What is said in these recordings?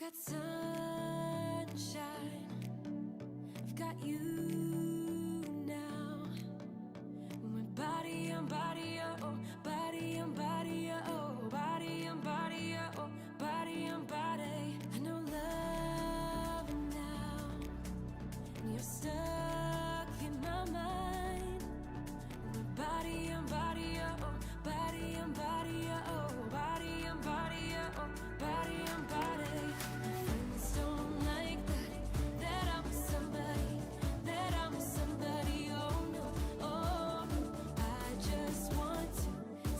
got sunshine, I've got you now. We're body on body, oh, body on body, oh, body on body, oh, body on body. I know love now, and you're stuck in my mind. We're body on body, oh, body on body, oh, body on body, oh, body on body. Friends don't like that I'm with somebody, that I'm with somebody, oh no, oh no. I just want to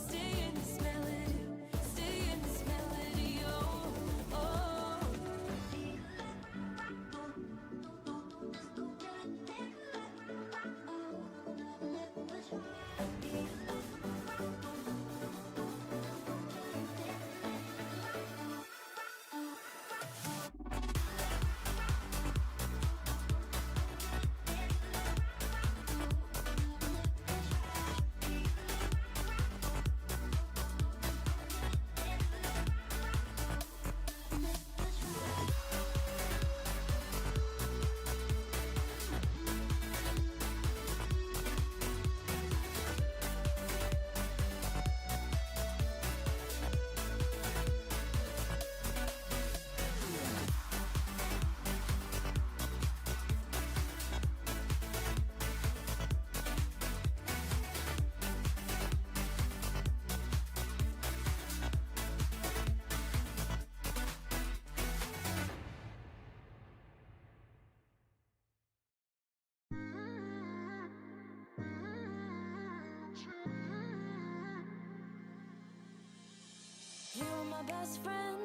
stay in this melody, stay in this melody, oh, oh. You were my best friend,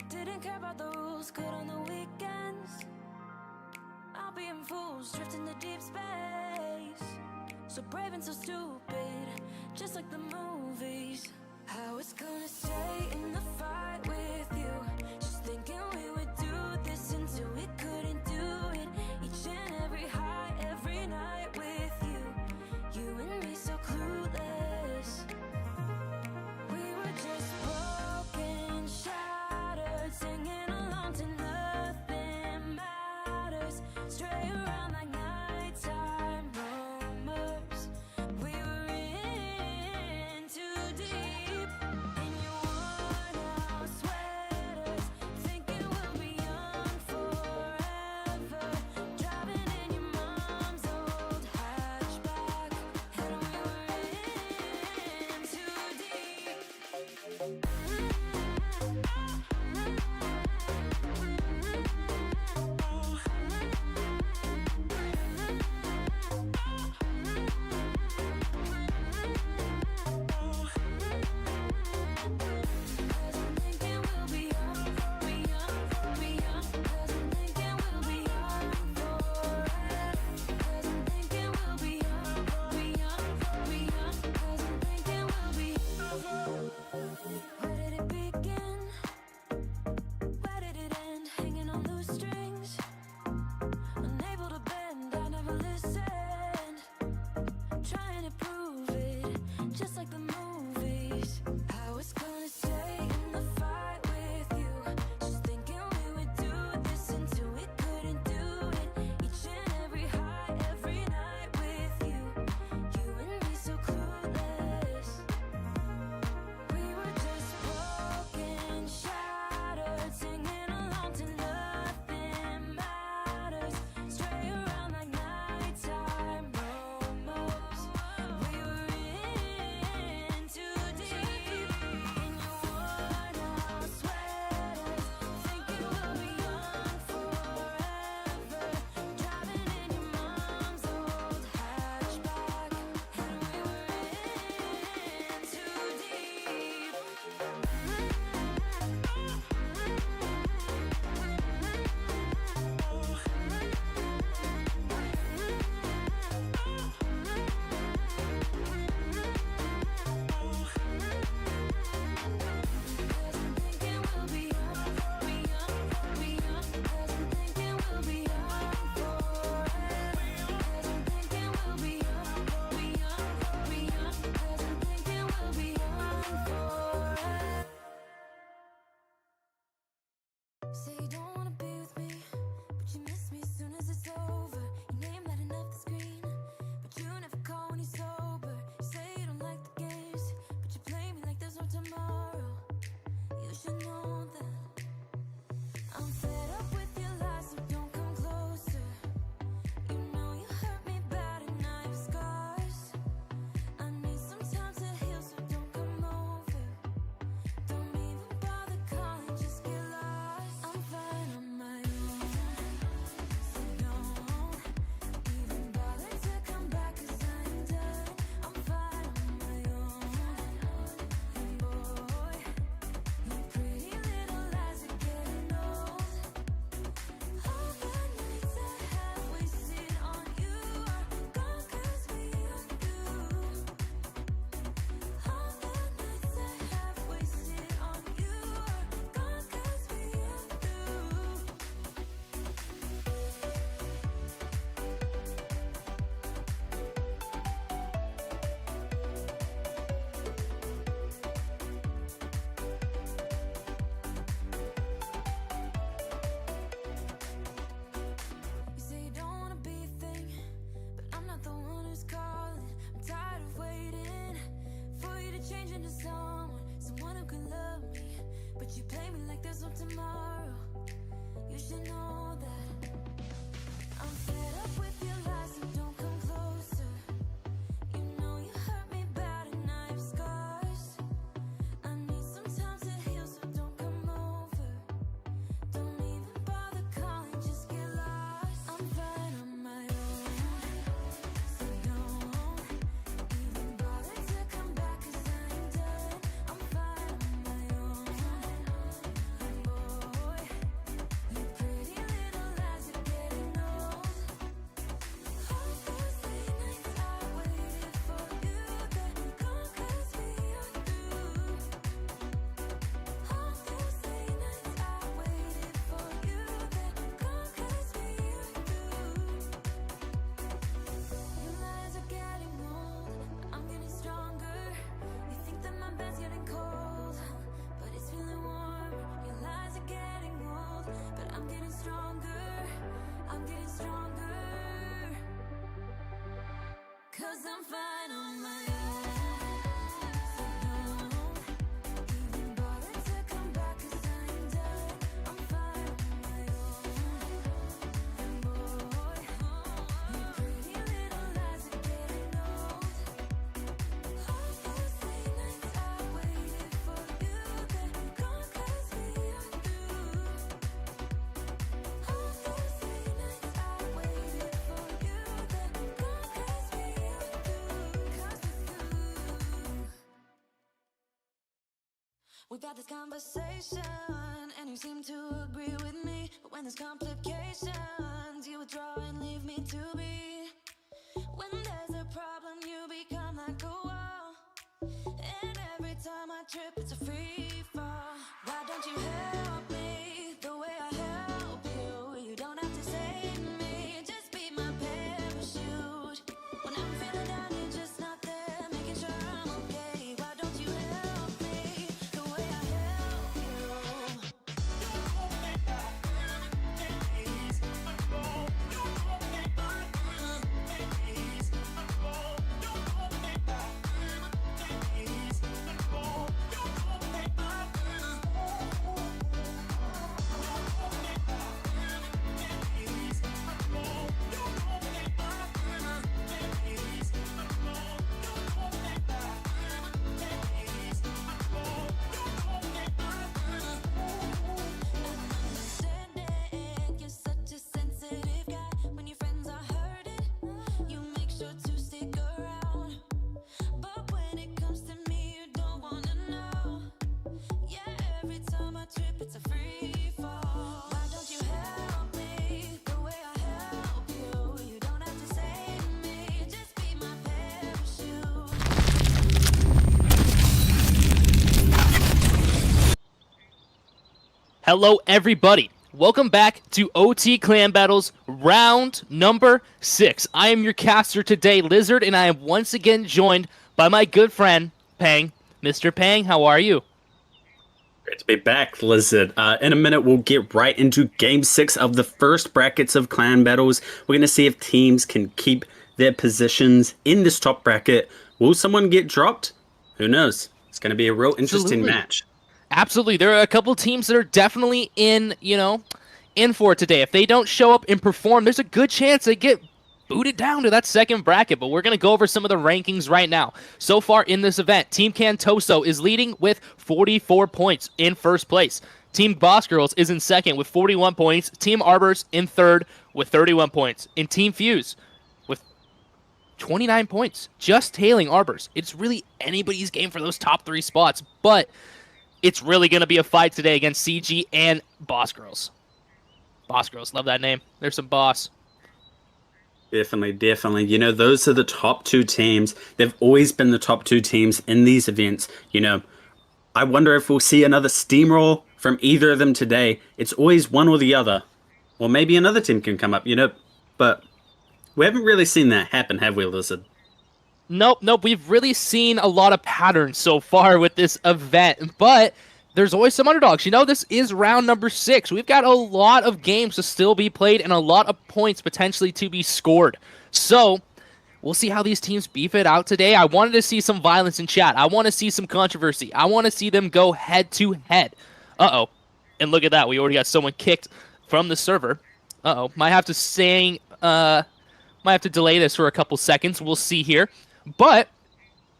didn't care about the rules, good on the weekends. I'll be in fools, drifting to deep space. So brave and so stupid, just like the movies. I was gonna stay in the fight with you, just thinking we would do this until we couldn't do it. Each and every high, every night with you, you and me so clueless. We were just broken, shattered, singing along to nothing matters. Stray around like nighttime rumors. We were change into someone who can love me. But you play me like there's no tomorrow. You should know that I'm fed up with your lies, so don't come closer. You know you hurt me bad and I have scars. I need some time to heal, so don't come over. Don't even bother calling, just get lost. I'm fine on my own, so don't even bother to come back, 'cause I ain't done. I'm fine on my own. And boy, you pretty little lies are getting old. All those late nights I waited for you, they're gone 'cause we are through. All those late nights I waited for you, they're gone 'cause we are through. Your lies are getting old, but I'm getting stronger. You think that my bed's getting cold, but it's feeling warm. Your lies are getting old, but I'm getting stronger. I'm getting stronger. 'Cause I'm fine on my own. So don't even bother to come back, 'cause I ain't done. I'm fine on my own. And boy, your pretty little lies are getting old. All those late nights I waited for you, they're gone 'cause we are through. All those late nights I waited for you, they're gone 'cause we are through. 'Cause we're through. We've had this conversation, and you seem to agree with me. But when there's complications, you withdraw and leave me to be. When there's a problem, you become like a wall. And every time I trip, it's a free fall. Why don't you help me the way I help you? You don't have to save me, just be my parachute. When I'm feeling down, you're just not there, making sure I'm okay. Why don't you help me the way I help you? Understanding, you're such a sensitive guy. When your friends are hurting, you make sure to stick around. But when it comes to me, you don't wanna know. Yeah, every time I trip, it's a free fall. Why don't you help me the way I help you? You don't have to save me, just be my parachute. Hello, everybody. Welcome back to OT Clan Battles, round number 6. I am your caster today, Lizard, and I am once again joined by my good friend, Pang. Mr. Pang, how are you? Great to be back, Lizard. In a minute, we'll get right into Game 6 of the first brackets of Clan Battles. We're going to see if teams can keep their positions in this top bracket. Will someone get dropped? Who knows? It's going to be a real interesting Absolutely. match. Absolutely. There are a couple teams that are definitely in for it today. If they don't show up and perform, there's a good chance they get booted down to that second bracket, but we're going to go over some of the rankings right now. So far in this event, Team Cantoso is leading with 44 points in first place. Team Boss Girls is in second with 41 points. Team Arbors in third with 31 points. And Team Fuse with 29 points, just tailing Arbors. It's really anybody's game for those top 3 spots, but it's really going to be a fight today against CG and Boss Girls. Boss Girls, love that name. There's some boss. Definitely. You know, those are the top 2 teams. They've always been the top 2 teams in these events. You know, I wonder if we'll see another steamroll from either of them today. It's always one or the other. Or maybe another team can come up, you know. But we haven't really seen that happen, have we, Lizard? Nope. We've really seen a lot of patterns so far with this event, but there's always some underdogs. You know, this is round number 6. We've got a lot of games to still be played and a lot of points potentially to be scored. So We'll see how these teams beef it out today. I wanted to see some violence in chat. I want to see some controversy. I want to see them go head-to-head. Uh-oh. And look at that. We already got someone kicked from the server. Uh-oh. Might have to delay this for a couple seconds. We'll see here. But,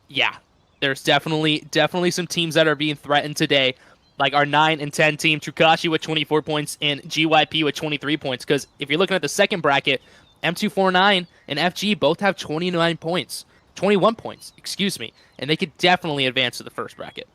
yeah. There's definitely some teams that are being threatened today. Like our 9 and 10 team, Trukashi with 24 points and GYP with 23 points. Because if you're looking at the second bracket, M249 and FG both have 21 points, excuse me. And they could definitely advance to the first bracket.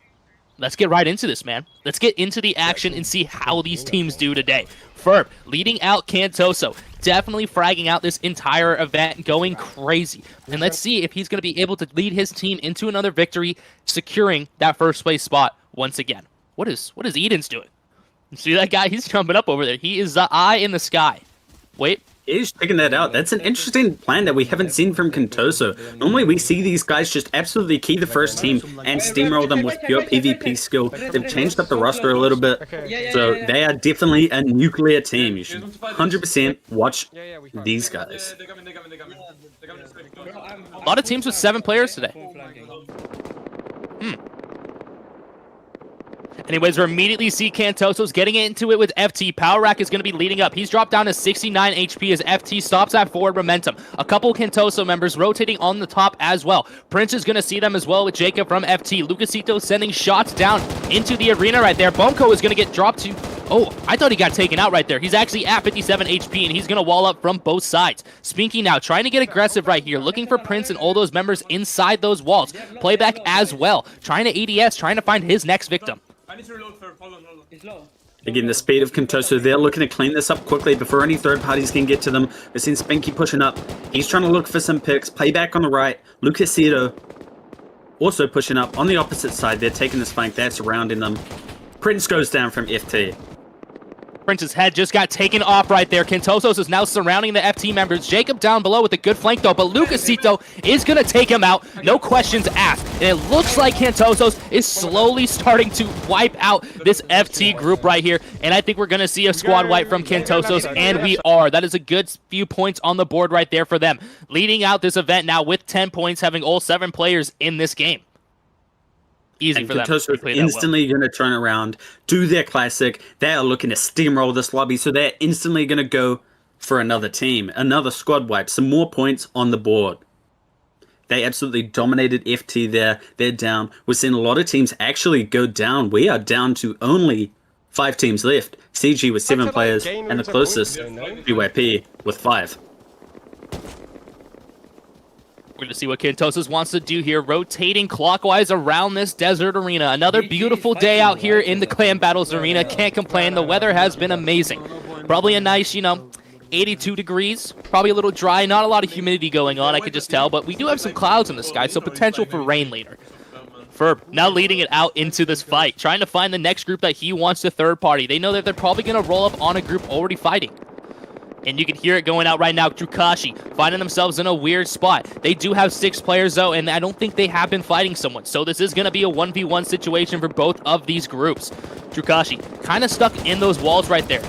Let's get right into this, man. Let's get into the action and see how these teams do today. Ferb leading out Cantoso, definitely fragging out this entire event, going crazy. And let's see if he's going to be able to lead his team into another victory, securing that first place spot once again. What is Eden's doing? You see that guy? He's jumping up over there. He is the eye in the sky. Wait. He's checking that out. That's an interesting plan that we haven't seen from Cantoso. Normally we see these guys just absolutely key the first team and steamroll them with pure PvP skill. They've changed up the roster a little bit. So they are definitely a nuclear team. You should 100% watch these guys. A lot of teams with 7 players today. Anyways, we immediately see Cantoso's getting into it with FT. Power Rack is going to be leading up. He's dropped down to 69 HP as FT stops at forward momentum. A couple Cantoso members rotating on the top as well. Prince is going to see them as well with Jacob from FT. Lucasito sending shots down into the arena right there. Bonko is going to get dropped to... Oh, I thought he got taken out right there. He's actually at 57 HP, and he's going to wall up from both sides. Spinky now trying to get aggressive right here, looking for Prince and all those members inside those walls. Playback as well, trying to ADS, trying to find his next victim. I need to reload for hold on. It's low. Again, the speed of Cantoso, they're looking to clean this up quickly before any third parties can get to them. We've seen Spinky pushing up. He's trying to look for some picks. Playback on the right. Lucasito also pushing up. On the opposite side, they're taking this flank. They're surrounding them. Prince goes down from FT. Prince's head just got taken off right there. Cantosos is now surrounding the FT members. Jacob down below with a good flank though, but Lucasito is going to take him out. No questions asked. And it looks like Cantosos is slowly starting to wipe out this FT group right here. And I think we're going to see a squad wipe from Cantosos, and we are. That is a good few points on the board right there for them. Leading out this event now with 10 points, having all 7 players in this game. Easy and for them. Cantoso is instantly going to turn around, do their classic. They are looking to steamroll this lobby, so they're instantly going to go for another team, another squad wipe, some more points on the board. They absolutely dominated FT there. They're down. We're seeing a lot of teams actually go down. We are down to only 5 teams left. CG with 7 players, and the closest, BYP with 5. We're going to see what Cantosos wants to do here, rotating clockwise around this desert arena. Another beautiful day out here in the Clan Battles arena. Can't complain. The weather has been amazing. Probably a nice, 82 degrees. Probably a little dry. Not a lot of humidity going on, I could just tell. But we do have some clouds in the sky, so potential for rain later. Ferb now leading it out into this fight, trying to find the next group that he wants to third party. They know that they're probably going to roll up on a group already fighting. And you can hear it going out right now. Trukashi finding themselves in a weird spot. They do have 6 players, though, and I don't think they have been fighting someone. So this is going to be a 1v1 situation for both of these groups. Trukashi kind of stuck in those walls right there.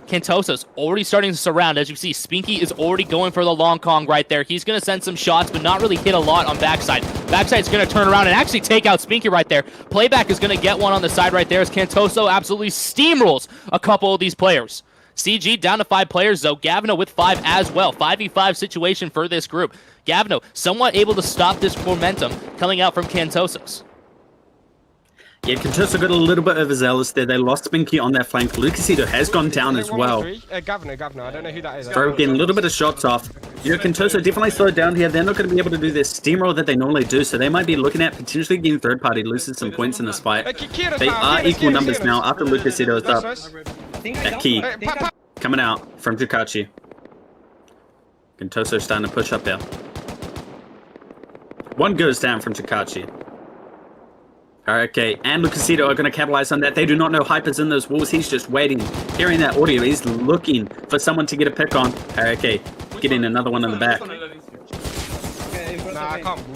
Cantoso's already starting to surround. As you see, Spinky is already going for the long Kong right there. He's going to send some shots, but not really hit a lot on backside. Backside's going to turn around and actually take out Spinky right there. Playback is going to get one on the side right there as Cantoso absolutely steamrolls a couple of these players. CG down to 5 players, though. Gavino with 5 as well. 5v5 situation for this group. Gavino somewhat able to stop this momentum coming out from Cantosos. Yeah, Cantoso got a little bit overzealous there. They lost Spinky on that flank. Lucasito has gone down as well. Gavino. I don't know who that is. Throw getting a little bit of shots off. Cantoso definitely slowed down here. They're not going to be able to do their steamroll that they normally do, so they might be looking at potentially getting third party, losing some points in this fight. They are equal numbers now after Lucasito is up. That key coming out from Jukachi. Cantoso starting to push up there. One goes down from Jukachi. Okay, and Lucasito are going to capitalize on that. They do not know Hyper's in those walls. He's just waiting, hearing that audio. He's looking for someone to get a pick on. Okay, getting another one in the back.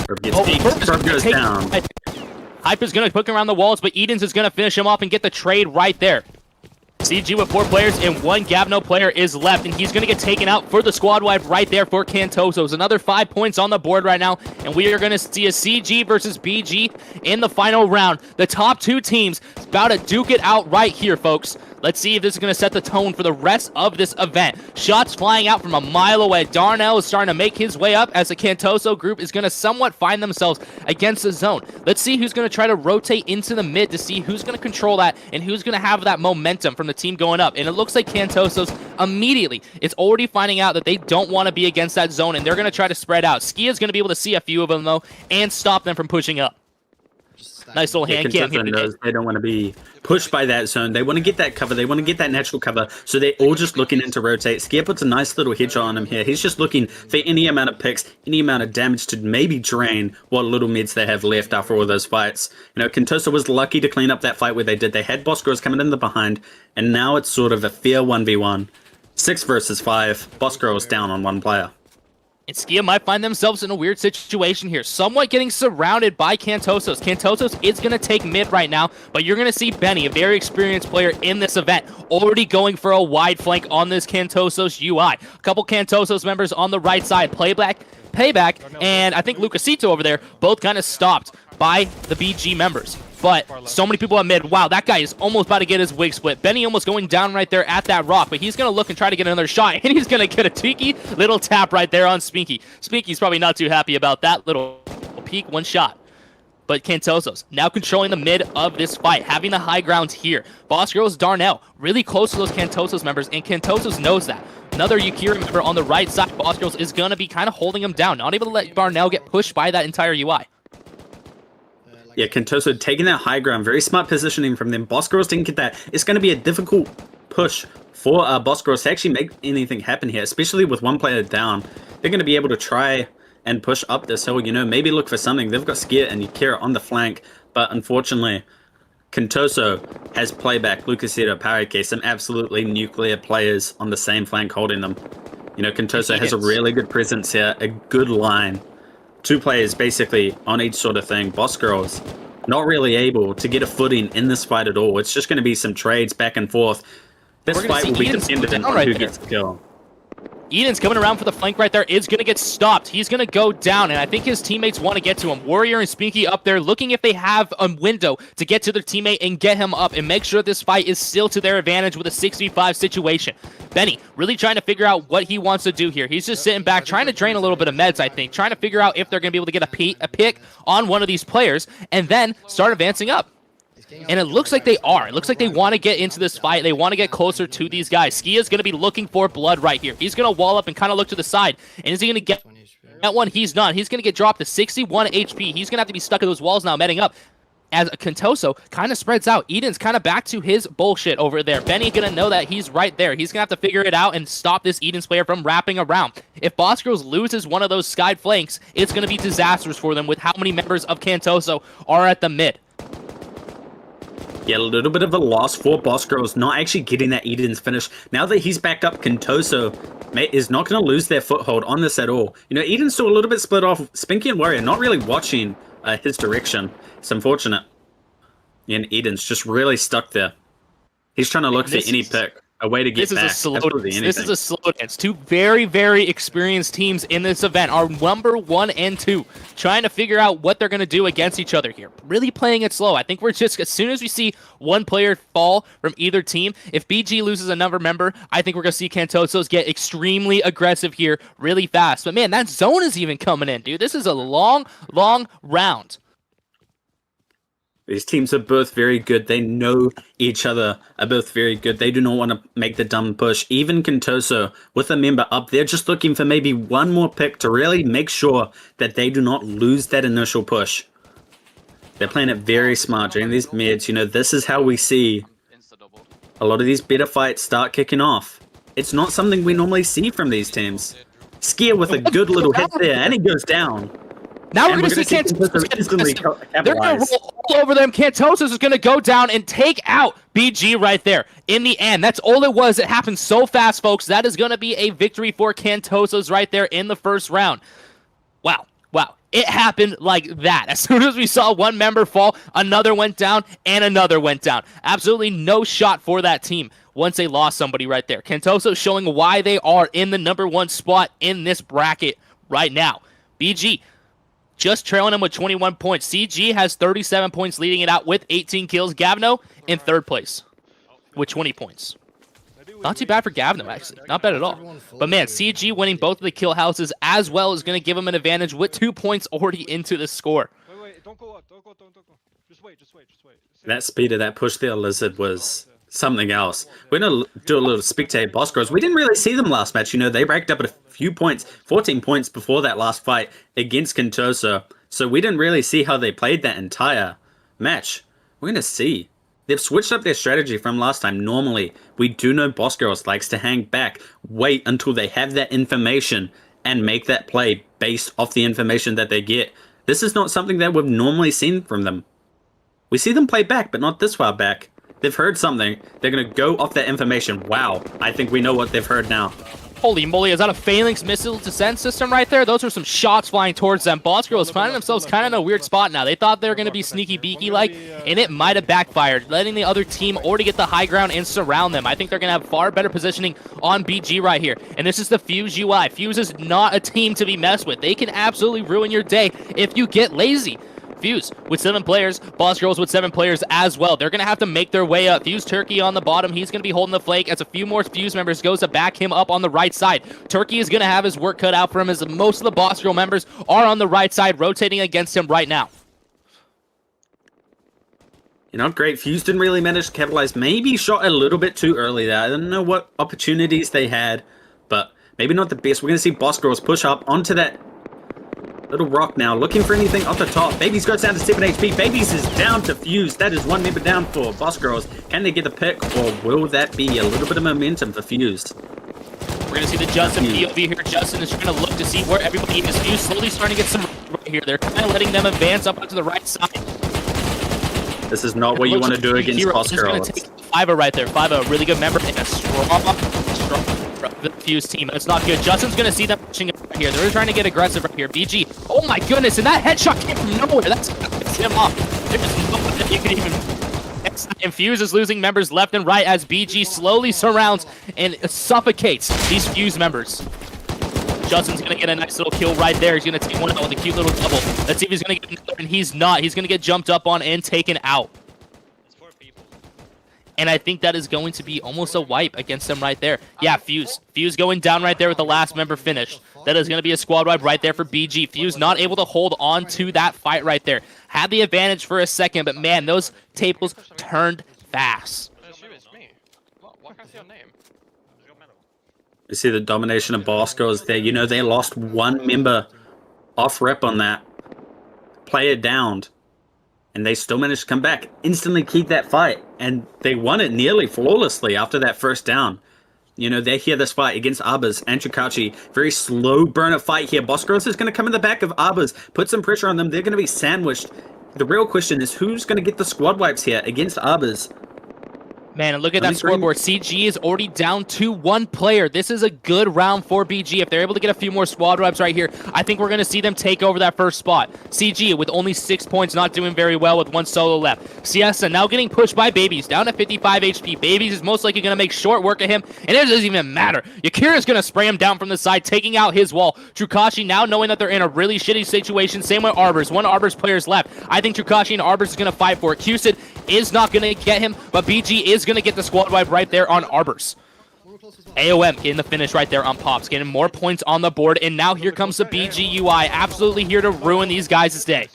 Ferb goes down. Hyper's going to hook around the walls, but Edens is going to finish him off and get the trade right there. CG with 4 players and 1 Gavno player is left, and he's going to get taken out for the squad wipe right there for Cantosos. Another 5 points on the board right now, and we are going to see a CG versus BG in the final round. The top 2 teams about to duke it out right here, folks. Let's see if this is going to set the tone for the rest of this event. Shots flying out from a mile away. Darnell is starting to make his way up as the Cantoso group is going to somewhat find themselves against the zone. Let's see who's going to try to rotate into the mid to see who's going to control that and who's going to have that momentum from the team going up. And it looks like Cantosos immediately is already finding out that they don't want to be against that zone, and they're going to try to spread out. Ski is going to be able to see a few of them, though, and stop them from pushing up. Nice little hand cam here. They don't want to be pushed by that zone. They want to get that cover. They want to get that natural cover. So they're all just looking in to rotate. Skier puts a nice little headshot on him here. He's just looking for any amount of picks, any amount of damage to maybe drain what little mids they have left after all those fights. You know, Cantoso was lucky to clean up that fight where they did. They had Boss Girls coming in the behind, and now it's sort of a fair 1v1. 6 versus 5. Boss Girls down on 1 player. And Skia might find themselves in a weird situation here, somewhat getting surrounded by Cantosos. Cantosos is going to take mid right now, but you're going to see Benny, a very experienced player in this event, already going for a wide flank on this Cantosos UI. A couple Cantosos members on the right side, Payback, and I think Lucasito over there, both kind of stopped by the BG members. But so many people at mid. Wow, that guy is almost about to get his wig split. Benny almost going down right there at that rock, but he's going to look and try to get another shot, and he's going to get a cheeky little tap right there on Spinky. Spinky's probably not too happy about that little peek, 1 shot. But Cantosos now controlling the mid of this fight, having the high ground here. Boss Girls Darnell really close to those Cantosos members, and Cantosos knows that. Another Yukira member on the right side. Boss Girls is going to be kind of holding him down, not able to let Darnell get pushed by that entire UI. Yeah, Cantoso taking that high ground. Very smart positioning from them. Boss Girls didn't get that. It's going to be a difficult push for Boss Girls to actually make anything happen here, especially with 1 player down. They're going to be able to try and push up this hill, you know, maybe look for something. They've got Skier and Yukira on the flank, but unfortunately, Cantoso has playback, Lucasito, Parake, some absolutely nuclear players on the same flank holding them. You know, Cantoso has a really good presence here, a good line. 2 players basically on each sort of thing. Boss Girls not really able to get a footing in this fight at all. It's just going to be some trades back and forth. This fight will be dependent on who gets the kill. Eden's coming around for the flank right there, is going to get stopped. He's going to go down, and I think his teammates want to get to him. Warrior and Spinky up there looking if they have a window to get to their teammate and get him up and make sure this fight is still to their advantage with a 6v5 situation. Benny really trying to figure out what he wants to do here. He's just sitting back, trying to drain a little bit of meds, I think, trying to figure out if they're going to be able to get a pick on one of these players and then start advancing up. And it looks like they are. It looks like they want to get into this fight. They want to get closer to these guys. Skia's going to be looking for blood right here. He's going to wall up and kind of look to the side. And is he going to get that one? He's not. He's going to get dropped to 61 HP. He's going to have to be stuck at those walls now, meting up. As Cantoso kind of spreads out. Eden's kind of back to his bullshit over there. Benny going to know that he's right there. He's going to have to figure it out and stop this Eden's player from wrapping around. If Boss Girls loses one of those skied flanks, it's going to be disastrous for them with how many members of Cantoso are at the mid. Yeah, a little bit of a loss for Boss Girls, not actually getting that Eden's finish. Now that he's backed up, Cantoso is not going to lose their foothold on this at all. You know, Eden's still a little bit split off. Spinky and Warrior not really watching his direction. It's unfortunate. And Eden's just really stuck there. He's trying to look for any pick. A way to get back. This is a slow dance. 2 very, very experienced teams in this event are number 1 and 2, trying to figure out what they're going to do against each other here. Really playing it slow. I think we're just, as soon as we see 1 player fall from either team, if BG loses another member, I think we're going to see Cantosos get extremely aggressive here really fast. But man, that zone is even coming in, dude. This is a long, long round. These teams are both very good. They know each other are both very good. They do not want to make the dumb push. Even Cantoso, with a member up, they're just looking for maybe 1 more pick to really make sure that they do not lose that initial push. They're playing it very smart during these mids. You know, this is how we see a lot of these better fights start kicking off. It's not something we normally see from these teams. Skier with a good little hit there, and he goes down. Now we're going to see Cantosos. They're going to roll all over them. Cantosos is going to go down and take out BG right there. In the end, that's all it was. It happened so fast, folks. That is going to be a victory for Cantosos right there in the first round. Wow. Wow. It happened like that. As soon as we saw 1 member fall, another went down, and another went down. Absolutely no shot for that team. once they lost somebody right there. Kentoso showing why they are in the number 1 spot in this bracket right now. BG just trailing him with 21 points. CG has 37 points, leading it out with 18 kills. Gavno in 3rd place with 20 points. Not too bad for Gavno, actually. Not bad at all. But man, CG winning both of the kill houses as well is going to give him an advantage with 2 points already into the score. Wait, don't go up, don't go. Just wait. That speed of that push there, Lizard, was something else. We're going to do a little spectate boss girls. We didn't really see them last match. You know, they racked up at a few points, 14 points before that last fight against Kentoso. So we didn't really see how they played that entire match. We're going to see. They've switched up their strategy from last time. Normally, we do know Boss Girls likes to hang back, wait until they have that information, and make that play based off the information that they get. This is not something that we've normally seen from them. We see them play back, but not this far back. They've heard something. They're going to go off that information. Wow, I think we know what they've heard now. Holy moly, is that a Phalanx missile descent system right there? Those are some shots flying towards them. Boss Girls finding themselves kind of in a weird spot now. They thought they were going to be sneaky beaky-like, and it might have backfired, letting the other team already get the high ground and surround them. I think they're going to have far better positioning on BG right here. And this is the Fuse UI. Fuse is not a team to be messed with. They can absolutely ruin your day if you get lazy. Fuse with 7 players, Boss Girls with 7 players as well. They're going to have to make their way up. Fuse Turkey on the bottom. He's going to be holding the flank as a few more Fuse members goes to back him up on the right side. Turkey is going to have his work cut out for him as most of the Boss Girl members are on the right side rotating against him right now. You know, great. Fuse didn't really manage to capitalize. Maybe shot a little bit too early there. I don't know what opportunities they had, but maybe not the best. We're going to see Boss Girls push up onto that little rock now, looking for anything off the top. Babies goes down to 7 HP. Babies is down to Fuse. That is 1 member down for Boss Girls. Can they get the pick, or will that be a little bit of momentum for Fuse? We're going to see the Justin POV here. Justin is trying to look to see where everybody is. Fuse slowly starting to get some right here. They're kind of letting them advance up onto the right side. This is not what you want to do against Boss Girls. Going to take Fiva right there. Fiva, a really good member and a strong Fuse team. That's not good. Justin's going to see them pushing up right here. They're trying to get aggressive right here. BG, oh my goodness, and that headshot came from nowhere. That's him off. There's no way that you could even... And Fuse is losing members left and right as BG slowly surrounds and suffocates these Fuse members. Justin's going to get a nice little kill right there. He's going to take one out with a cute little double. Let's see if he's going to get another, and he's not. He's going to get jumped up on and taken out. And I think that is going to be almost a wipe against them right there. Yeah, Fuse. Fuse going down right there with the last member finished. That is going to be a squad wipe right there for BG. Fuse not able to hold on to that fight right there. Had the advantage for a second, but man, those tables turned fast. You see the domination of Boss Girls there. You know, they lost 1 member off rep on that. Player downed. And they still managed to come back, instantly keep that fight. And they won it nearly flawlessly after that first down. You know, they're here this fight against Arbors and Chukachi. Very slow burner fight here. Boss Girls is going to come in the back of Arbors, put some pressure on them. They're going to be sandwiched. The real question is who's going to get the squad wipes here against Arbors? Man, and look at that scoreboard. CG is already down to 1 player. This is a good round for BG. If they're able to get a few more squad wipes right here, I think we're going to see them take over that first spot. CG with only 6 points, not doing very well with 1 solo left. Siesta now getting pushed by Babies, down to 55 HP. Babies is most likely going to make short work of him, and it doesn't even matter. Yakira's going to spray him down from the side, taking out his wall. Trukashi now knowing that they're in a really shitty situation. Same with Arbors. 1 Arbors player's left. I think Trukashi and Arbors is going to fight for it. Cusid is not going to get him, but BG is going to get the squad wipe right there on Arbors. AOM getting the finish right there on Pops, getting more points on the board, and now here comes the BG UI, absolutely here to ruin these guys' day.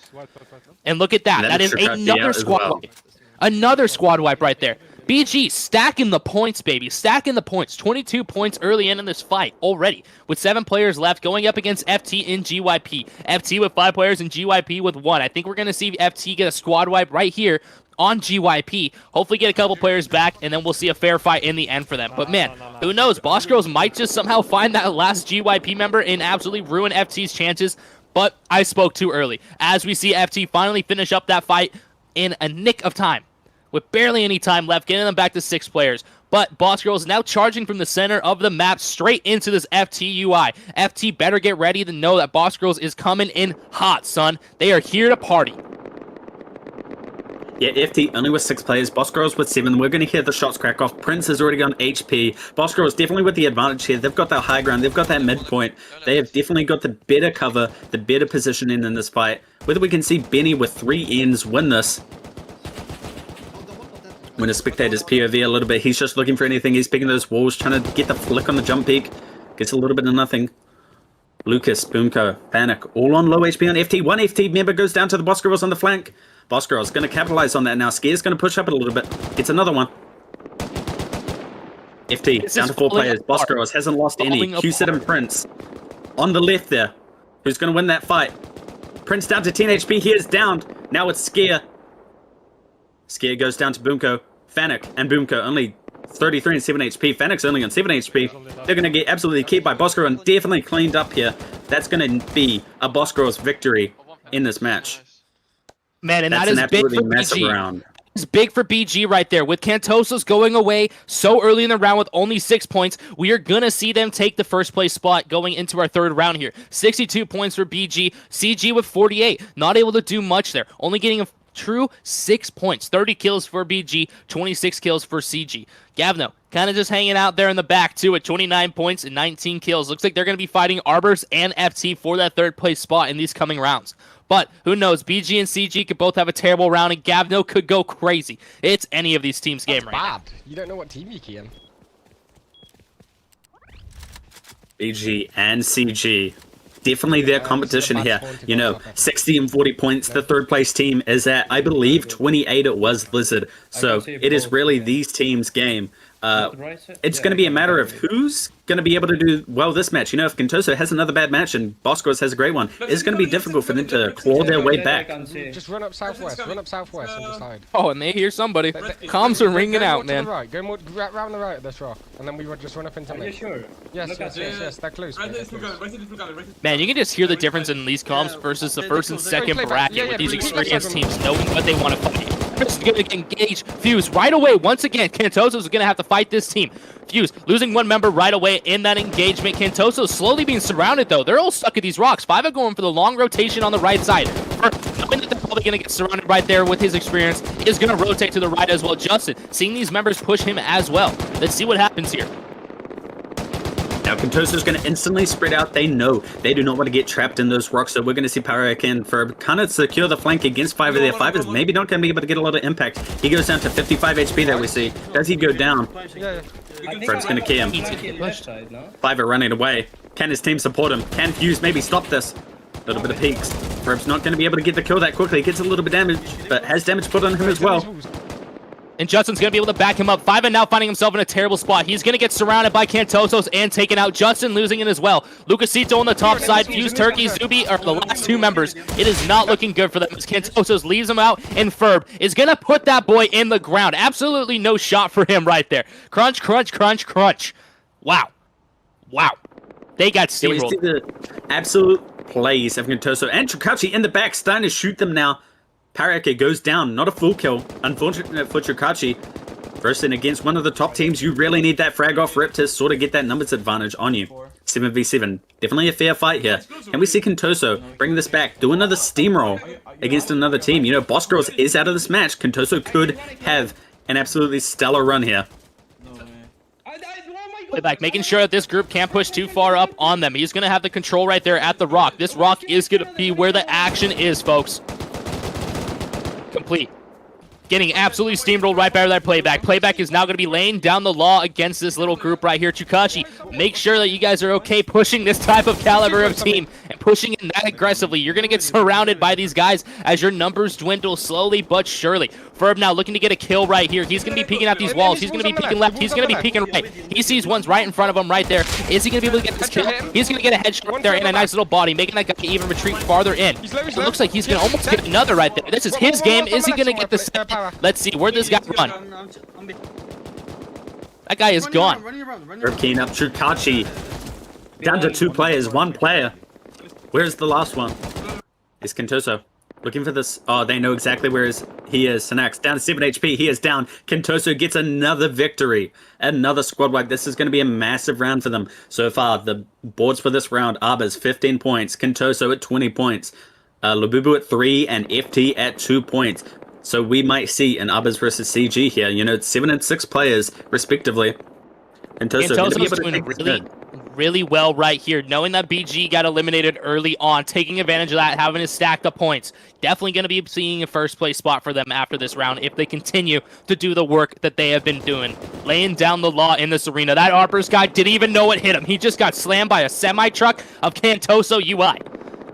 And look at that. That is another squad wipe. Another squad wipe right there. BG stacking the points, baby. Stacking the points. 22 points early in this fight already. With 7 players left going up against FT and GYP. FT with 5 players and GYP with 1. I think we're going to see FT get a squad wipe right here on GYP. Hopefully get a couple players back, and then we'll see a fair fight in the end for them. But man, who knows? Boss Girls might just somehow find that last GYP member and absolutely ruin FT's chances. But I spoke too early. As we see FT finally finish up that fight in a nick of time, with barely any time left, getting them back to 6 players. But Boss Girls now charging from the center of the map straight into this FT UI. FT better get ready to know that Boss Girls is coming in hot, son. They are here to party. Yeah, FT only with 6 players. Boss Girls with 7. We're going to hear the shots crack off. Prince has already gone HP. Boss Girls definitely with the advantage here. They've got that high ground. They've got that midpoint. They have definitely got the better cover, the better positioning in this fight. Whether we can see Benny with 3 ends win this. When a spectator's POV a little bit, he's just looking for anything. He's picking those walls, trying to get the flick on the jump peak. Gets a little bit of nothing. Lucas, Boomko, Panic, all on low HP on FT. One FT member goes down to the Boss Girls on the flank. Boss Girls going to capitalize on that now. Scare's going to push up a little bit. It's another one. FT, down to 4 players. Boss Girls hasn't lost any. Q-Sit and Prince on the left there. Who's going to win that fight? Prince down to 10 HP. He is downed. Now it's Scare. Scare goes down to Boomko. Fanic and Boomko only 33 and 7 HP. Fanic's only on 7 HP. They're going to get absolutely kept by Boss Girl and definitely cleaned up here. That's going to be a Boss Girl's victory in this match. Man, and That's that is big for massive BG. round. It's big for BG right there. With Cantosos going away so early in the round with only 6 points, we are going to see them take the first place spot going into our third round here. 62 points for BG. CG with 48. Not able to do much there. Only getting a true 6 points. 30 kills for BG, 26 kills for CG. Gavno kind of just hanging out there in the back too at 29 points and 19 kills. Looks like they're going to be fighting Arbors and FT for that third place spot in these coming rounds. But who knows? BG and CG could both have a terrible round, and Gavno could go crazy. It's any of these teams' game right now. You don't know what team you can. BG and CG. Definitely their competition here. You know, 60 and 40 points. The third place team is at, I believe, 28 it was Blizzard. So it is really these teams' game. It's going to be a matter of who's going to be able to do well this match. You know, if Contoso has another bad match and Boss Girls has a great one, it's going to be difficult for them to claw their way back. Just run up southwest and decide. Oh, and they hear somebody. Comms are ringing out, man. Right. Go more round the right of this rock, and then we would just run up into me. Sure. Yes, they're close. Man, you can just hear the difference in these comms versus the first and second bracket with these experienced teams knowing what they want to fight. Chris is going to engage Fuse right away. Once again, Cantoso is going to have to fight this team. Fuse losing one member right away in that engagement. Cantoso slowly being surrounded, though. They're all stuck at these rocks. Five are going for the long rotation on the right side. Knowing that they're probably going to get surrounded right there with his experience, is going to rotate to the right as well. Justin, seeing these members push him as well. Let's see what happens here. Now, Contoso's going to instantly spread out. They know they do not want to get trapped in those rocks, so we're going to see Parek and Ferb kind of secure the flank against Five of there. Five is maybe not going to be able to get a lot of impact. He goes down to 55 HP that we see. Does he go down? Ferb's going to key him. Five are running away. Can his team support him? Can Fuse maybe stop this? A little bit of peaks. Ferb's not going to be able to get the kill that quickly. He gets a little bit damage, but has damage put on him as well. And Justin's going to be able to back him up. Five now finding himself in a terrible spot. He's going to get surrounded by Cantosos and taken out. Justin losing it as well. Lucasito on the top side. Fuse, Turkey, Zuby are the last two members. It is not looking good for them as Cantosos leaves him out. And Ferb is going to put that boy in the ground. Absolutely no shot for him right there. Crunch, crunch, crunch, crunch. Wow. Wow. They got steamrolled. Yeah, we see the absolute plays of Cantoso and Trikachi in the back, starting to shoot them now. Parake goes down, not a full kill, unfortunate for Trikachi. First and against one of the top teams, you really need that frag off rip to sort of get that numbers advantage on you. 7v7, definitely a fair fight here. And we see Contoso bring this back, do another steamroll against another team. You know, Boss Girls is out of this match. Contoso could have an absolutely stellar run here. Back, making sure that this group can't push too far up on them. He's going to have the control right there at the rock. This rock is going to be where the action is, folks. Complete. Getting absolutely steamrolled right by that playback. Playback is now going to be laying down the law against this little group right here. Chukachi, make sure that you guys are okay pushing this type of caliber of team and pushing it that aggressively. You're going to get surrounded by these guys as your numbers dwindle slowly but surely. Ferb now looking to get a kill right here. He's going to be peeking out these walls. He's going to be peeking left. He's going to be peeking right. He sees one's right in front of him right there. Is he going to be able to get this kill? He's going to get a headshot right there and a nice little body, making that guy even retreat farther in. It looks like he's going to almost get another right there. This is his game. Is he going to get the second? Let's see. Where'd this guy run? That guy is gone. Ferb keying up Trikachi. Down to two players, one player. Where's the last one? It's Contoso. Looking for this. Oh, they know exactly where he is. Sanax down to 7 HP. He is down. Contoso gets another victory. Another squad wipe. This is going to be a massive round for them. So far, the boards for this round, Arbors 15 points. Contoso at 20 points. Labubu at 3 and FT at 2 points. So we might see an Arbors versus CG here. You know, it's 7 and 6 players respectively. And Toso going to be able to doing take this really, turn. really well right here, knowing that BG got eliminated early on, taking advantage of that, having to stack the points. Definitely going to be seeing a first place spot for them after this round if they continue to do the work that they have been doing. Laying down the law in this arena. That Arbors guy didn't even know it hit him. He just got slammed by a semi-truck of Cantoso UI.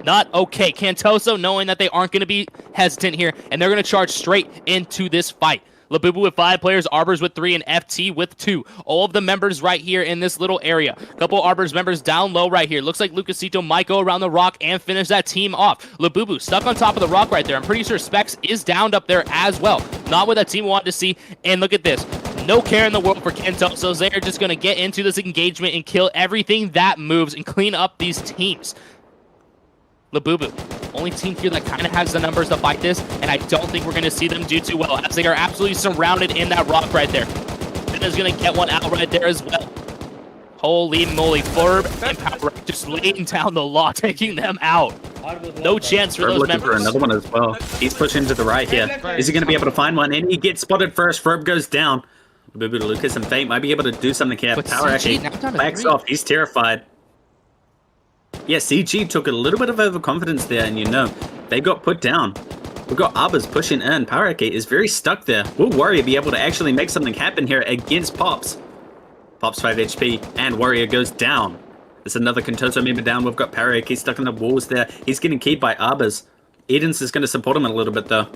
Not okay. Cantoso knowing that they aren't going to be hesitant here, and they're going to charge straight into this fight. Labubu with 5 players, Arbors with 3, and FT with 2. All of the members right here in this little area. A couple Arbors members down low right here. Looks like Lucasito might go around the rock and finish that team off. Labubu stuck on top of the rock right there. I'm pretty sure Specs is downed up there as well. Not what that team wanted to see. And look at this. No care in the world for Cantosos. They are just going to get into this engagement and kill everything that moves and clean up these teams. Labubu, only team here that kind of has the numbers to fight this, and I don't think we're going to see them do too well, as they are absolutely surrounded in that rock right there. Ben is going to get one out right there as well. Holy moly, Flurb and Power just laying down the law, taking them out. No chance for Ferb those looking for members. another one as well. He's pushing to the right here. Is he going to be able to find one? And he gets spotted first. Ferb goes down. Labubu to Lucas and Fate might be able to do something here. But Power CG actually now down to backs 3. off. He's terrified. Yeah, CG took a little bit of overconfidence there, and you know, they got put down. We've got Arbors pushing in. Powerake is very stuck there. Will Warrior be able to actually make something happen here against Pops? Pops 5 HP, and Warrior goes down. There's another Contoso member down. We've got Powerake stuck in the walls there. He's getting keyed by Arbors. Edens is going to support him a little bit, though.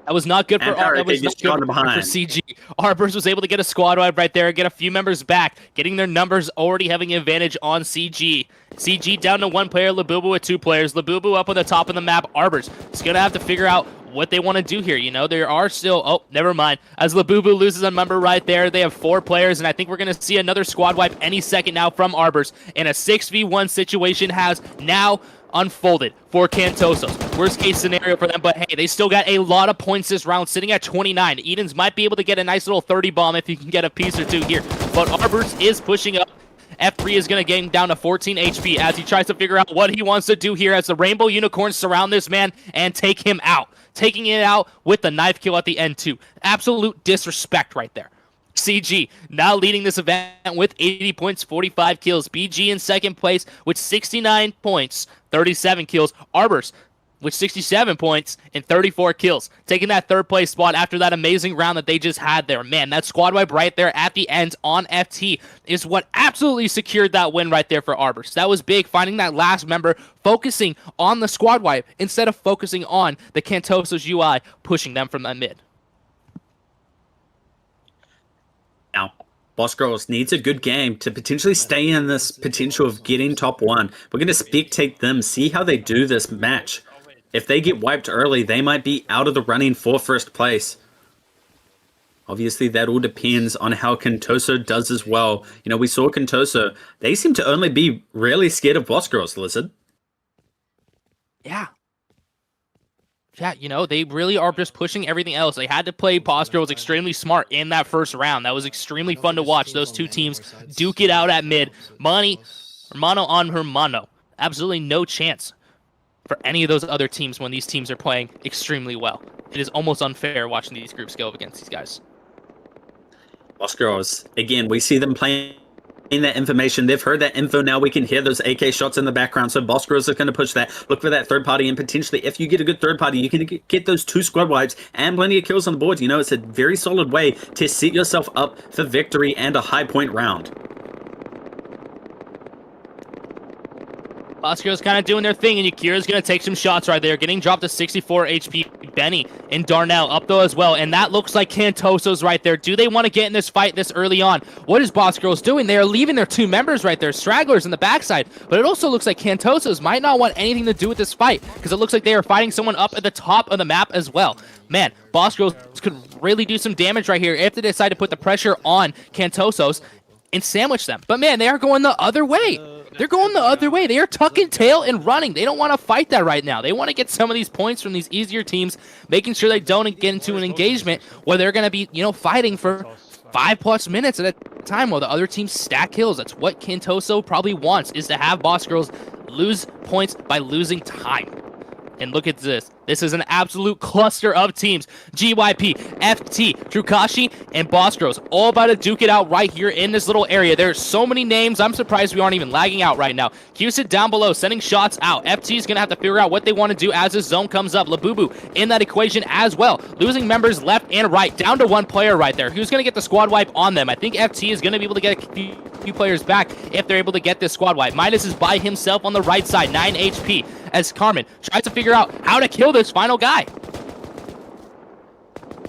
That was not good for And Powerake that was not gets drawn good for behind. CG. Arbors was able to get a squad wide right there, get a few members back, getting their numbers already having an advantage on CG. CG down to 1 player, Labubu with 2 players. Labubu up on the top of the map. Arbors is going to have to figure out what they want to do here. You know, there are still... Oh, never mind. As Labubu loses a member right there, they have 4 players, and I think we're going to see another squad wipe any second now from Arbors. And a 6v1 situation has now unfolded for Cantosos. Worst case scenario for them, but hey, they still got a lot of points this round, sitting at 29. Edens might be able to get a nice little 30 bomb if he can get a piece or 2 here. But Arbors is pushing up. F3 is going to get him down to 14 HP as he tries to figure out what he wants to do here as the Rainbow Unicorns surround this man and take him out. Taking it out with the knife kill at the end too. Absolute disrespect right there. CG now leading this event with 80 points, 45 kills. BG in second place with 69 points, 37 kills. Arbors with 67 points and 34 kills. Taking that 3rd place spot after that amazing round that they just had there. Man, that squad wipe right there at the end on FT is what absolutely secured that win right there for Arbors. That was big, finding that last member, focusing on the squad wipe instead of focusing on the Cantosos UI, pushing them from that mid. Now, Boss Girls needs a good game to potentially stay in this potential of getting top 1. We're going to spectate them, see how they do this match. If they get wiped early, they might be out of the running for first place. Obviously, that all depends on how Contoso does as well. You know, we saw Contoso. They seem to only be really scared of Boss Girls, Lizard. Yeah. Yeah, you know, they really are just pushing everything else. They had to play Boss Girls extremely smart in that first round. That was extremely fun to watch. Those 2 teams duke it out at mid. Mano on Hermano. Absolutely no chance for any of those other teams when these teams are playing extremely well. It is almost unfair watching these groups go up against these guys. Boss Girls, again, we see them playing that information. They've heard that info now. We can hear those AK shots in the background. So Boss Girls are going to push that. Look for that 3rd party, and potentially, if you get a good 3rd party, you can get those 2 squad wipes and plenty of kills on the board. You know, it's a very solid way to set yourself up for victory and a high point round. Boss Girls kind of doing their thing, and Yakira's going to take some shots right there, getting dropped to 64 HP. Benny and Darnell up though as well, and that looks like Cantoso's right there. Do they want to get in this fight this early on? What is Boss Girls doing? They are leaving their 2 members right there, stragglers in the backside, but it also looks like Cantoso's might not want anything to do with this fight, because it looks like they are fighting someone up at the top of the map as well. Man, Boss Girls could really do some damage right here if they decide to put the pressure on Cantoso's and sandwich them. But man, they are going the other way. They're going the other way. They are tucking tail and running. They don't want to fight that right now. They want to get some of these points from these easier teams, making sure they don't get into an engagement where they're going to be, you know, fighting for 5+ minutes at a time while the other teams stack kills. That's what Cantoso probably wants, is to have Boss Girls lose points by losing time. And look at this. This is an absolute cluster of teams. GYP, FT, Drukashi, and Boscros all about to duke it out right here in this little area. There's so many names. I'm surprised we aren't even lagging out right now. QSID down below, sending shots out. FT is going to have to figure out what they want to do as this zone comes up. Labubu in that equation as well. Losing members left and right. Down to one player right there. Who's going to get the squad wipe on them? I think FT is going to be able to get a few players back if they're able to get this squad wipe. Midas is by himself on the right side, 9 HP, as Carmen tries to figure out how to kill this final guy.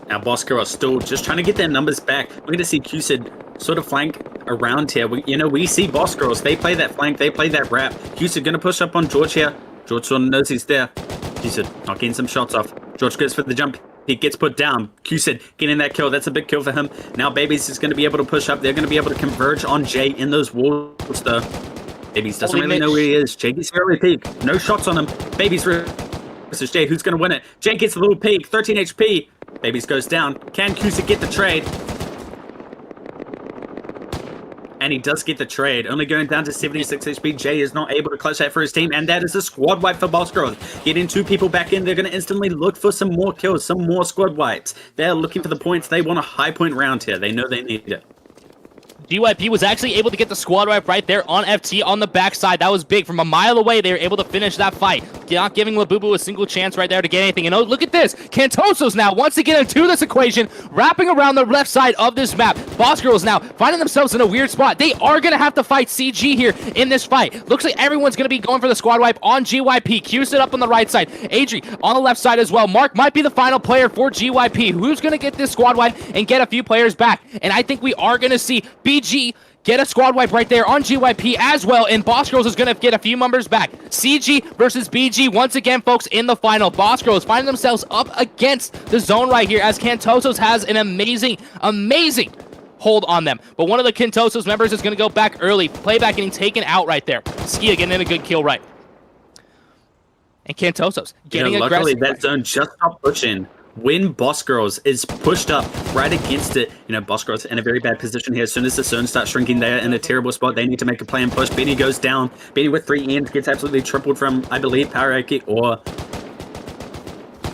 Now Bosco are still just trying to get their numbers back. We're going to see QSID sort of flank around here. We see Boscros. They play that flank. They play that wrap. QSID going to push up on George here. George sort of knows he's there. QSID not getting some shots off. George goes for the jump. He gets put down. QSID getting that kill. That's a big kill for him. Now Babies is going to be able to push up. They're going to be able to converge on Jay in those walls though. Babies doesn't really know where he is. Jay gets early peek. No shots on him. Babies versus Jay. Who's going to win it? Jay gets a little peek. 13 HP. Babies goes down. Can QSID get the trade? And he does get the trade. Only going down to 76 HP. Jay is not able to clutch that for his team. And that is a squad wipe for Boscros. Getting 2 people back in. They're going to instantly look for some more kills. Some more squad wipes. They're looking for the points. They want a high point round here. They know they need it. GYP was actually able to get the squad wipe right there on FT on the backside. That was big. From a mile away, they were able to finish that fight. Not giving Labubu a single chance right there to get anything. And oh, look at this. Cantosos now, once again into this equation, wrapping around the left side of this map. Boscros now finding themselves in a weird spot. They are going to have to fight CG here in this fight. Looks like everyone's going to be going for the squad wipe on GYP. QSID up on the right side. Adri on the left side as well. Mark might be the final player for GYP. Who's going to get this squad wipe and get a few players back? And I think we are going to see BG get a squad wipe right there on GYP as well, and Boscros is going to get a few members back. CG versus BG once again, folks, in the final. Boscros finding themselves up against the zone right here as Cantosos has an amazing hold on them. But one of the Cantosos members is going to go back early. Playback getting taken out right there. Skia getting in a good kill right. And Cantosos getting aggressive. Luckily, that zone just stopped pushing. When Boscros is pushed up right against it, Boscros in a very bad position here. As soon as the zone starts shrinking, they're in a terrible spot. They need to make a play and push. Benny goes down. Benny with 3 ends gets absolutely tripled from, I believe, Paraki or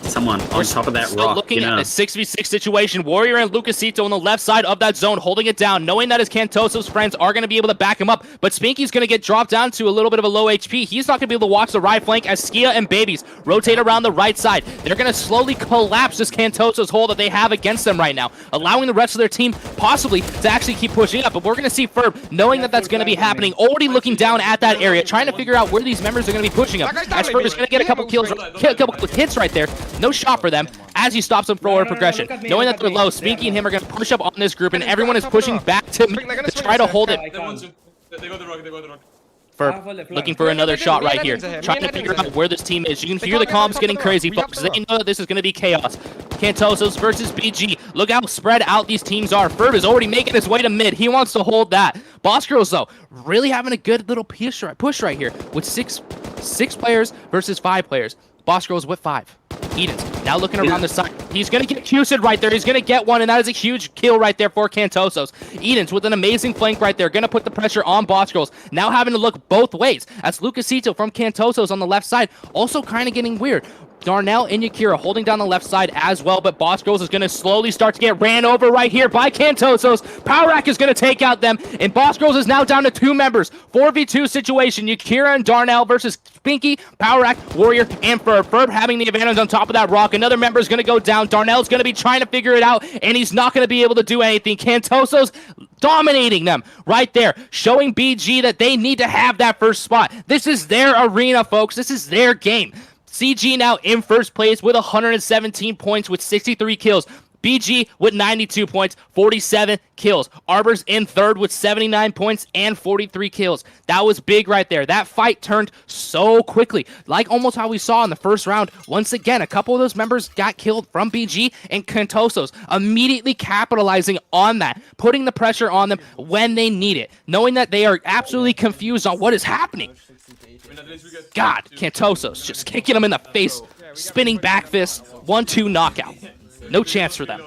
someone on top of that rock. Looking at a 6v6 situation. Warrior and Lucasito on the left side of that zone, holding it down, knowing that his Cantosos friends are going to be able to back him up. But Spinky's going to get dropped down to a little bit of a low HP. He's not going to be able to watch the right flank as Skia and Babies rotate around the right side. They're going to slowly collapse this Cantosos hold that they have against them right now, allowing the rest of their team possibly to actually keep pushing up. But we're going to see Ferb, knowing that that's going to be happening, already looking down at that area, trying to figure out where these members are going to be pushing up. As Ferb is going to get a couple kills, a couple hits right there. No shot for them as he stops them forward progression. Knowing that they're low, Spinky and him are going to push up on this group, and everyone is pushing back to try to hold it. They got the rock. Ferb looking for another shot right here, trying to figure out where this team is. You can hear the comms getting crazy, folks. They know that this is going to be chaos. Cantosos versus BG. Look how spread out these teams are. Ferb is already making his way to mid. He wants to hold that. Boscros, though, really having a good little push right here with six players versus 5 players. Boscros with 5. Edens now looking around the side. He's going to get QSID right there. He's going to get one, and that is a huge kill right there for Cantosos. Edens with an amazing flank right there. Going to put the pressure on Boscros. Now having to look both ways. That's Lucasito from Cantosos on the left side. Also kind of getting weird. Darnell and Yakira holding down the left side as well, but Boscros is going to slowly start to get ran over right here by Cantosos. Powerack is going to take out them, and Boscros is now down to 2 members. 4v2 situation. Yakira and Darnell versus Pinky, Powerack, Warrior, and Ferb. Ferb having the advantage on top of that rock. Another member is going to go down. Darnell's going to be trying to figure it out, and he's not going to be able to do anything. Cantosos dominating them right there, showing BG that they need to have that first spot. This is their arena, folks. This is their game. CG now in first place with 117 points with 63 kills. BG with 92 points, 47 kills. Arbor's in third with 79 points and 43 kills. That was big right there. That fight turned so quickly, like almost how we saw in the first round. Once again, a couple of those members got killed from BG, and Cantosos immediately capitalizing on that, putting the pressure on them when they need it, knowing that they are absolutely confused on what is happening. God, Cantosos just kicking them in the face, spinning back fist, 1-2 knockout. No chance for them.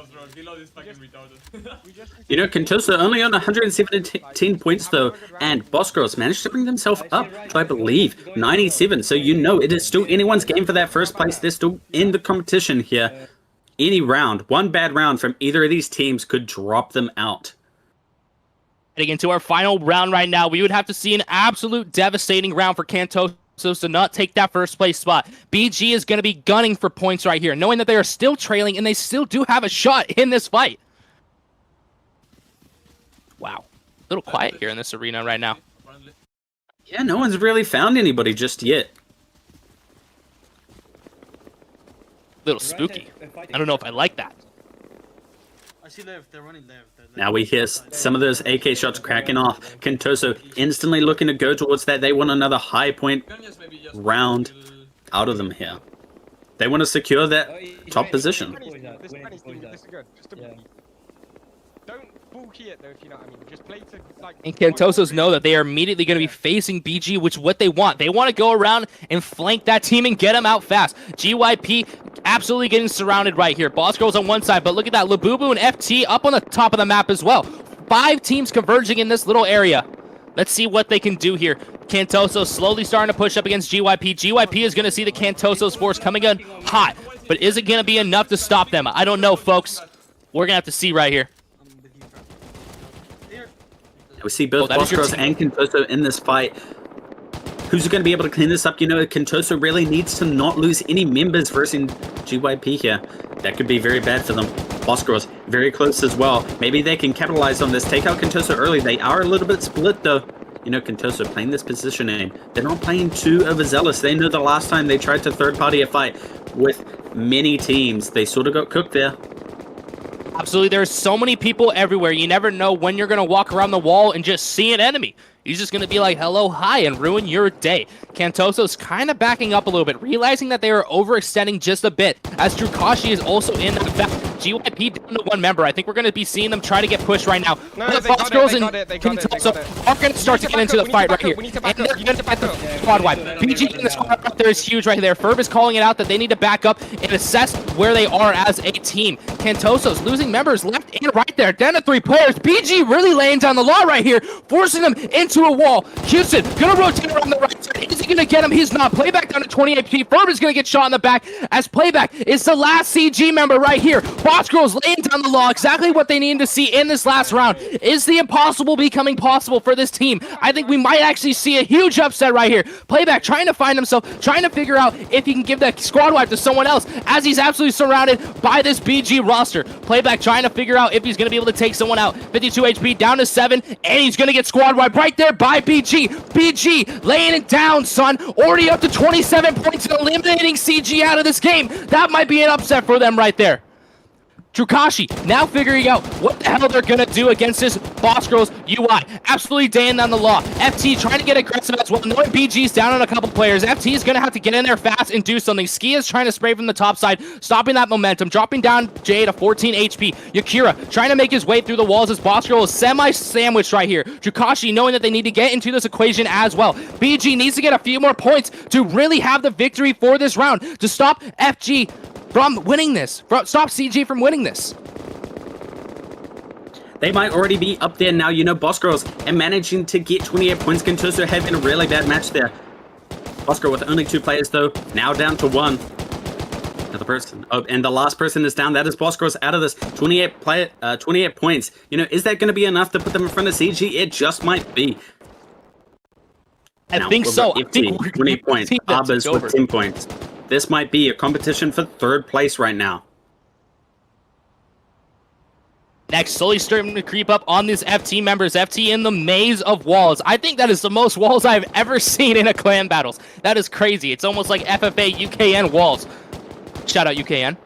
Cloud is fucking retarded. We just need You know, to- Kentosa only on 117 points though, and Boss Girls managed to bring themselves up to, I believe, 97. So you know it is still anyone's game for that first place. They're still in the competition here. Any round, one bad round from either of these teams could drop them out. Heading into our final round right now, we would have to see an absolute devastating round for Cantosos to not take that first place spot. BG is going to be gunning for points right here, knowing that they are still trailing and they still do have a shot in this fight. Wow. A little quiet here in this arena right now. Yeah, no one's really found anybody just yet. A little spooky. I don't know if I like that. I see left, they're running left. Now we hear some of those AK shots cracking off. Kentoso instantly looking to go towards that. They want another high point round out of them here. They want to secure that top position. This is good. Just a Don't bulky it though, if you know what I mean. Just play to like. And Cantosos know that they are immediately going to be facing BG, which is what they want. They want to go around and flank that team and get them out fast. GYP absolutely getting surrounded right here. Boss Girls on one side, but look at that. Labubu and FT up on the top of the map as well. 5 teams converging in this little area. Let's see what they can do here. Cantosos slowly starting to push up against GYP. GYP is going to see the Cantosos force coming in hot, but is it going to be enough to stop them? I don't know, folks. We're going to have to see right here. We see both that is Boss your Girls team. and Kentoso in this fight. Who's going to be able to clean this up? You know, Kentoso really needs to not lose any members versus GYP here. That could be very bad for them. Boss Girls very close as well. Maybe they can capitalize on this. Take out Kentoso early. They are a little bit split though. You know, Kentoso playing this positioning. They're not playing too overzealous. They know the last time they tried to third party a fight with many teams, they sort of got cooked there. Absolutely, there's so many people everywhere. You never know when you're going to walk around the wall and just see an enemy. He's just going to be like, hello, hi, and ruin your day. Cantoso's kind of backing up a little bit, realizing that they are overextending just a bit, as Drukashi is also in that fact. GYP down to 1 member. I think we're going to be seeing them try to get pushed right now. No, The they Boss got it, Girls they and got it, they got it, they Cantoso got it. are going to start to get into the fight right here. We need to And back they're up, we going need to to get the back up. squad wipe. BG in the squad up there is huge right there. Ferb is calling it out that they need to back up and assess where they are as a team. Cantoso's losing members left and right there. Down to 3 players. BG really laying down the law right here, forcing them into a wall. Houston gonna rotate around the right side. Is he gonna get him? He's not. Playback down to 20 HP. Ferb is gonna get shot in the back as Playback is the last CG member right here. Boss Girls laying down the law. Exactly what they need to see in this last round. Is the impossible becoming possible for this team? I think we might actually see a huge upset right here. Playback trying to find himself, trying to figure out if he can give that squad wipe to someone else, as he's absolutely surrounded by this BG roster. Playback trying to figure out if he's going to be able to take someone out. 52 HP down to 7, and he's going to get squad wipe right there by BG. BG laying it down, son. Already up to 27 points and eliminating CG out of this game. That might be an upset for them right there. Drukashi now figuring out what the hell they're gonna do against this Boss Girls UI. Absolutely daying down the law. FT trying to get aggressive as well. Knowing BG's down on a couple players. FT is gonna have to get in there fast and do something. Ski is trying to spray from the top side, stopping that momentum, dropping down Jay to 14 HP. Yakira trying to make his way through the walls as Boss Girl is semi-sandwiched right here. Drukashi knowing that they need to get into this equation as well. BG needs to get a few more points to really have the victory for this round, to stop FG from winning this. Stop CG from winning this. They might already be up there now, you know, Boss Girls, and managing to get 28 points. Kentoso having a really bad match there. Boss Girl with only 2 players though, now down to 1. Another person. Oh, and the last person is down. That is Boss Girls out of this. 28 points. You know, is that going to be enough to put them in front of CG? It just might be. I Now, think we've so. got I think FT, we're 20 gonna points. see that Arbors take over. with 10 points. This might be a competition for 3rd place right now. Next, slowly starting to creep up on these FT members. FT in the maze of walls. I think that is the most walls I've ever seen in a clan battles. That is crazy. It's almost like FFA UKN walls. Shout out UKN.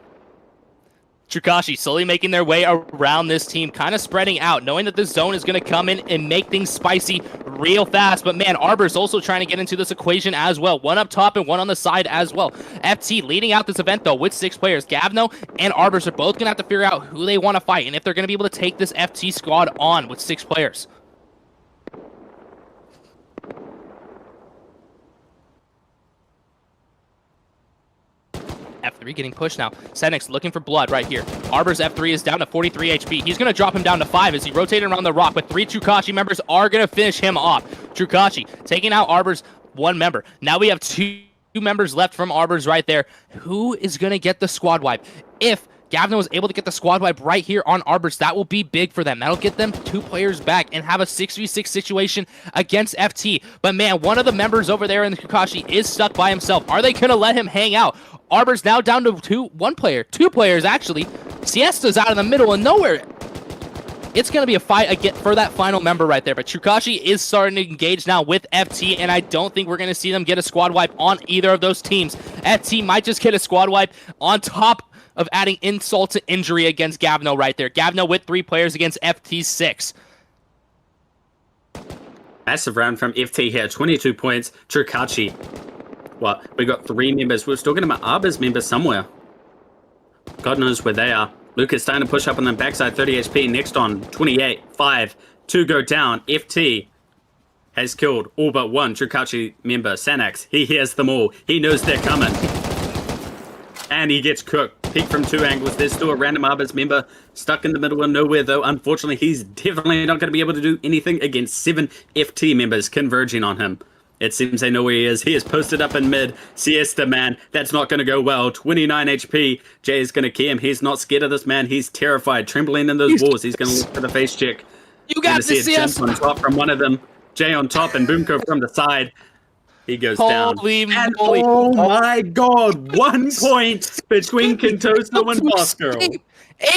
Drukashi slowly making their way around this team, kind of spreading out, knowing that this zone is going to come in and make things spicy real fast. But man, Arbor's also trying to get into this equation as well. 1 up top and 1 on the side as well. FT leading out this event though with 6 players. Gavno and Arbors are both going to have to figure out who they want to fight and if they're going to be able to take this FT squad on with 6 players. F3 getting pushed now. Senix looking for blood right here. Arbor's F3 is down to 43 HP. He's going to drop him down to 5 as he rotated around the rock, but 3 Trukachi members are going to finish him off. Trukachi taking out Arbor's 1 member. Now we have 2 members left from Arbor's right there. Who is going to get the squad wipe? If Gavno was able to get the squad wipe right here on Arbor's, that will be big for them. That'll get them 2 players back and have a 6v6 situation against FT. But man, one of the members over there in the Kakashi is stuck by himself. Are they going to let him hang out? Arbor's now down to 2 players actually. Siesta's out in the middle of nowhere. It's going to be a fight again for that final member right there. But Trukashi is starting to engage now with FT, and I don't think we're going to see them get a squad wipe on either of those teams. FT might just get a squad wipe on top of adding insult to injury against Gavno right there. Gavno with 3 players against FT's 6. Massive round from FT here, 22 points. Trukachi. What? We got 3 members. We're still getting about Arbor's members somewhere. God knows where they are. Lucas starting to push up on the backside, 30 HP. Next on, 28, 5, 2 go down. FT has killed all but 1 Trukachi member, Sanax. He hears them all. He knows they're coming. And he gets cooked. Peek from 2 angles. There's still a random Arbor's member stuck in the middle of nowhere, though. Unfortunately, he's definitely not going to be able to do anything against 7 FT members converging on him. It seems they know where he is. He is posted up in mid. Siesta, man. That's not going to go well. 29 HP. Jay is going to key him. He's not scared of this man. He's terrified. Trembling in those walls. He's going to look for the face check. You got this, Siesta. On top from one of them. Jay on top and Boomko from the side. He goes down. And oh my god, 1 point between Kintoso and Bosco.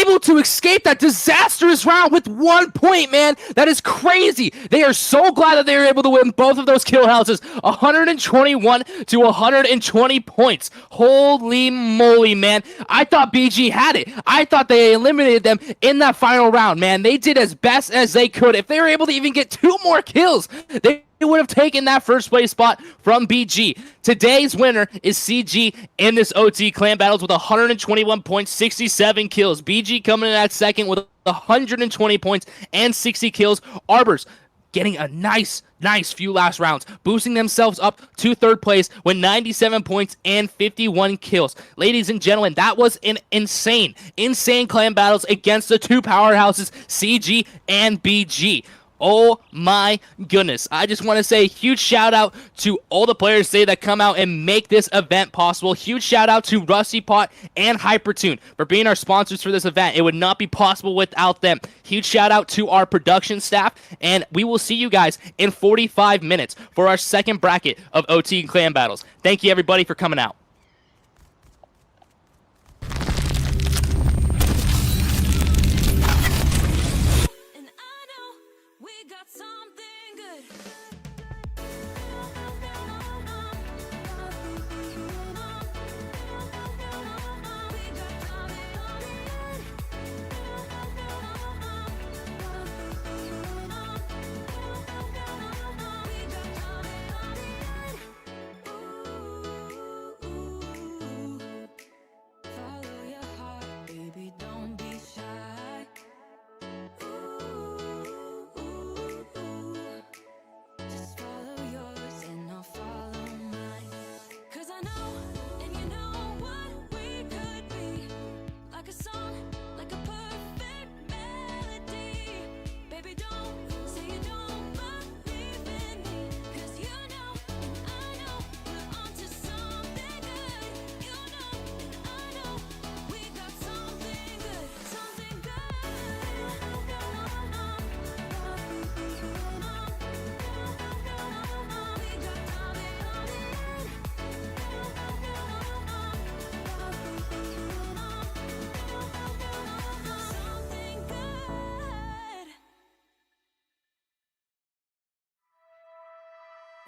Able to escape that disastrous round with 1 point, man. That is crazy. They are so glad that they were able to win both of those kill houses. 121 to 120 points. Holy moly, man. I thought BG had it. I thought they eliminated them in that final round, man. They did as best as they could. If they were able to even get 2 more kills, they would have taken that first place spot from BG. Today's winner is CG in this OT clan battles with 121 points, 67 kills. BG coming in at second with 120 points and 60 kills. Arbors getting a nice few last rounds, boosting themselves up to 3rd place with 97 points and 51 kills. Ladies and gentlemen, that was an insane clan battles against the 2 powerhouses, CG and BG. Oh my goodness. I just want to say a huge shout out to all the players today that come out and make this event possible. Huge shout out to Rusty Pot and Hypertune for being our sponsors for this event. It would not be possible without them. Huge shout out to our production staff, and we will see you guys in 45 minutes for our 2nd bracket of OT and Clan Battles. Thank you everybody for coming out. And I know we got something good. Follow your heart, baby, don't be shy. Just follow yours and I'll follow mine. 'Cause I know, and you know what we could be. Like a song, like a perfect melody. Baby, don't say you don't believe in me. 'Cause you know, and I know, we're onto something good. You know, and I know, we got something good. Something good. Something good.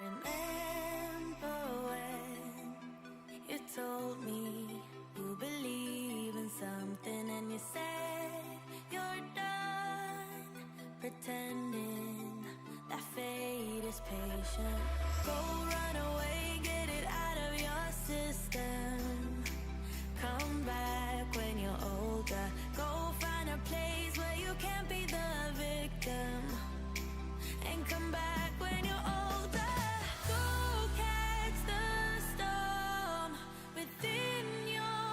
Remember when you told me you believe in something and you said you're done pretending that fate is patient. Go run away, get it out of your system. Come back when you're older. Go find a place where you can't be the victim. And come back when you're older. Go catch the storm within your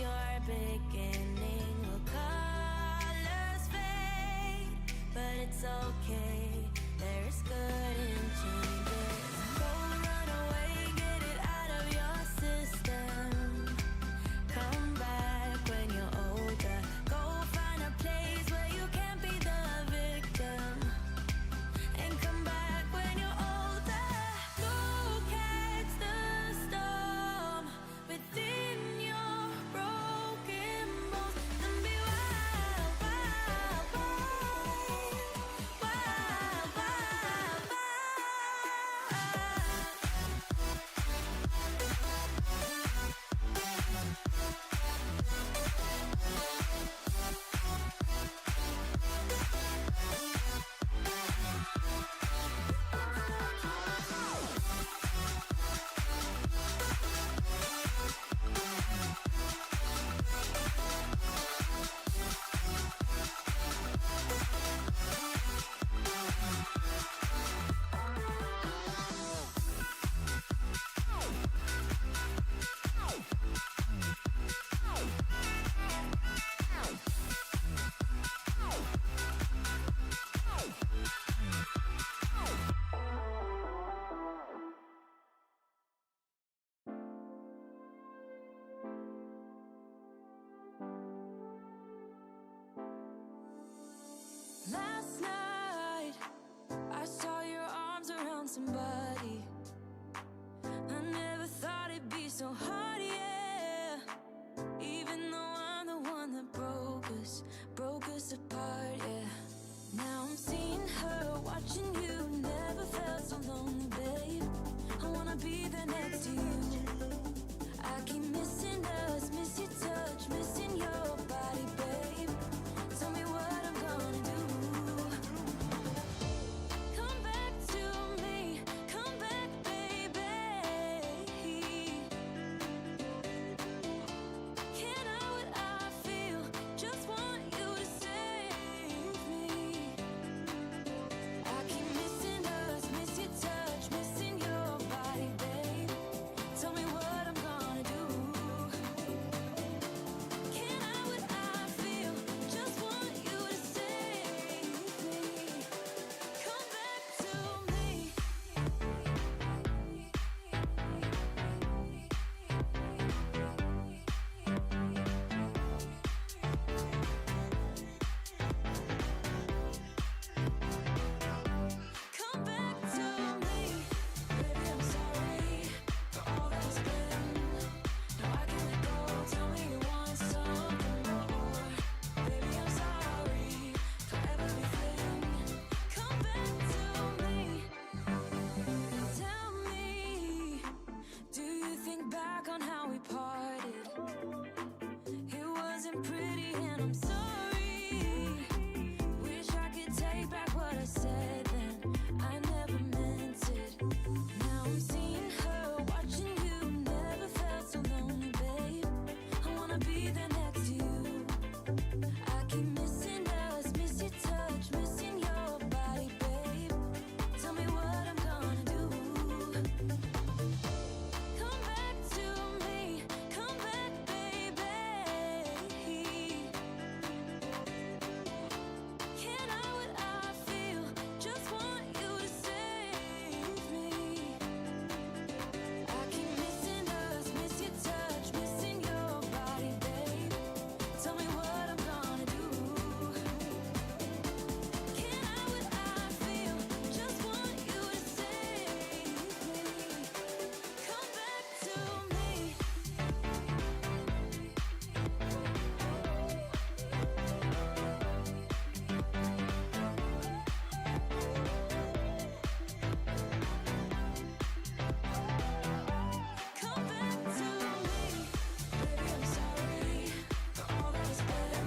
your beginning will colors fade, but it's okay. There's good in changes. Go run away, get it out of your system. Come back when you're older. Go find a place where you can't be the victim. And come back when you're older. Look at the storm within your broken bones. And be wild, wild, wild, wild, wild, wild. Last night, I saw your arms around somebody. I never thought it'd be so hard, yeah. Even though I'm the one that broke us apart, yeah. Now I'm seeing her, watching you. Never felt so lonely, babe. I wanna be there next to you. I keep missing us, miss your touch, missing your body, babe. Tell me what I'm gonna do. Come back to me, come back, baby. Can't hide what I feel, just want you to save me. I keep missing us, miss your touch, missing your body, babe. Tell me what I'm gonna do. Can't hide what I feel, just want you to save me. Come back to me. Come back to me. Baby, I'm sorry for all that's been. No, I can't let go. Tell me you want something more. Baby, I'm sorry for everything. Come back to me. Tell me, do you think back on how we parted? It wasn't pretty and I'm sorry. Wish I could take back what I said then. I never meant it. Now I'm seeing her, watching you. Never felt so lonely, babe. I wanna be there next to you. I keep missing us, miss your touch, missing your body, babe. Tell me what I'm gonna do. Come back to me, come back, baby. Can't hide what I feel, just want you to save me. I keep missing us, miss your touch, missing your body, babe. Tell me what I'm gonna do. Can't hide what I feel, just want you to save me. Come back to me. Come back to me. Baby, I'm sorry for all that's been.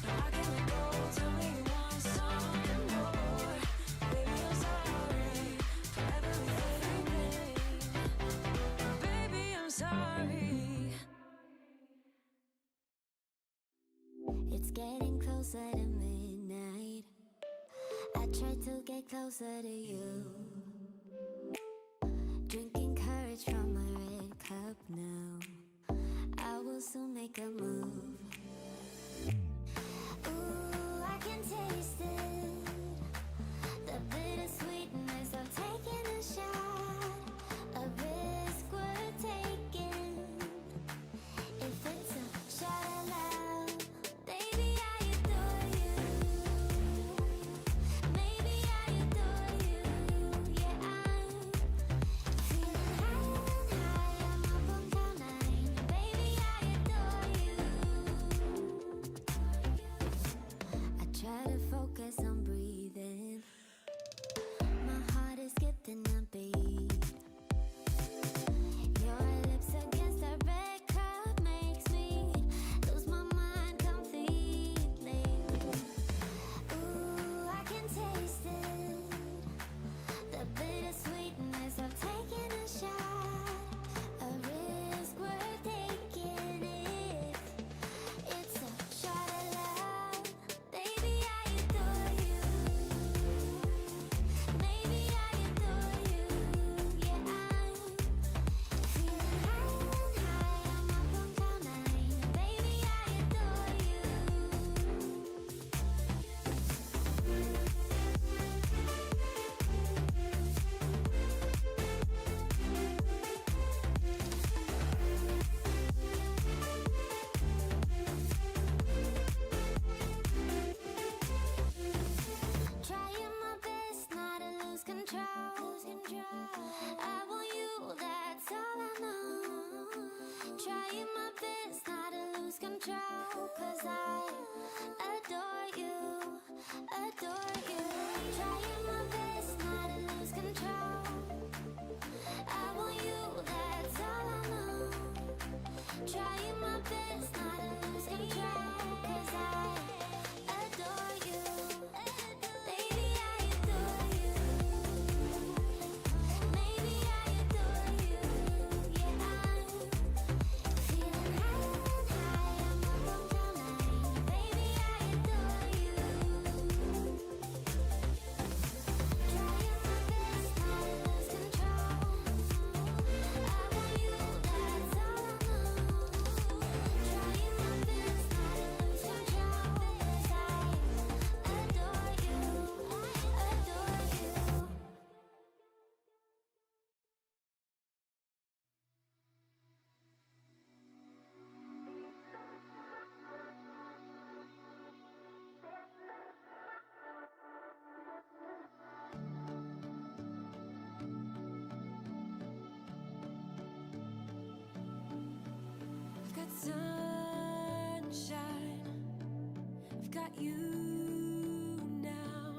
No, I can't let go. Tell me you want something more. Baby, I'm sorry for everything. Baby, I'm sorry. It's getting closer to midnight. I try to get closer to you. Drinking courage from my red cup now. I will soon make make a move. Ooh, I can taste it, the bittersweetness of taking a shot, a risk worth taking. If it's a shot of love, baby, I adore you. Maybe I adore you. Yeah, I'm feeling high, I'm up on cloud nine. Baby, I adore you. I try to focus on breathing. My heart is skipping a beat. Your lips against a red cup makes me lose my mind completely. Ooh, I can taste it, the bittersweetness of taking a shot, a risk worth taking. It's a shot of love, baby, I adore you. Maybe I adore you. Yeah, I'm feeling high, I'm up on cloud nine. Baby, I adore you. Trying my best not to lose control. I want you, that's all I know. Trying my best not to lose control, 'cause I adore you, adore you. Trying my best not to lose control. I want you, that's all I know. Trying my best not to lose control, 'cause I adore you. Baby, I adore you. Maybe I adore you. Yeah, I'm feeling high, I'm up on cloud nine. Baby, I adore you. Trying my best not to lose control. I want you, that's all I know. Trying my best not to lose control, 'cause I adore you, adore you. I've got sunshine, I've got you now.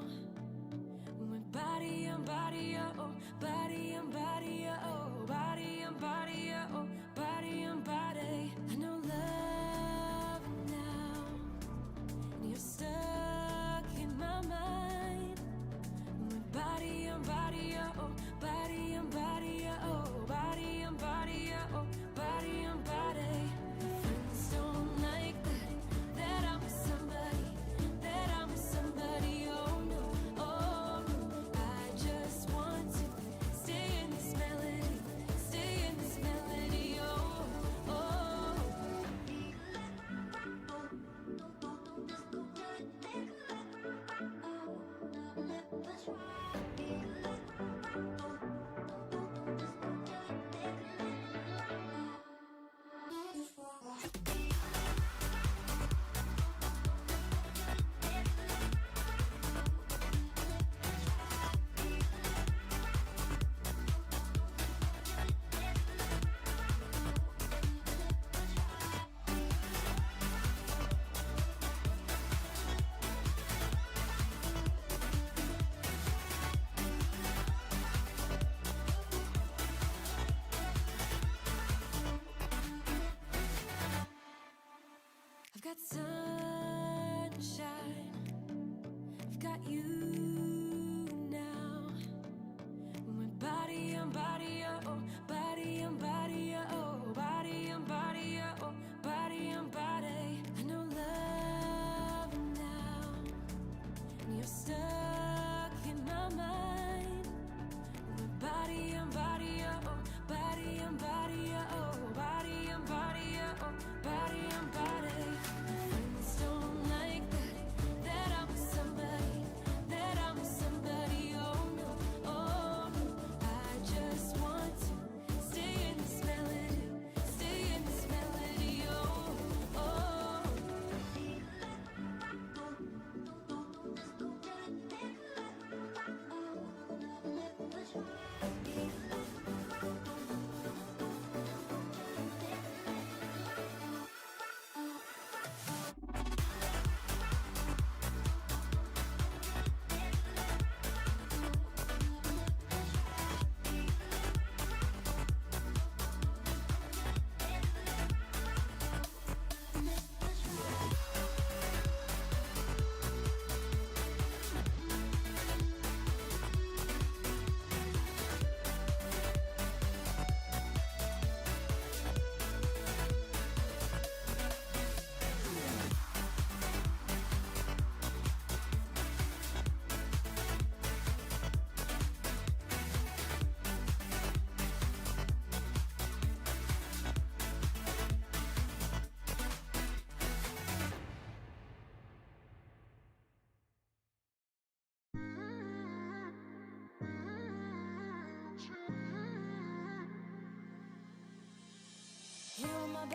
My body on body, oh, body on body, oh, body on body, oh, body on body. I know love now, and you're stuck in my mind. My body on body, oh, body on body, oh, body on body, oh, body on body. My friends don't like that I'm with somebody, that I'm with somebody. Oh no, oh no. I just want to stay in this melody, stay in this melody. Oh, oh. I've got sunshine, I've got you now. My body on body, oh, body on body, oh, body on body, oh, body on body. I know love now, and you're stuck in my mind. My body on body, oh, body on body, oh, body on body, oh, body on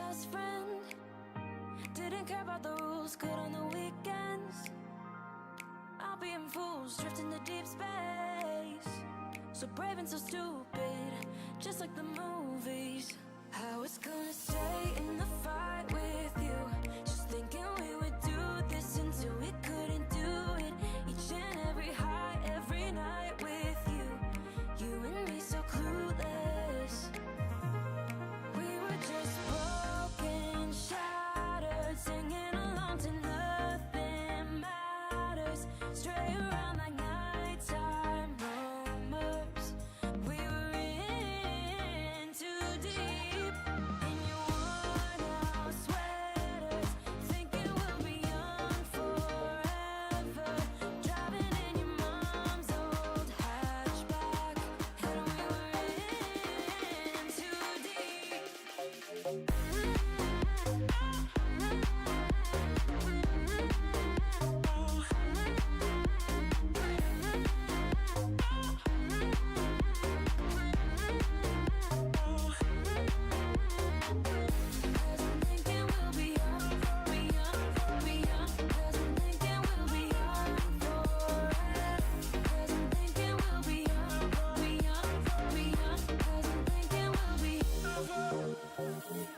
best friend. Didn't care about the rules, good on the weekends. I'll be in fools, drifting to deep space. So brave and so stupid, just like the movies. I was gonna stay in the fight with you, just thinking we would do this until we couldn't do it. Each and every high, every night with you, you and me so clueless. We were just broken, shattered, singing along to nothing matters. Stray around like nighttime rumors. We were in too deep. In your worn out sweaters, thinking we'll be young forever. Driving in your mom's old hatchback, and we were in too deep. Cause I'm thinking we'll be young, be young, be young. Cause I'm thinking we'll be young forever. Cause I'm thinking we'll be young, be young, be young. Cause I'm thinking we'll be.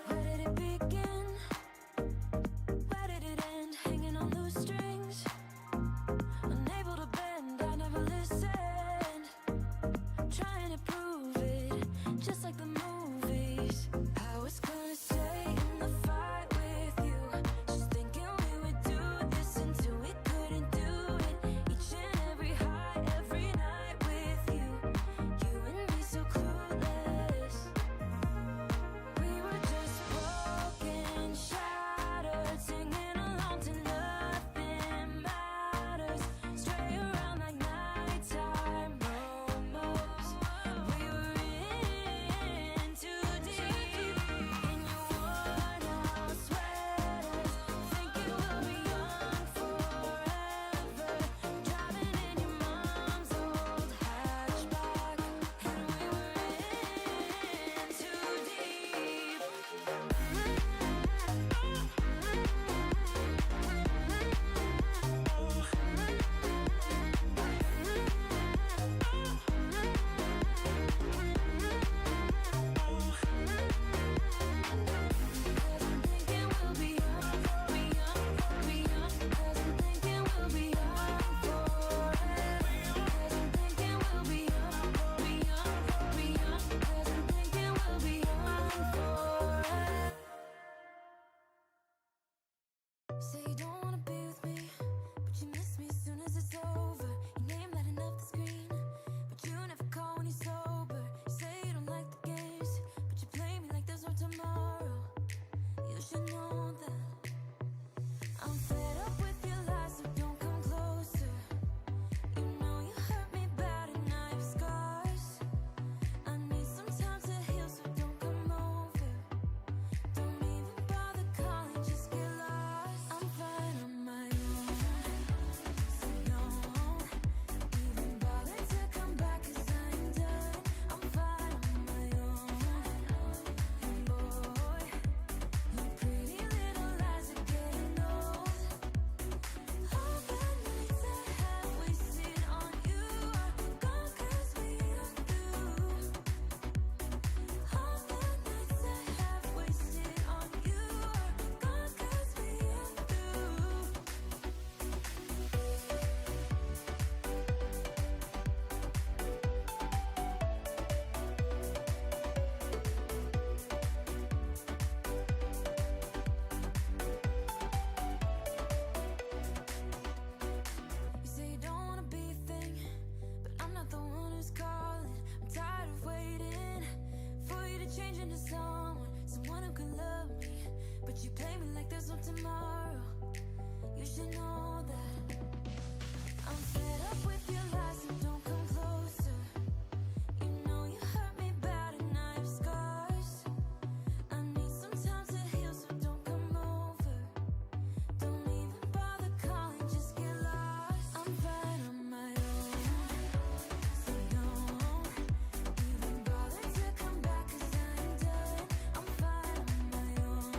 Where did it begin? Where did it end? Hanging on loose strings, unable to bend. I never listened, trying to prove it, just like the movies. I was gonna stay in the fight with you, just thinking we would do this until we couldn't do it. Each and every high, every night with you, you and me so clueless. We were just broken, shattered, singing along to nothing matters. Stray around like nighttime rumors. We were in too deep. In your worn out sweaters, thinking we'll be young forever. Driving in your mom's old hatchback, and we were in too deep. Cause I'm thinking we'll be young, be young, be young. Cause I'm thinking we'll be young forever. Cause I'm thinking we'll be young, be young, be young. Cause I'm thinking we'll be young forever. Say you don't wanna be with me, but you miss me as soon as it's over. Your name lighting up the screen, but you never call when you're sober. You say you don't like the games, but you play me like there's no tomorrow. You should know that I'm fed up with your lies, so don't come closer. You know you hurt me bad and I have scars. I need some time to heal, so don't come over. Don't even bother calling, just get lost. I'm fine on my own, so don't even bother to come back, 'cause I'm done. I'm fine on my own, and boy, your pretty little lies are getting old. All the nights I have wasted on you are gone, 'cause we are through. All the nights I have wasted on you are gone, 'cause we are through. You say you don't wanna be a thing, but I'm not the one who's calling. I'm tired of waiting for you to change into someone who can love me. But you play me like there's no tomorrow. You should know that I'm fed up with your lies, so don't come closer. You know you hurt me bad and I have scars. I need some time to heal, so don't come over. Don't even bother calling, just get lost. I'm fine on my own, so don't even bother to come back, 'cause I'm done. I'm fine on my own,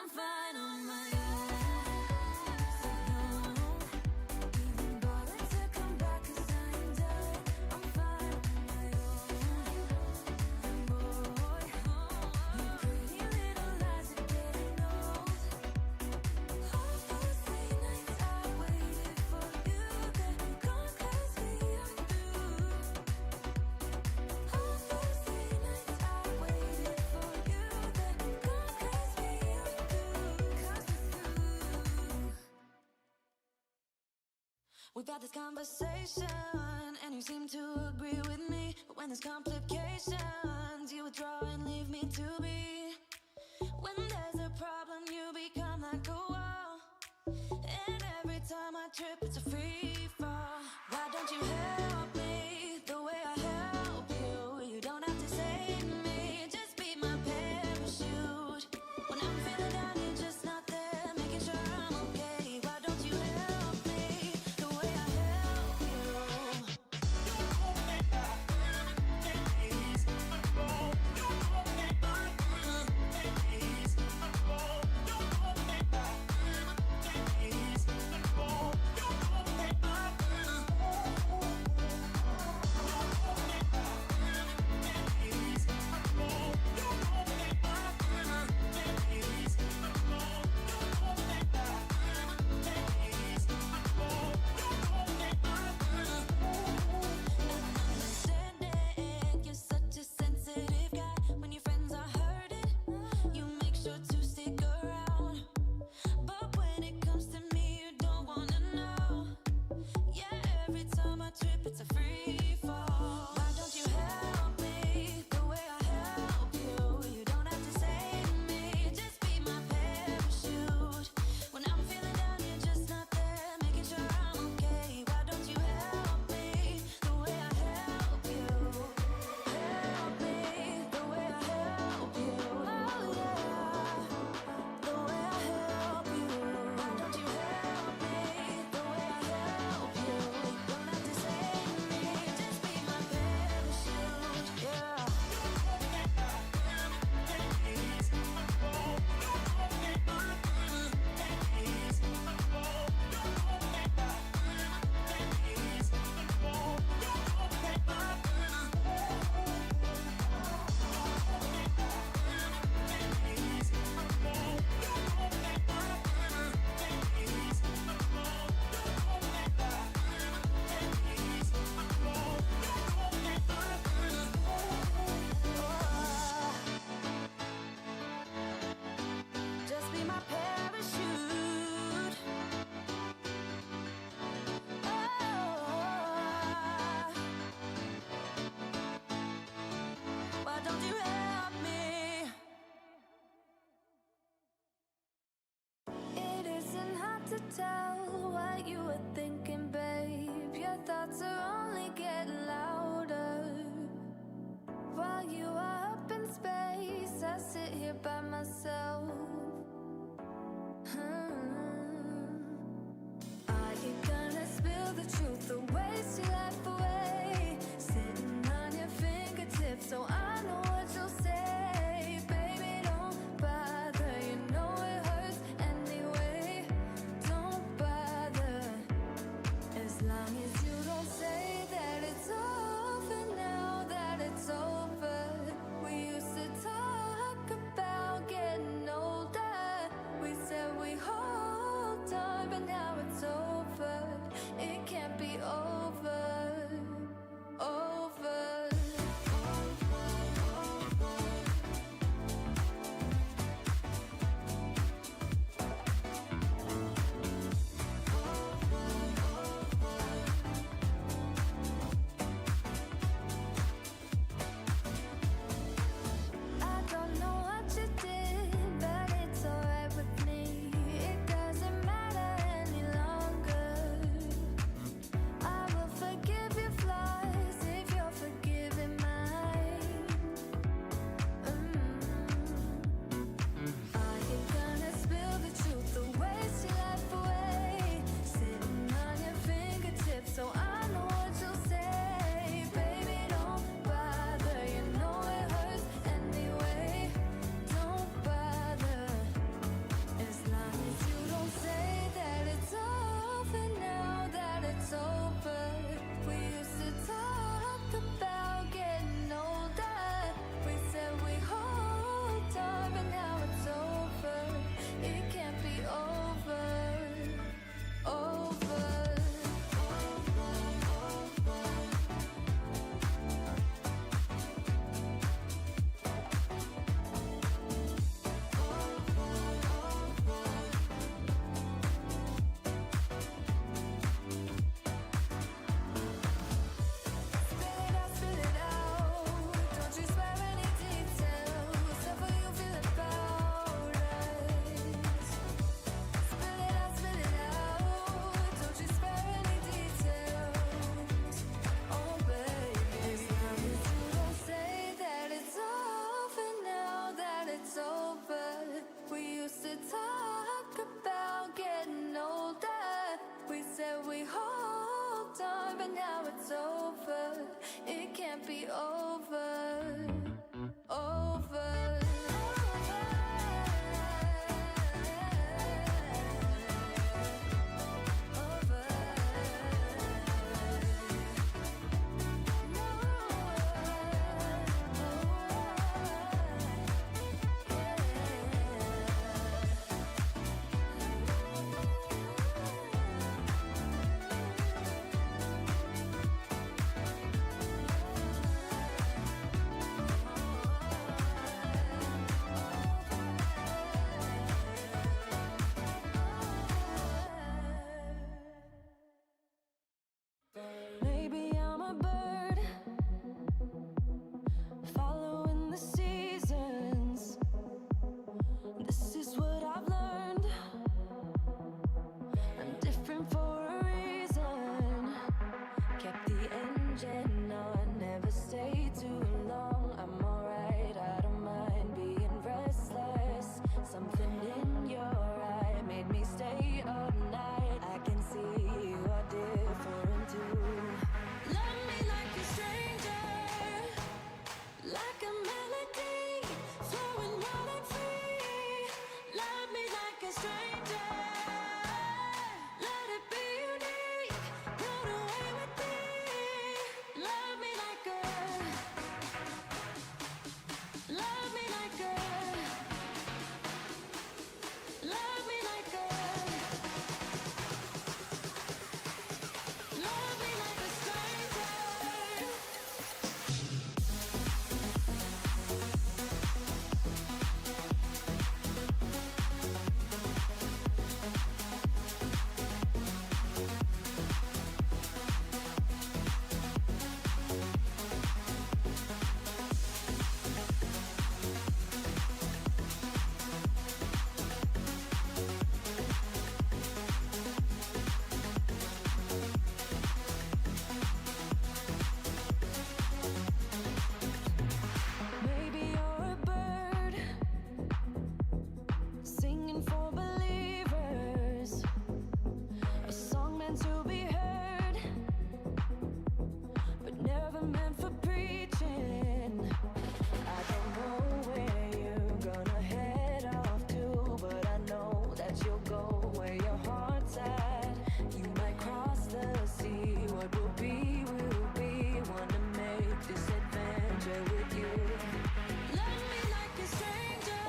I'm fine on my own. So don't even bother to come back 'cause I am done. I'm fine on my own. And boy, your pretty little lies are getting old. All those late nights I waited for you, they're gone 'cause we are through. All those late nights I waited for you, they're gone 'cause we are through. 'Cause we're through. We've had this conversation, and you seem to agree with me. But when there's complications, you withdraw and leave me to be. When there's a problem, you become like a wall. And every time I trip, it's a free fall. Why don't you help me the way I help you? You don't have to save me, just be my parachute. When I'm feeling down, you're just not there, making sure I'm okay. Why don't you help me the way I help you? Understanding, you're such a sensitive guy. When your friends are hurting, you make sure to stick around. But when it comes to me, you don't wanna know. Yeah, every time I trip, it's a free fall. Why don't you help me the way I help you? You don't have to save me, just be my parachute. When I'm feeling down, you're just not there, making sure I'm okay. Why don't you help me the way I help you? Help me the way I help you. Oh yeah, the way I help you. Why don't you help me the way I help you? Don't have to save me, just be my parachute. Yeah. Just be my parachute. Oh, why don't you help me? It isn't hard to tell what you were thinking, babe. Your thoughts are only getting louder. While you are up in space, I sit here by myself. Are you gonna spill the truth or waste your life away? Sitting on your fingertips, so I know what you'll say. Baby, don't bother, you know it hurts anyway. Don't bother, as long as you don't say that it's over now, that it's over. We used to talk about getting older. We said we hold on, but now it's over. It can't be over. Over. now it's over. It can't be over. Over. Maybe I'm a bird following the seasons. This is what I've learned. I'm different for a reason. Kept the engine on, never stay too long. I'm alright, I don't mind being restless. Something in your eye made me stay all night. I can see you are different too. Love me like a stranger, like a melody, flowing wild and free. Love me like a stranger, let it be unique, run away with me. Love me like a, love me like a, love me like a, love me like a stranger. Maybe you're a bird singing for believers, a song meant to be heard, but never meant for preaching. I don't know where you're gonna head off to, but I know that you'll go where your heart's at. You might cross the sea, what will be, wanna make this adventure with you. Love me like a stranger,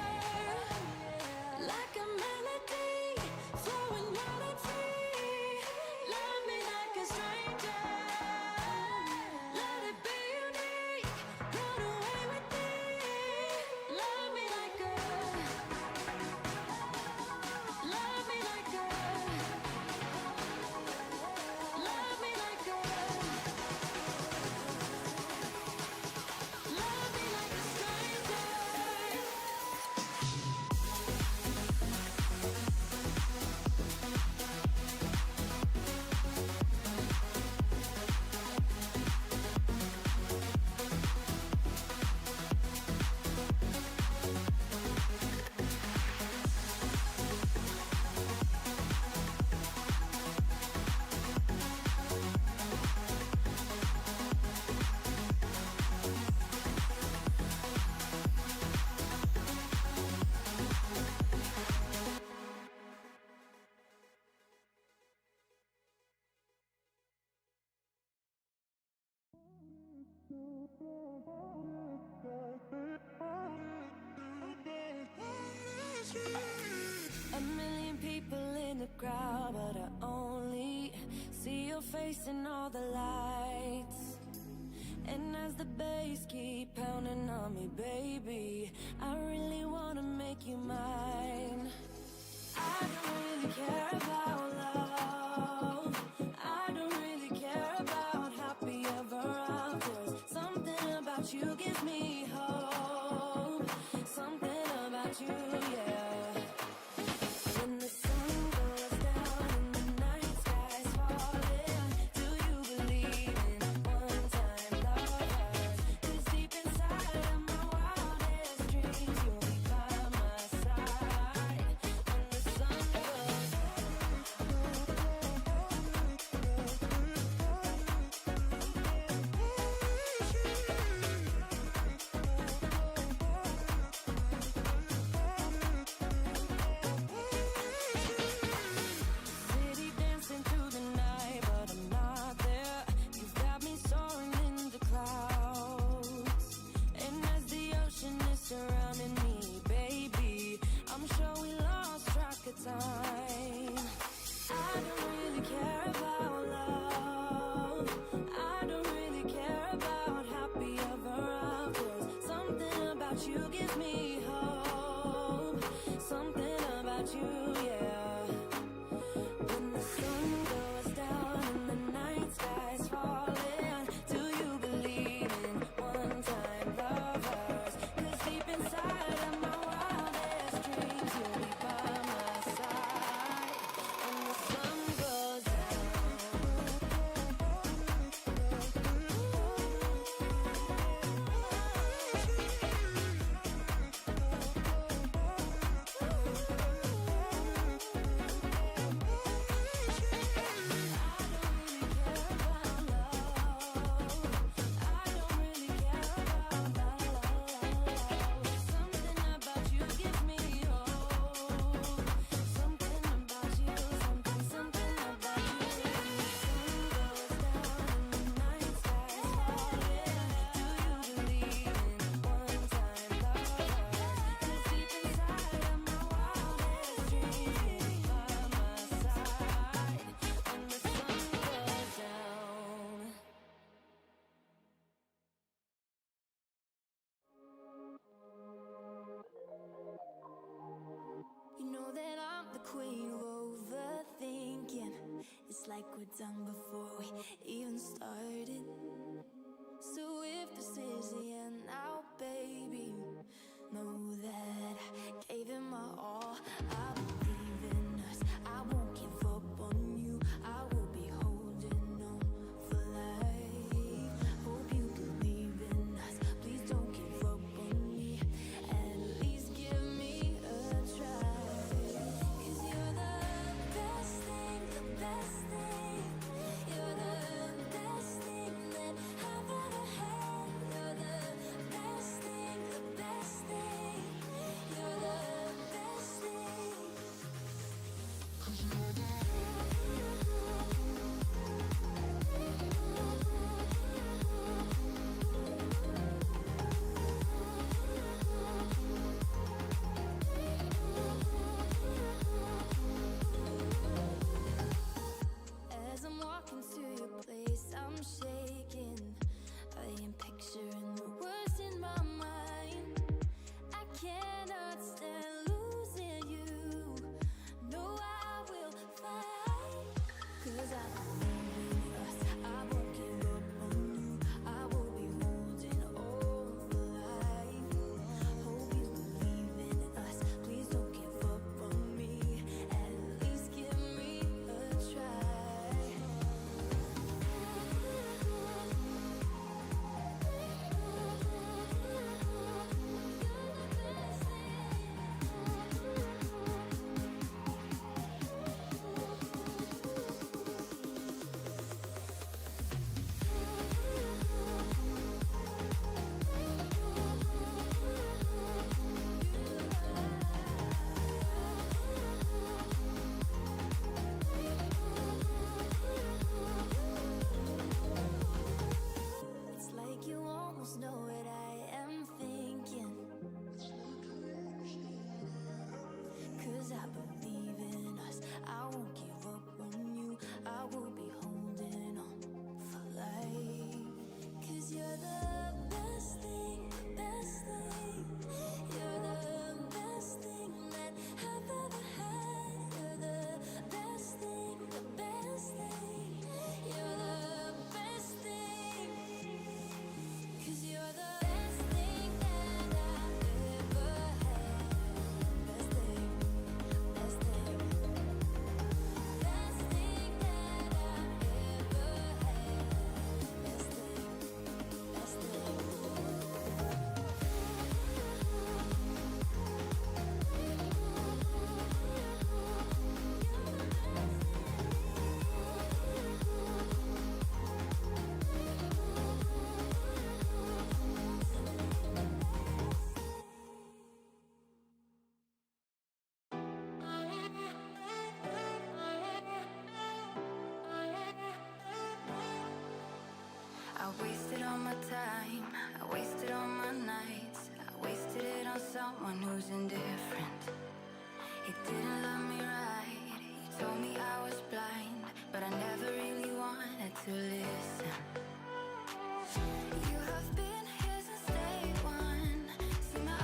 like a melody, flowing wild and free. Love me like a stranger, let it be unique, run away with me. Love me like a, love me like a, love me like a, love me like a stranger. A million people in the crowd, but I only see your face in all the lights. And as the bass keep pounding on me, baby, I really wanna make you mine. I don't really care about love, I don't really care about happy ever after. Something about you gives me hope, something about you, yeah. When the sun goes down and the night sky's falling, do you believe in one-time lovers? 'Cause deep inside of my wildest dreams, you'll be by my side. When the sun goes down. about you gives me hope. Something about you, yeah. When the sun goes down and the night sky's falling, do you believe in one-time lovers? 'Cause deep inside of my wildest dreams, you'll be by my side when the sun goes down. You know that I'm the queen of overthinking. It's like we're done before we even started. So if this is the end now, baby, know that I gave it my all. I believe in us. I won't give up on you. I will be holding on for life. Hope you believe in us. Please don't give up on me. At least give me a try. 'Cause you're the best thing, the best thing. You're the best thing that I've ever had. You're the best thing, the best thing. You're the best thing. 'Cause you're the As I'm walking to your place, I'm shaking. I am picturing the worst in my mind. I cannot stand losing you. No, I will fight. 'Cause I believe in us. I won't give up on you. I will be holding on for life. Hope you believe in us. Please don't give up on me. At least give me a try. It's like you almost know what I am thinking. 'Cause I believe in us. I won't give up on you. I will be holding on for life. 'Cause you're the best thing, the best thing. You're the best thing that I've ever had. You're the best thing, the best thing. You're the best thing. 'Cause you're the best thing that I've ever had. Best thing, best thing. Best thing that I've ever had. Best thing, best thing. I wasted all my time, I wasted all my nights, I wasted it on someone who's indifferent. He didn't love me right, he told me I was blind, but I never really wanted to listen. You have been here since day one, see my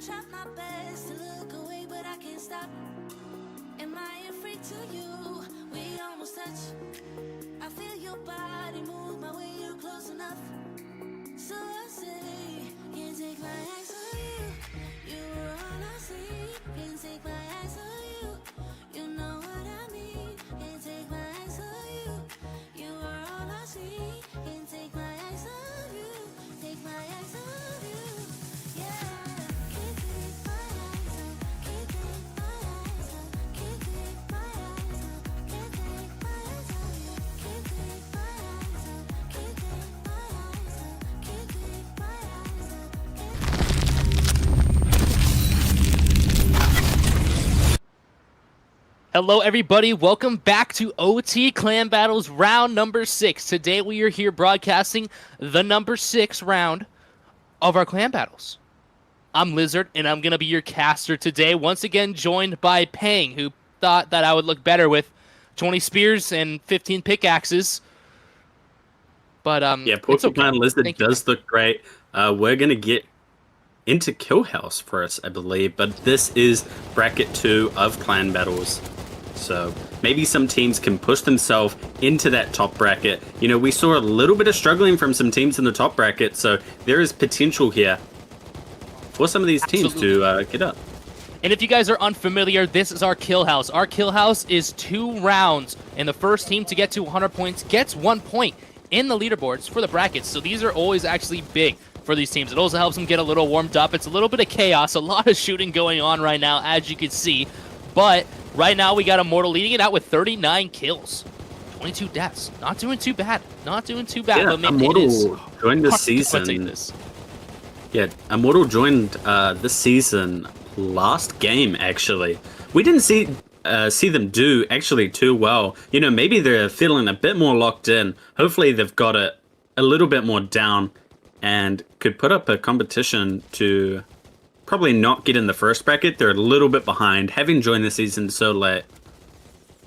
try my best to look away, but I can't stop. Am I a freak to you? We almost touch. I feel your body move my way, you're close enough. So I say, can't take my eyes on you. You were all I see. Can't take my eyes on you. You know what I mean. Can't take my eyes on you. You were all I see. Can't take my eyes on you. Take my eyes on you. Yeah. Can't take my eyes off. Can't take my eyes off. Can't take my eyes off. Can't take my eyes off you. Can't take my eyes off. Can't take my eyes off. Can't take my eyes off. Hello, everybody. Welcome back to OT Clan Battles round number 6. Today we are here broadcasting the number 6 round of our clan battles. I'm Lizard, and I'm going to be your caster today. Once again, joined by Pang, who thought that I would look better with 20 spears and 15 pickaxes. But, Yeah, it's Porcupine okay. Lizard Thank you. does look great. We're going to get into Kill House first, I believe, but this is bracket 2 of Clan Battles. So maybe some teams can push themselves into that top bracket. You know, we saw a little bit of struggling from some teams in the top bracket, so there is potential here for some of these teams to get up. And if you guys are unfamiliar, this is our kill house. Our kill house is 2 rounds, and the first team to get to 100 points gets 1 point in the leaderboards for the brackets. So these are always actually big for these teams. It also helps them get a little warmed up. It's a little bit of chaos, a lot of shooting going on right now, as you can see. But right now we got Immortal leading it out with 39 kills, 22 deaths. Not doing too bad. Not doing too bad. Yeah, but man, Immortal joined this hard to season. commentate this. Yeah, Immortal joined this season last game, actually. We didn't see them do actually too well. You know, maybe they're feeling a bit more locked in. Hopefully they've got it a little bit more down and could put up a competition to probably not get in the first bracket. They're a little bit behind, having joined the season so late.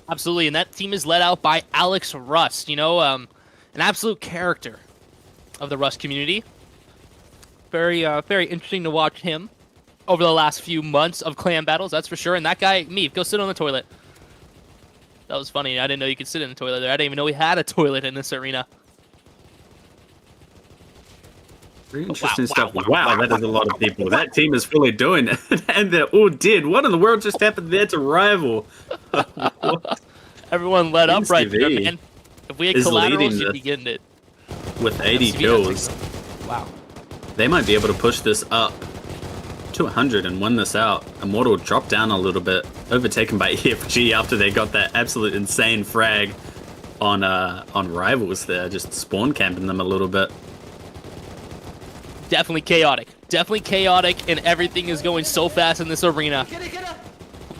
Absolutely, and that team is led out by Alex Rust, you know, an absolute character of the Rust community. Very interesting to watch him over the last few months of clan battles, that's for sure. And that guy, Meave, go sit on the toilet. That was funny. I didn't know you could sit in the toilet there. I didn't even know we had a toilet in this arena. Very interesting stuff. Wow, that is a lot of people. That team is fully doing it, and they're all dead. What in the world just happened there to Rival? What? Everyone let up right there, MCV man. If we had is collaterals, leading you'd this. be getting it. With 80 MCV kills, Wow. they might be able to push this up to 100 and win this out. Immortal dropped down a little bit, overtaken by EFG after they got that absolute insane frag on Rivals there, just spawn camping them a little bit. Definitely chaotic. Definitely chaotic, and everything is going so fast in this arena.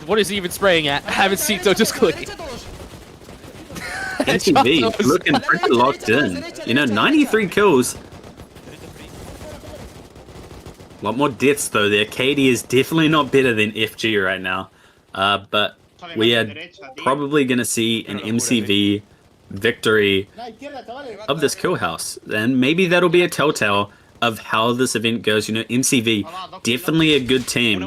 What is he even spraying at? I haven't seen so just clicking. MTV looking pretty locked in. You know, 93 kills. A lot more deaths though there. KD is definitely not better than FG right now. But we are probably going to see an MCV victory of this kill house. And maybe that'll be a telltale of how this event goes. You know, MCV, definitely a good team.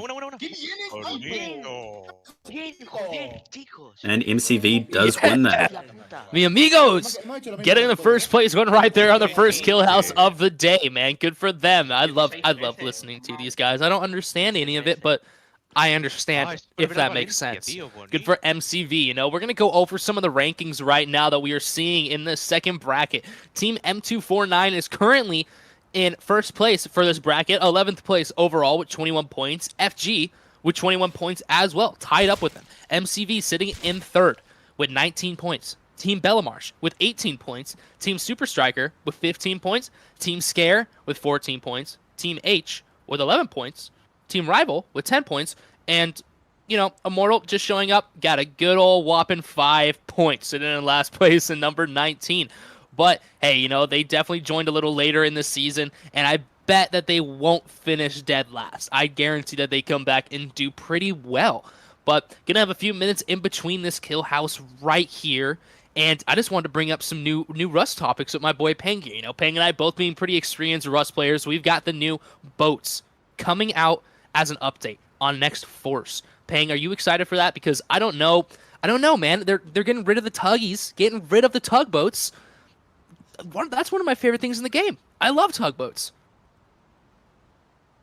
And MCV does win that. Mi amigos, getting the first place, going right there on the first kill house of the day, man. Good for them. I love listening to these guys. I don't understand any of it, but I understand if that makes sense. Good for MCV. You know, we're gonna go over some of the rankings right now that we are seeing in the second bracket. Team M249 is currently in first place for this bracket, 11th place overall with 21 points. FG with 21 points as well, tied up with them. MCV sitting in third with 19 points. Team Bellamarsh with 18 points. Team Super Striker with 15 points. Team Scare with 14 points. Team H with 11 points. Team Rival with 10 points. And, you know, Immortal just showing up, got a good old whopping 5 points, sitting in last place in number 19. But, hey, you know, they definitely joined a little later in the season, and I bet that they won't finish dead last. I guarantee that they come back and do pretty well. But gonna have a few minutes in between this kill house right here, and I just wanted to bring up some new Rust topics with my boy Peng here. You know, Peng and I both being pretty experienced Rust players. We've got the new boats coming out as an update on next Force. Pang, are you excited for that? Because I don't know, man. They're getting rid of the tuggies, getting rid of the tugboats. That's one of my favorite things in the game. I love tugboats.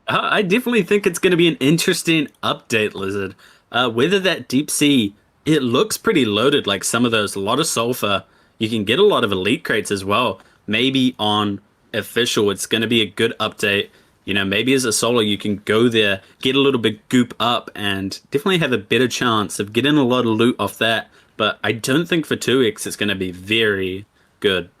I definitely think it's going to be an interesting update, Lizard. Whether that deep sea, it looks pretty loaded, like some of those, a lot of sulfur. You can get a lot of elite crates as well. Maybe on official, it's going to be a good update. You know, maybe as a solo, you can go there, get a little bit goop up, and definitely have a better chance of getting a lot of loot off that. But I don't think for 2x it's going to be very good.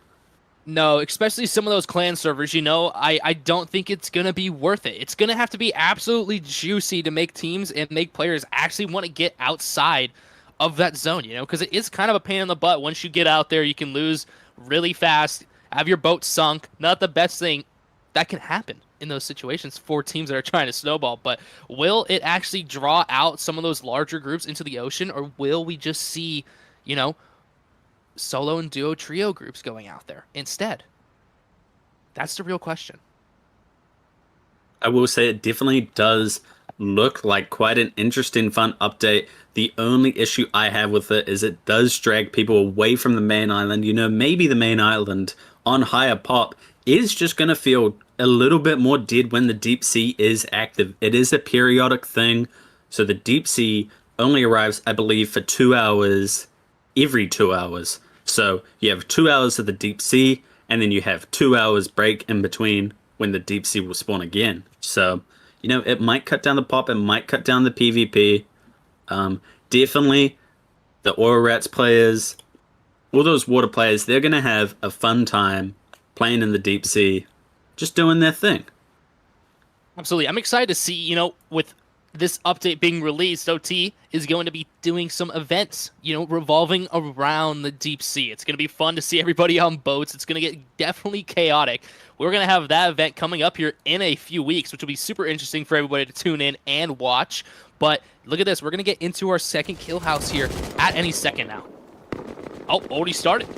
No, especially some of those clan servers, you know, I don't think it's going to be worth it. It's going to have to be absolutely juicy to make teams and make players actually want to get outside of that zone, you know, because it is kind of a pain in the butt. Once you get out there, you can lose really fast, have your boat sunk. Not the best thing that can happen in those situations for teams that are trying to snowball. But will it actually draw out some of those larger groups into the ocean, or will we just see, you know, solo and duo trio groups going out there instead? That's the real question. I will say it definitely does look like quite an interesting, fun update. The only issue I have with it is it does drag people away from the main island. You know, maybe the main island on higher pop is just going to feel a little bit more dead when the deep sea is active. It is a periodic thing. So the deep sea only arrives, I believe, for 2 hours every 2 hours. So you have 2 hours of the deep sea, and then you have 2 hours break in between when the deep sea will spawn again. So, you know, it might cut down the pop, it might cut down the PvP. Definitely the oil rats players, all those water players, they're going to have a fun time playing in the deep sea, just doing their thing. Absolutely. I'm excited to see, you know, with this update being released, OT is going to be doing some events, you know, revolving around the deep sea. It's going to be fun to see everybody on boats. It's going to get definitely chaotic. We're going to have that event coming up here in a few weeks, which will be super interesting for everybody to tune in and watch. But look at this. We're going to get into our second kill house here at any second now. Oh, already started.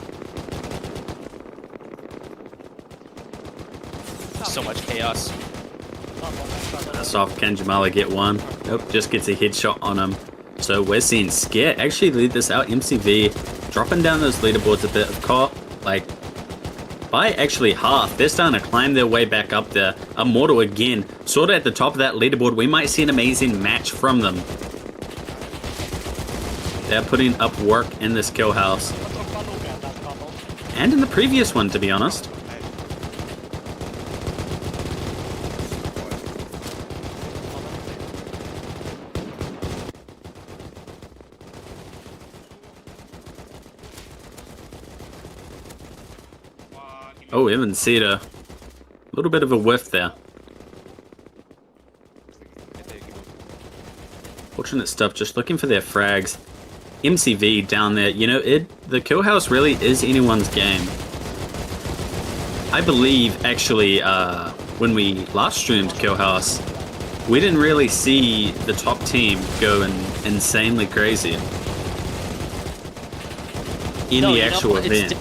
So much chaos. Soft, can Jamala get one? Nope, just gets a headshot on him. So we're seeing Scare actually lead this out. MCV dropping down those leaderboards a bit of caught, like, by actually half. They're starting to climb their way back up there. Immortal again, sort of at the top of that leaderboard. We might see an amazing match from them. They're putting up work in this kill house. And in the previous one, to be honest. Oh, Evan Cedar. A little bit of a whiff there. Fortunate stuff, just looking for their frags. MCV down there, you know, the kill house really is anyone's game. I believe, actually, when we last streamed kill house, we didn't really see the top team go insanely crazy in the actual event.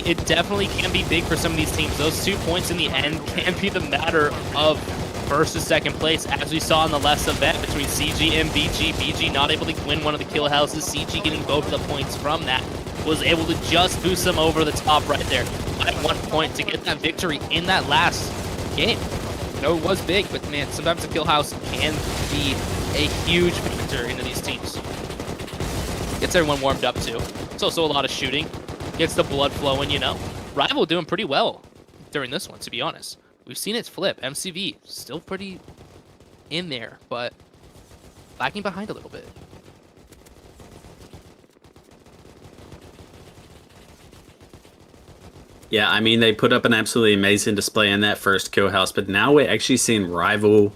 It definitely can be big for some of these teams. Those 2 points in the end can be the matter of first and second place, as we saw in the last event between CG and BG. BG not able to win one of the kill houses. CG getting both of the points from that. Was able to just boost them over the top right there by 1 point to get that victory in that last game. You know, it was big, but man, sometimes the kill house can be a huge factor into these teams. Gets everyone warmed up too. It's also a lot of shooting. Gets the blood flowing, you know. Rival doing pretty well during this one, to be honest. We've seen it flip. MCV still pretty in there, but lagging behind a little bit. Yeah, I mean, they put up an absolutely amazing display in that first kill house, but now we're actually seeing Rival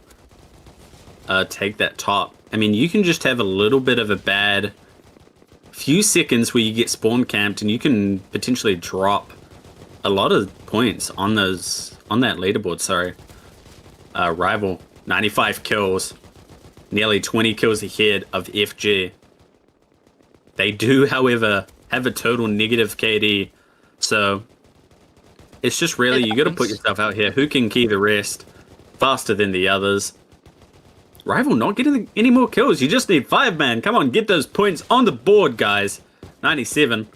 take that top. I mean, you can just have a little bit of a bad few seconds where you get spawn camped and you can potentially drop a lot of points on that leaderboard. Sorry. Rival 95 kills, nearly 20 kills ahead of FG. They do, however, have a total negative KD, so it's just really, you got to put yourself out here. Who can key the rest faster than the others? Rival not getting any more kills. You just need 5, man. Come on, get those points on the board, guys. 97.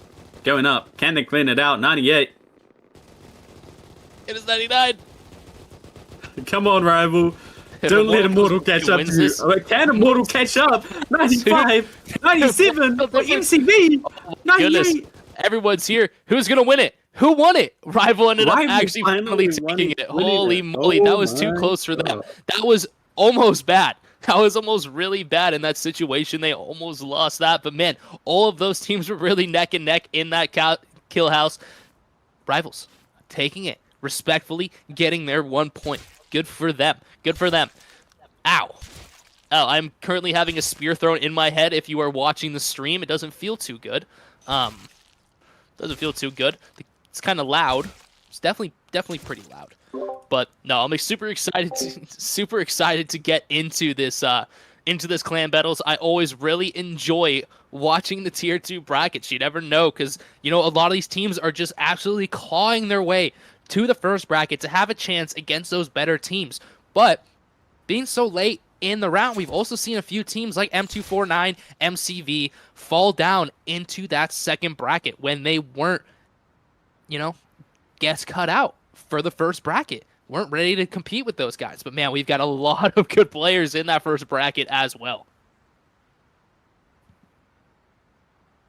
Going up. Can they clean it out? 98. It is 99. Come on, Rival. Don't let Immortal catch up to you. This. Oh, can Immortal catch up? 95. 97. For MCV. 98. Goodness. Everyone's here. Who's going to win it? Who won it? Rival ended up actually finally taking it. Holy moly. That was too close for them. That was almost bad. That was almost really bad in that situation. They almost lost that. But man, all of those teams were really neck and neck in that kill house. Rivals taking it respectfully, getting their 1 point. Good for them. Good for them. Ow. Oh, I'm currently having a spear thrown in my head. If you are watching the stream, it doesn't feel too good. Doesn't feel too good. It's kind of loud. It's definitely pretty loud. But no, I'm super excited to get into this clan battles. I always really enjoy watching the tier 2 brackets. You never know, because a lot of these teams are just absolutely clawing their way to the first bracket to have a chance against those better teams. But being so late in the round, we've also seen a few teams like M249, MCV fall down into that second bracket when they weren't, gets cut out for the first bracket. Weren't ready to compete with those guys. But man, we've got a lot of good players in that first bracket as well.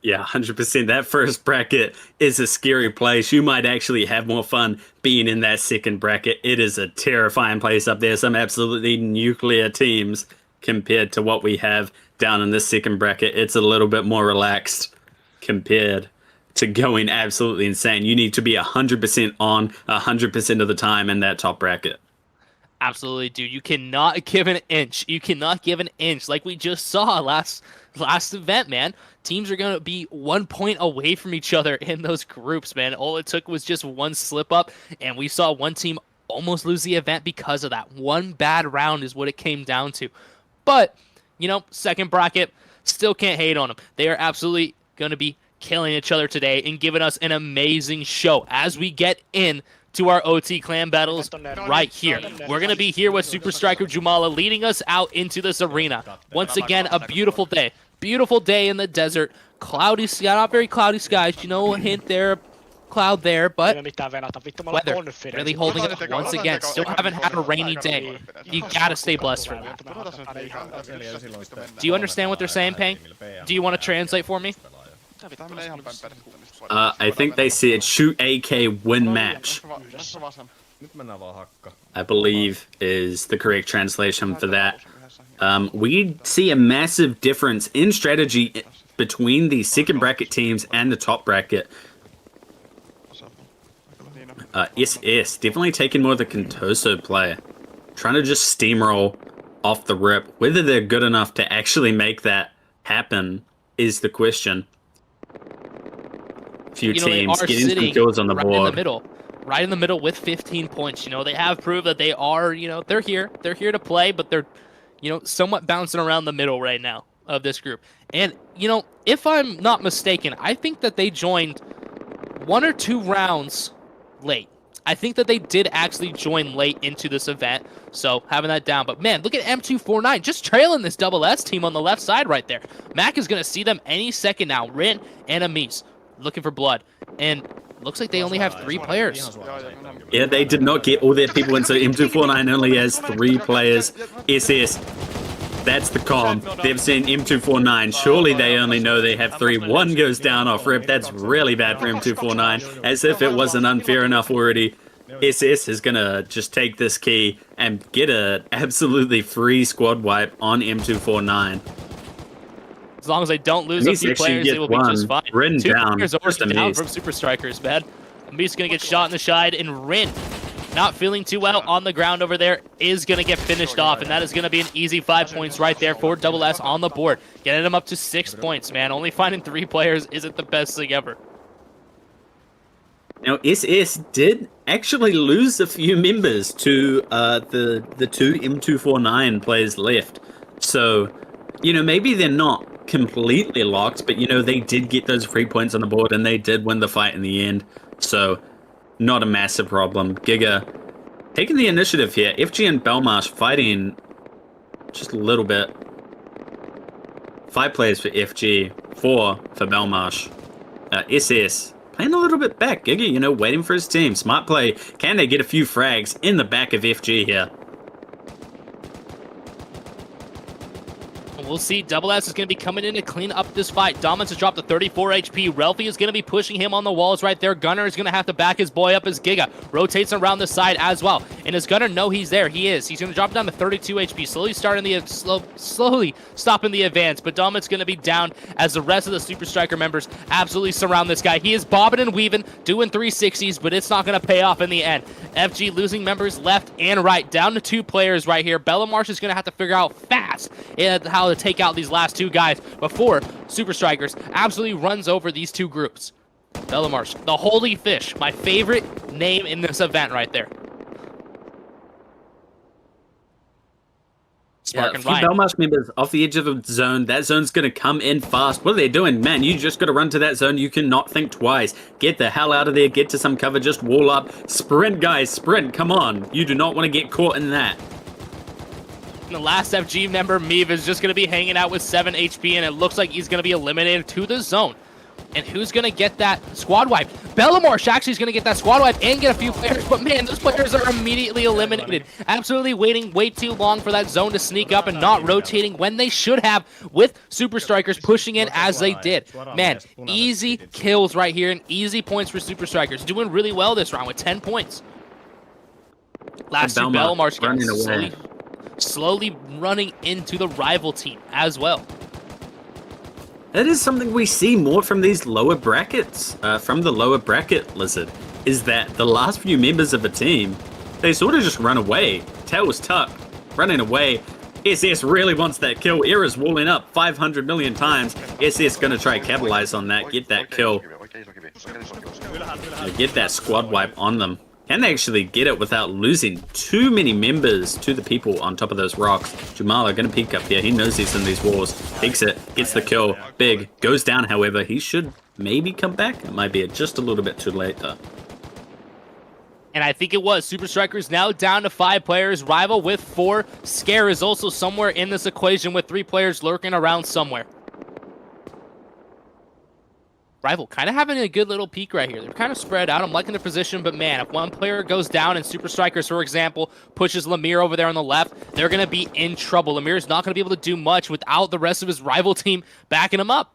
Yeah, 100%. That first bracket is a scary place. You might actually have more fun being in that second bracket. It is a terrifying place up there. Some absolutely nuclear teams compared to what we have down in this second bracket. It's a little bit more relaxed compared to going absolutely insane. You need to be 100% on 100% of the time in that top bracket. Absolutely, dude. You cannot give an inch. You cannot give an inch like we just saw last event, man. Teams are going to be 1 point away from each other in those groups, man. All it took was just one slip up, and we saw one team almost lose the event because of that. One bad round is what it came down to. But, second bracket, still can't hate on them. They are absolutely going to be killing each other today and giving us an amazing show as we get in to our OT clan battles right here. We're going to be here with Super Striker Jumala leading us out into this arena. Once again, a beautiful day. Beautiful day in the desert. Cloudy sky, not very cloudy skies. A hint there, cloud there, but weather really holding up once again. Still haven't had a rainy day. You gotta stay blessed for that. Do you understand what they're saying, Pang? Do you want to translate for me? I think they said shoot AK win match. I believe is the correct translation for that. We see a massive difference in strategy between the second bracket teams and the top bracket. SS definitely taking more of the Contoso play, trying to just steamroll off the rip. Whether they're good enough to actually make that happen is the question. Few teams getting some kills on the board. Right in the middle with 15 points. They have proved that they are, they're here. They're here to play, but they're, somewhat bouncing around the middle right now of this group. And, if I'm not mistaken, I think that they joined 1 or 2 rounds late. I think that they did actually join late into this event, so having that down. But man, look at M249 just trailing this double S team on the left side right there. Mac is going to see them any second now. Rin and Amis looking for blood. And looks like they only have 3 players. Yeah, they did not get all their people in, so M249 only has 3 players. SS, that's the calm. They've seen M249. Surely they only know they have 3. 1 goes down off rip. That's really bad for M249. As if it wasn't unfair enough already. SS is going to just take this key and get a absolutely free squad wipe on M249. As long as they don't lose a few players, they will be just fine. Rin 2 down. players already down from Super Strikers, man. Amis going to get shot in the side, and Rin, not feeling too well on the ground over there, is going to get finished off, and that is going to be an easy 5 points right there for Double S on the board. Getting them up to 6 points, man. Only finding 3 players isn't the best thing ever. Now, SS did actually lose a few members to the 2 M249 players left. So, maybe they're not completely locked, but they did get those free points on the board and they did win the fight in the end, so not a massive problem. Giga taking the initiative here. FG and Belmarsh fighting just a little bit. 5 players for FG, 4 for Belmarsh. SS playing a little bit back. Giga, you know, waiting for his team. Smart play. Can they get a few frags in the back of FG here? We'll see. Double S is going to be coming in to clean up this fight. Dominance has dropped to 34 HP. Ralphie is going to be pushing him on the walls right there. Gunner is going to have to back his boy up as Giga rotates around the side as well. And does Gunner know he's there? He is. He's going to drop down to 32 HP. Slowly stopping the advance. But Dominance going to be down as the rest of the Super Striker members absolutely surround this guy. He is bobbing and weaving, doing 360s, but it's not going to pay off in the end. FG losing members left and right. Down to 2 players right here. Bellamarsh is going to have to figure out fast how to take out these last 2 guys before Super Strikers absolutely runs over these 2 groups. Bellamarsh, the Holy Fish, my favorite name in this event right there. Spark A and few Ryan. Belmarsh members off the edge of the zone. That zone's going to come in fast. What are they doing? Man, you just got to run to that zone. You cannot think twice. Get the hell out of there. Get to some cover. Just wall up. Sprint, guys. Sprint. Come on. You do not want to get caught in that. The last FG member, Meave, is just going to be hanging out with 7 HP, and it looks like he's going to be eliminated to the zone. And who's going to get that squad wipe? Bellamarsh actually is going to get that squad wipe and get a few players, but man, those players are immediately eliminated. Absolutely waiting way too long for that zone to sneak up and not rotating when they should have, with Super Strikers pushing in as they did. Man, easy kills right here and easy points for Super Strikers. Doing really well this round with 10 points. Last 2 Bellamarsh guys slowly running into the rival team as well. That is something we see more from these lower brackets, from the lower bracket, Lizard, is that the last few members of a team, they sort of just run away. Tails tucked, running away. SS really wants that kill. Era's walling up 500 million times. SS gonna try to capitalize on that, get that kill. Get that squad wipe on them. Can they actually get it without losing too many members to the people on top of those rocks? Jumala gonna peek up here. He knows he's in these walls. Peeks it, gets the kill. Big goes down, however. He should maybe come back. It might be just a little bit too late, though. And I think it was. Super Strikers now down to 5 players. Rival with 4. Scare is also somewhere in this equation with 3 players lurking around somewhere. Rival kind of having a good little peek right here. They're kind of spread out. I'm liking the position, but man, if one player goes down and Super Strikers, for example, pushes Lemire over there on the left, they're going to be in trouble. Lemire's not going to be able to do much without the rest of his rival team backing him up.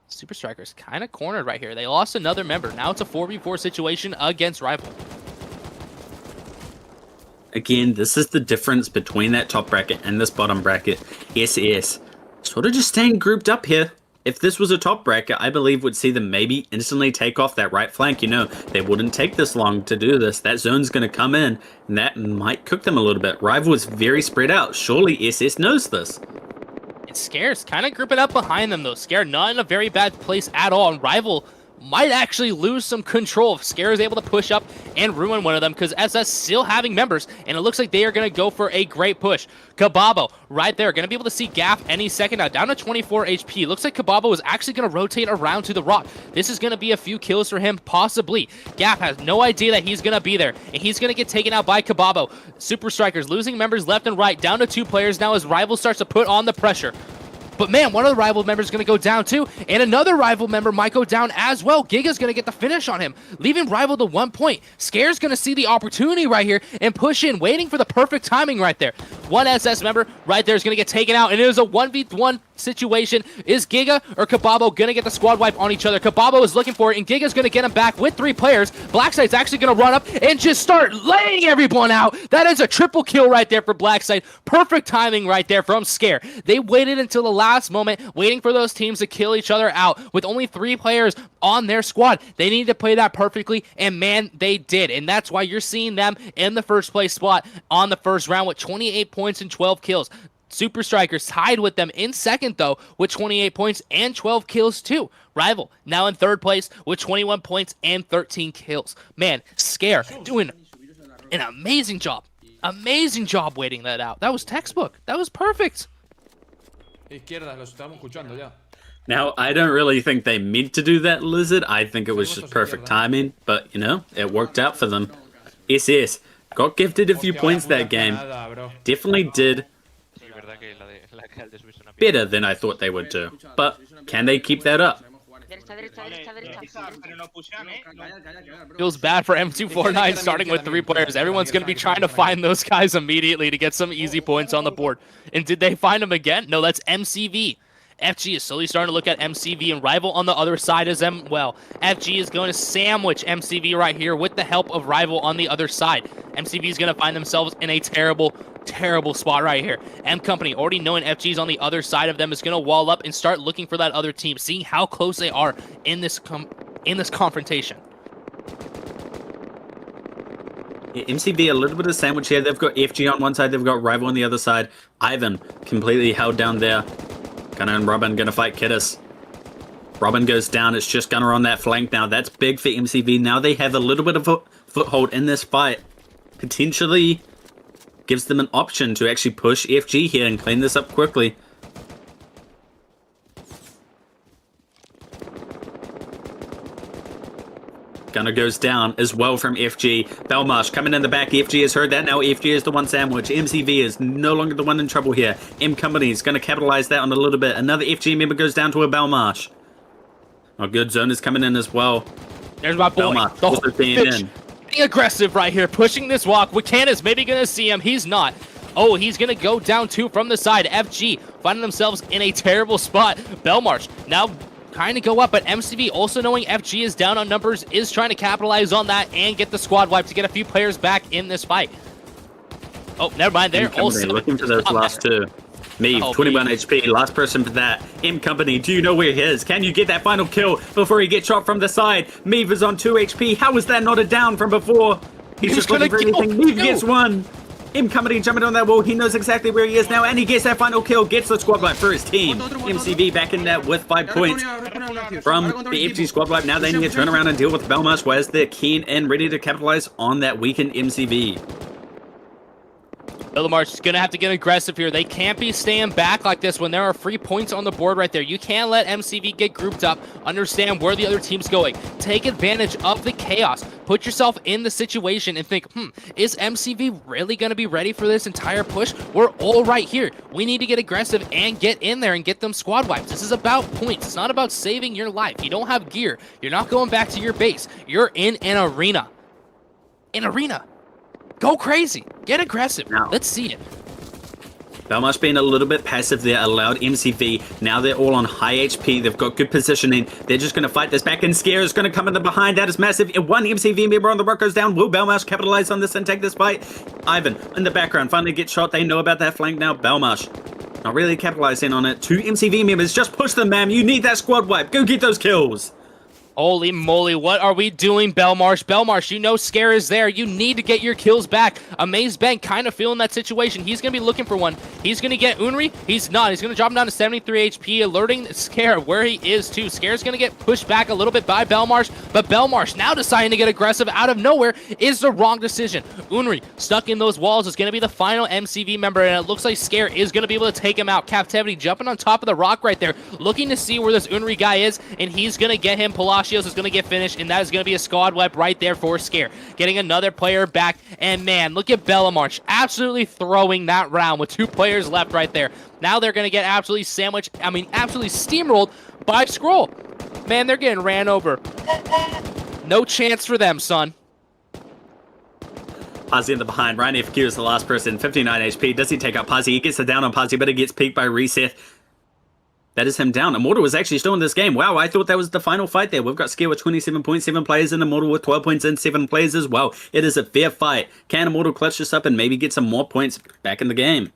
Super Strikers kind of cornered right here. They lost another member. Now it's a 4v4 situation against Rival. Again, this is the difference between that top bracket and this bottom bracket. SS sort of just staying grouped up here. If this was a top bracket, I believe would see them maybe instantly take off that right flank. You know, they wouldn't take this long to do this. That zone's going to come in, and that might cook them a little bit. Rival is very spread out. Surely SS knows this. And Scare's kind of grouping up behind them, though. Scare not in a very bad place at all, and Rival might actually lose some control if Scare is able to push up and ruin one of them, because SS still having members, and it looks like they are going to go for a great push. Kababo right there, going to be able to see Gaff any second now, down to 24 HP. Looks like Kababo is actually going to rotate around to the rock. This is going to be a few kills for him, possibly. Gaff has no idea that he's going to be there, and he's going to get taken out by Kababo. Super Strikers losing members left and right, down to 2 players now as Rival starts to put on the pressure. But man, one of the rival members is going to go down too, and another rival member might go down as well. Giga's going to get the finish on him, leaving Rival to 1 point. Scare's going to see the opportunity right here and push in, waiting for the perfect timing right there. One SS member right there is going to get taken out, and it is a 1v1 situation. Is Giga or Kababo going to get the squad wipe on each other? Kababo is looking for it, and Giga's going to get him back with 3 players. Blackside's actually going to run up and just start laying everyone out. That is a triple kill right there for Blackside. Perfect timing right there from Scare. They waited until the last moment, waiting for those teams to kill each other out. With only 3 players on their squad, they needed to play that perfectly, and man, they did. And that's why you're seeing them in the first place spot on the first round with 28 points and 12 kills. Super Strikers tied with them in second, though, with 28 points and 12 kills, too. Rival now in third place with 21 points and 13 kills. Man, Scare doing an amazing job. Amazing job waiting that out. That was textbook. That was perfect. Now, I don't really think they meant to do that, Lizard. I think it was just perfect timing, but, you know, it worked out for them. SS Got gifted a few points that game. Definitely did better than I thought they would do. But can they keep that up? Feels bad for M249 starting with 3 players. Everyone's going to be trying to find those guys immediately to get some easy points on the board. And did they find them again? No, that's MCV. FG is slowly starting to look at MCV, and Rival on the other side as well. FG is going to sandwich MCV right here with the help of Rival on the other side. MCV is going to find themselves in a terrible spot right here. M Company, already knowing FG is on the other side of them, is going to wall up and start looking for that other team, seeing how close they are in this confrontation. Yeah, MCV a little bit of sandwich here. They've got FG on one side, they've got Rival on the other side. Ivan completely held down there. Gunner and Robin gonna fight Kiddis. Robin goes down. It's just Gunner on that flank now. That's big for MCV. Now they have a little bit of a foothold in this fight. Potentially gives them an option to actually push FG here and clean this up quickly. Gunner goes down as well from FG. Belmarsh coming in the back. FG has heard that. Now FG is the one sandwich. MCV is no longer the one in trouble here. M Company is going to capitalize that on a little bit. Another FG member goes down to a Belmarsh. A good zone is coming in as well. There's my boy. Belmarsh also being in. Being aggressive right here, pushing this walk. Wican is maybe going to see him. He's not. Oh, he's going to go down too from the side. FG finding themselves in a terrible spot. Belmarsh now trying to go up, but MCV also knowing FG is down on numbers is trying to capitalize on that and get the squad wipe to get a few players back in this fight. Oh, never mind. They're also looking for those last two. Me, 21 HP, last person for that. M Company, do you know where he is? Can you get that final kill before he gets shot from the side? Meave is on 2 HP. How was that not a down from before? He's just looking for anything. Meave gets one. M Company jumping on that wall. He knows exactly where he is now, and he gets that final kill. Gets the squad wipe for his team. MCV back in that with 5 points from the FG squad wipe. Now they need to turn around and deal with Belmarsh, whereas they're keen and ready to capitalize on that weakened MCV. Belmarsh is going to have to get aggressive here. They can't be staying back like this when there are free points on the board right there. You can't let MCV get grouped up. Understand where the other team's going. Take advantage of the chaos. Put yourself in the situation and think, is MCV really going to be ready for this entire push? We're all right here. We need to get aggressive and get in there and get them squad wipes. This is about points. It's not about saving your life. You don't have gear. You're not going back to your base. You're in an arena. Go crazy. Get aggressive. Now, let's see it. Belmarsh being a little bit passive there allowed MCV. Now they're all on high HP. They've got good positioning. They're just going to fight this back, and Scare is going to come in the behind. That is massive. One MCV member on the rock goes down. Will Belmarsh capitalize on this and take this fight? Ivan in the background finally gets shot. They know about that flank now. Belmarsh not really capitalizing on it. 2 MCV members. Just push them, man. You need that squad wipe. Go get those kills. Holy moly, what are we doing, Belmarsh? Belmarsh, you know Scare is there. You need to get your kills back. Amaze Ben kind of feeling that situation. He's going to be looking for one. He's going to get Unri. He's not. He's going to drop him down to 73 HP, alerting Scare where he is, too. Scare's going to get pushed back a little bit by Belmarsh, but Belmarsh now deciding to get aggressive out of nowhere is the wrong decision. Unri, stuck in those walls, is going to be the final MCV member, and it looks like Scare is going to be able to take him out. Captivity jumping on top of the rock right there, looking to see where this Unri guy is, and he's going to get him. Palacios is going to get finished, and that is going to be a squad wipe right there for Scare. Getting another player back, and man, look at Belmarsh absolutely throwing that round with 2 players left right there. Now they're going to get absolutely absolutely steamrolled by Scroll. Man, they're getting ran over. No chance for them, son. Pazzi in the behind. Ryan FQ is the last person. 59 HP. Does he take out Pazzi? He gets it down on Pazzi, but it gets peeked by Reset. That is him down. Immortal was actually still in this game. Wow, I thought that was the final fight there. We've got Scare with 27.7 players and Immortal with 12 points and 7 players as well. It is a fair fight. Can Immortal clutch this up and maybe get some more points back in the game?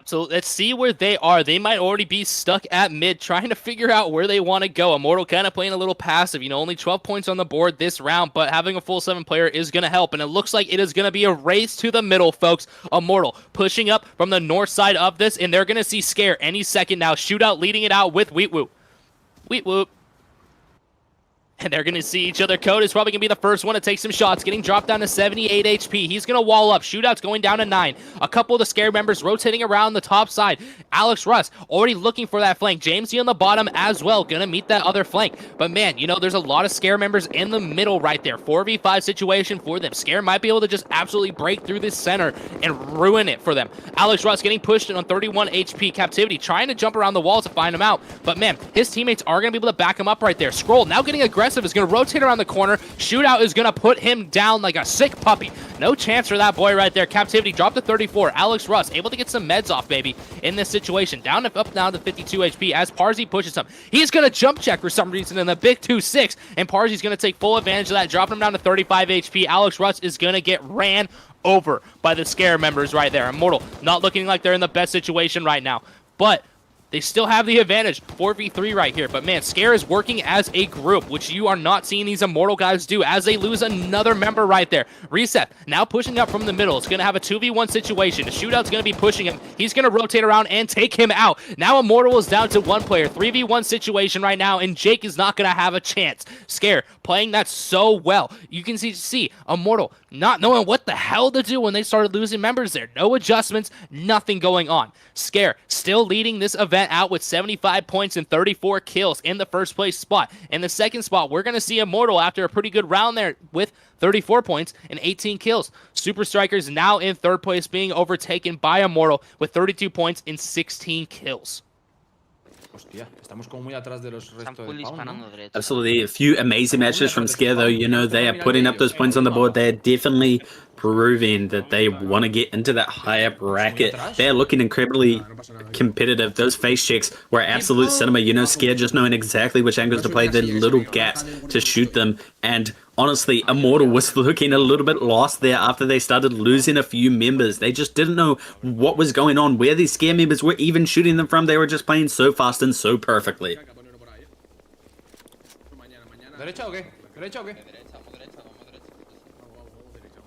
So let's see where they are. They might already be stuck at mid, trying to figure out where they want to go. Immortal kind of playing a little passive. You know, only 12 points on the board this round, but having a full 7 player is going to help. And it looks like it is going to be a race to the middle, folks. Immortal pushing up from the north side of this, and they're going to see Scare any second now. Shootout leading it out with Wheat Whoop. Wheat Whoop. And they're going to see each other. Code is probably going to be the first one to take some shots, getting dropped down to 78 HP. He's going to wall up. Shootout's going down to 9. A couple of the Scare members rotating around the top side. Alex Russ already looking for that flank. Jamesy on the bottom as well, going to meet that other flank. But man, you know, there's a lot of Scare members in the middle right there. 4v5 situation for them. Scare might be able to just absolutely break through this center and ruin it for them. Alex Russ getting pushed on 31 HP. Captivity trying to jump around the walls to find him out. But man, his teammates are going to be able to back him up right there. Scroll now getting aggressive. Is going to rotate around the corner. Shootout is going to put him down like a sick puppy. No chance for that boy right there. Captivity dropped to 34. Alex Russ able to get some meds off, baby, in this situation. Up now to 52 HP as Parzi pushes him. He's going to jump check for some reason in the big 2-6, and Parzi's going to take full advantage of that, dropping him down to 35 HP. Alex Russ is going to get ran over by the Scare members right there. Immortal not looking like they're in the best situation right now, but they still have the advantage, 4v3 right here. But man, Scare is working as a group, which you are not seeing these Immortal guys do as they lose another member right there. Reset now pushing up from the middle. It's going to have a 2v1 situation. The Shootout's going to be pushing him. He's going to rotate around and take him out. Now Immortal is down to 1 player. 3v1 situation right now, and Jake is not going to have a chance. Scare playing that so well. You can see Immortal not knowing what the hell to do when they started losing members there. No adjustments, nothing going on. Scare still leading this event out with 75 points and 34 kills in the first place spot. In the second spot, we're going to see Immortal after a pretty good round there with 34 points and 18 kills. Super Strikers now in third place, being overtaken by Immortal with 32 points and 16 kills. Hostia, estamos como muy atrás de los restos del Pound, ¿no? Absolutely. A few amazing matches from Scare, though. You know, they are putting up those points on the board. They're definitely proving that they want to get into that higher bracket. They're looking incredibly competitive. Those face checks were absolute cinema. You know, Scare just knowing exactly which angles to play, the little gaps to shoot them. And honestly, Immortal was looking a little bit lost there after they started losing a few members. They just didn't know what was going on, where these Scare members were even shooting them from. They were just playing so fast and so perfectly. ¿Derecha o qué? ¿Derecha o qué?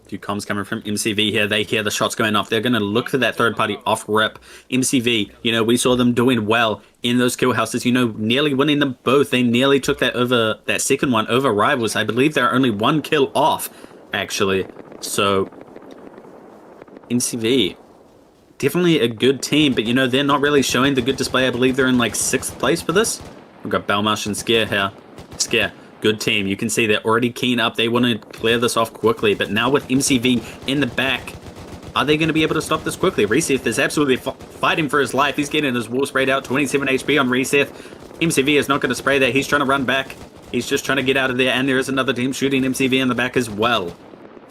Few comms coming from MCV here. They hear the shots going off. They're going to look for that third party off rip. MCV, you know, we saw them doing well in those kill houses, you know, nearly winning them both. They nearly took that second one over Rivals. I believe they're only 1 kill off, actually. So, MCV, definitely a good team, but you know, they're not really showing the good display. I believe they're in like 6th place for this. We've got Belmarsh and Scare here. Scare. Good team. You can see they're already keen up. They want to clear this off quickly. But now with MCV in the back, are they going to be able to stop this quickly? Reseth is absolutely fighting for his life. He's getting his wall sprayed out. 27 HP on Reseth. MCV is not going to spray that. He's trying to run back. He's just trying to get out of there. And there is another team shooting MCV in the back as well.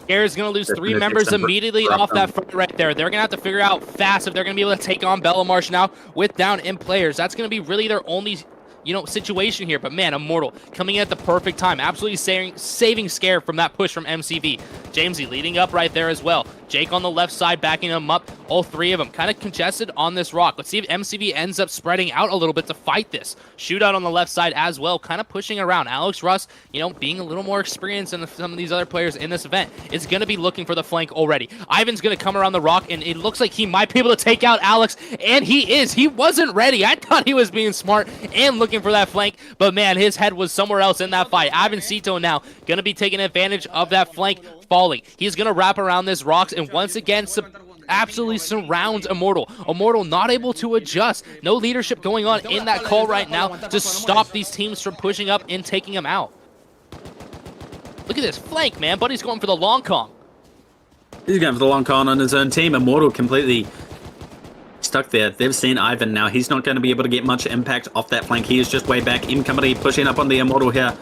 Scare is going to lose 3 members immediately off that front right there. They're going to have to figure out fast if they're going to be able to take on Bellamarsh now with down in players. That's going to be really their only, you know, situation here. But man, Immortal coming in at the perfect time, absolutely saving Scare from that push from MCV. Jamesy leading up right there as well. Jake on the left side backing him up. All 3 of them kind of congested on this rock. Let's see if MCV ends up spreading out a little bit to fight this. Shootout on the left side as well, kind of pushing around. Alex Russ, you know, being a little more experienced than some of these other players in this event, is going to be looking for the flank already. Ivan's going to come around the rock, and it looks like he might be able to take out Alex, and he is. He wasn't ready. I thought he was being smart and looking for that flank, but man, his head was somewhere else in that fight. Ivan Cito now going to be taking advantage of that flank falling. He's going to wrap around this rocks, and once again, absolutely surrounds Immortal. Immortal not able to adjust. No leadership going on in that call right now to stop these teams from pushing up and taking them out. Look at this flank, man. Buddy's going for the long con. He's going for the long con on his own team. Immortal completely stuck there. They've seen Ivan now. He's not going to be able to get much impact off that flank. He is just way back. M Company pushing up on the Immortal here.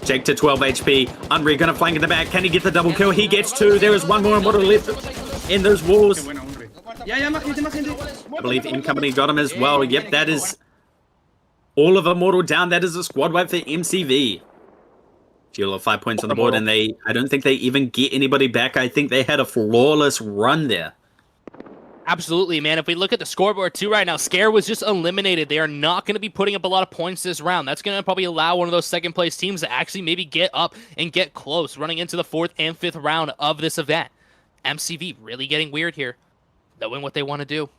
Jake to 12 HP. Unri gonna flank in the back. Can he get the double kill? He gets 2. There is 1 more Immortal left in those walls. I believe M Company got him as well. Yep, that is all of Immortal down. That is a squad wipe for MCV. Geo 5 points on the board, and I don't think they even get anybody back. I think they had a flawless run there. Absolutely, man. If we look at the scoreboard too right now, Scare was just eliminated. They are not going to be putting up a lot of points this round. That's going to probably allow one of those second place teams to actually maybe get up and get close, running into the 4th and 5th round of this event. MCV really getting weird here, knowing what they want to do.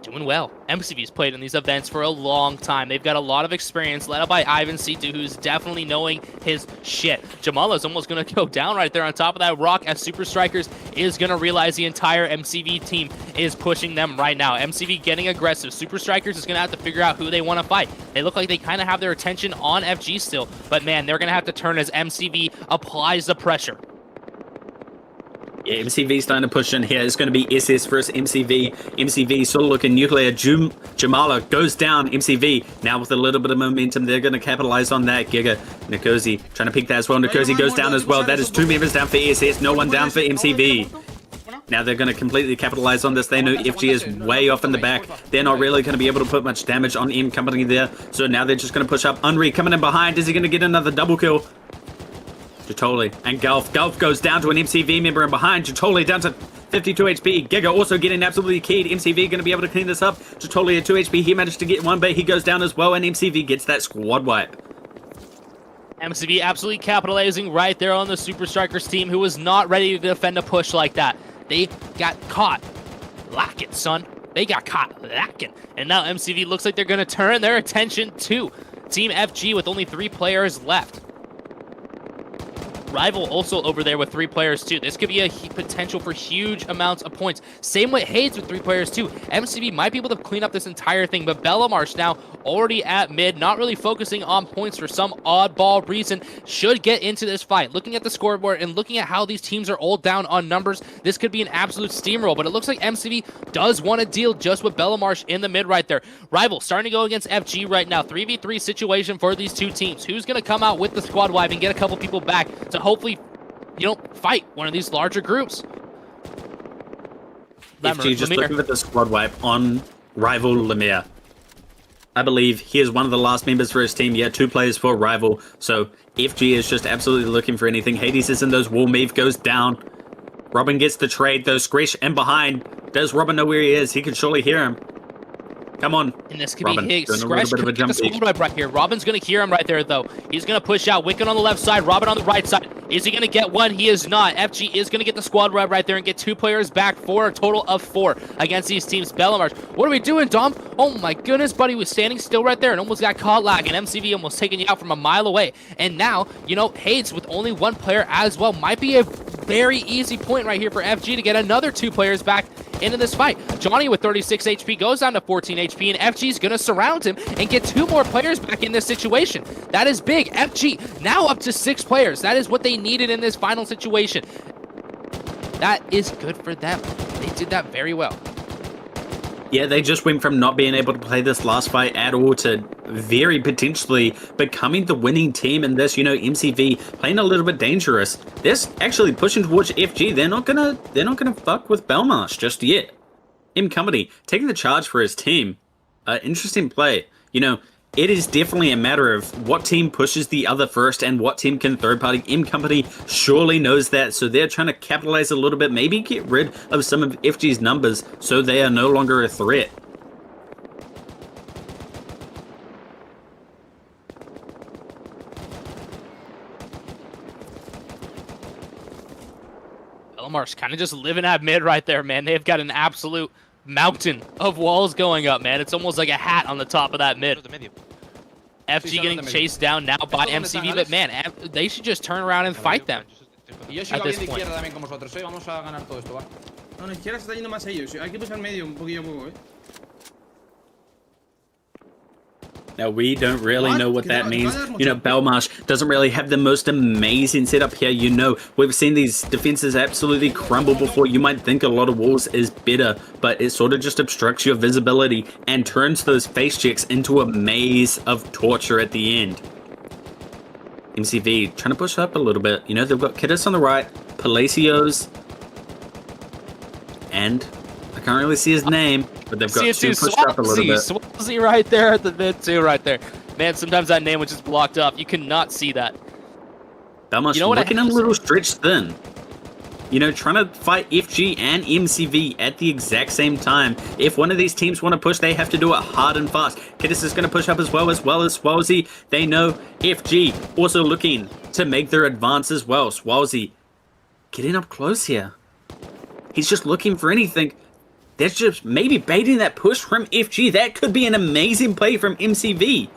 doing well. MCV's played in these events for a long time. They've got a lot of experience, led by Ivan C2, who's definitely knowing his shit. Jamala's almost going to go down right there on top of that rock, as Super Strikers is going to realize the entire MCV team is pushing them right now. MCV getting aggressive. Super Strikers is going to have to figure out who they want to fight. They look like they kind of have their attention on FG still, but man, they're going to have to turn as MCV applies the pressure. Yeah, MCV starting to push in here. It's going to be SS versus MCV. MCV sort of looking nuclear. Jamala goes down. MCV now with a little bit of momentum. They're going to capitalize on that. Giga, Nikosi trying to pick that as well. Nikosi goes down as well. That is 2 members down for SS. No one down for MCV. Now they're going to completely capitalize on this. They know FG is way off in the back. They're not really going to be able to put much damage on M Company there. So now they're just going to push up. Unri coming in behind. Is he going to get another double kill? Jatoli and Gulf. Gulf goes down to an MCV member and behind. Jatoli down to 52 HP. Giga also getting absolutely keyed. MCV going to be able to clean this up. Jatoli at 2 HP. He managed to get one, but he goes down as well, and MCV gets that squad wipe. MCV absolutely capitalizing right there on the Super Strikers team, who was not ready to defend a push like that. They got caught lacking, son. They got caught lacking. And now MCV looks like they're going to turn their attention to Team FG with only 3 players left. Rival also over there with 3 players too. This could be a potential for huge amounts of points. Same with Hades with 3 players too. MCV might be able to clean up this entire thing, but Bellamarsh now already at mid, not really focusing on points for some oddball reason, should get into this fight. Looking at the scoreboard and looking at how these teams are all down on numbers, this could be an absolute steamroll, but it looks like MCV does want to deal just with Bellamarsh in the mid right there. Rival starting to go against FG right now. 3v3 situation for these two teams. Who's going to come out with the squad wipe and get a couple people back to hopefully, fight one of these larger groups? FG just looking at the squad wipe on Rival Lemire. I believe he is one of the last members for his team. Yeah, 2 players for Rival. So FG is just absolutely looking for anything. Hades is in those wall. Meave goes down. Robin gets the trade though. Screech in behind. Does Robin know where he is? He can surely hear him. Come on. And this could Robin, be Higgs. doing a little bit of a jump peek. Right here. Robin's going to hear him right there, though. He's going to push out. Wicked on the left side. Robin on the right side. Is he going to get one? He is not. FG is going to get the squad web right there and get 2 players back for a total of 4 against these teams. Bellamarsh, what are we doing, Dom? Oh my goodness, buddy was standing still right there and almost got caught lagging. MCV almost taking you out from a mile away. And now, Hades with only 1 player as well might be a very easy point right here for FG to get another 2 players back into this fight. Johnny with 36 HP goes down to 14 HP, and FG's going to surround him and get 2 more players back in this situation. That is big. FG now up to 6 players. That is what they needed in this final situation. That is good for them. They did that very well. Yeah, they just went from not being able to play this last fight at all to very potentially becoming the winning team in this. MCV playing a little bit dangerous. They're actually pushing towards FG. They're not gonna fuck with Bellamarsh just yet. M Company taking the charge for his team. Interesting play. It is definitely a matter of what team pushes the other first and what team can third party. M Company surely knows that, so they're trying to capitalize a little bit, maybe get rid of some of FG's numbers so they are no longer a threat. Bellamarsh kind of just living at mid right there, man. They've got an absolute mountain of walls going up, man. It's almost like a hat on the top of that mid. FG getting chased down now by MCV, but man, they should just turn around and fight them at this point. No, la izquierda se está yendo más ellos. Hay que pushar medio un poquillo a poco, Now, we don't really know what that means. Bellamarsh doesn't really have the most amazing setup here. We've seen these defenses absolutely crumble before. You might think a lot of walls is better, but it sort of just obstructs your visibility and turns those face checks into a maze of torture at the end. MCV trying to push up a little bit. They've got Kiddis on the right, Palacios, and I can't really see his name, but they've got 2 pushed up a little bit. Swansea right there at the mid too, right there. Man, sometimes that name was just blocked up. You cannot see that. Bellamarsh looking a little stretched thin. Trying to fight FG and MCV at the exact same time. If one of these teams want to push, they have to do it hard and fast. Kiddis is going to push up as well as Swansea. They know FG also looking to make their advance as well. Swansea getting up close here. He's just looking for anything. That's just maybe baiting that push from FG. That could be an amazing play from MCV.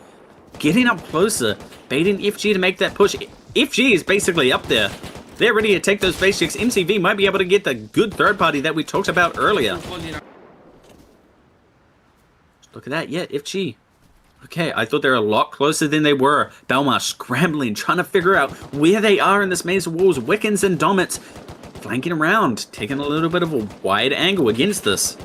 Getting up closer, baiting FG to make that push. FG is basically up there. They're ready to take those base checks. MCV might be able to get the good third party that we talked about earlier. Look at that, yeah, FG. Okay, I thought they were a lot closer than they were. Belmar scrambling, trying to figure out where they are in this maze of walls. Wickens and Domits flanking around, taking a little bit of a wide angle against this.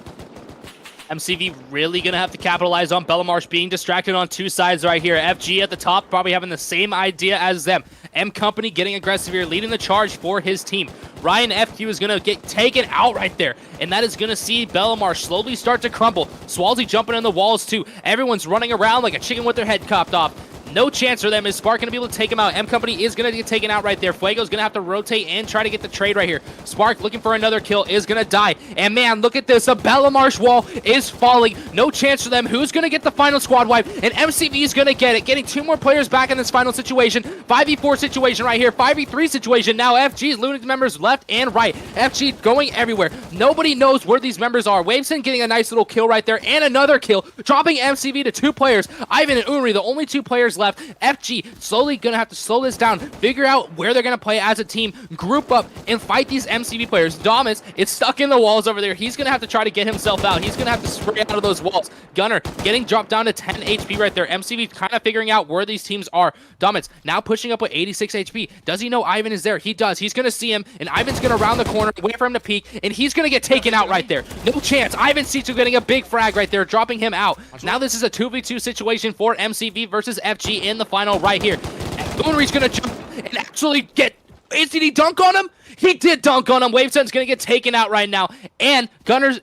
MCV really going to have to capitalize on Bellamarsh being distracted on two sides right here. FG at the top probably having the same idea as them. M Company getting aggressive here, leading the charge for his team. Ryan FQ is going to get taken out right there, and that is going to see Bellamarsh slowly start to crumble. Swalsey jumping in the walls too. Everyone's running around like a chicken with their head chopped off. No chance for them. Is Spark going to be able to take him out? M Company is going to get taken out right there. Fuego's going to have to rotate and try to get the trade right here. Spark looking for another kill is going to die. And man, look at this. A Bellamarsh wall is falling. No chance for them. Who's going to get the final squad wipe? And MCV is going to get it. Getting two more players back in this final situation. 5v4 situation right here. 5v3 situation. Now FG's looting members left and right. FG going everywhere. Nobody knows where these members are. Waveson getting a nice little kill right there. And another kill. Dropping MCV to two players. Ivan and Unri, the only two players left. FG slowly gonna have to slow this down, figure out where they're gonna play as a team, group up, and fight these MCV players. Domus is stuck in the walls over there. He's gonna have to try to get himself out. He's gonna have to spray out of those walls. Gunner getting dropped down to 10 HP right there. MCV kind of figuring out where these teams are. Domus now pushing up with 86 HP. Does he know Ivan is there? He does. He's gonna see him, and Ivan's gonna round the corner, wait for him to peek, and he's gonna get taken out right there. No chance. Ivan Situ getting a big frag right there, dropping him out. Now this is a 2v2 situation for MCV versus FG in the final right here. Unri's gonna jump and actually get... Did he dunk on him? He did dunk on him. Wavesun's gonna get taken out right now. And Gunner's...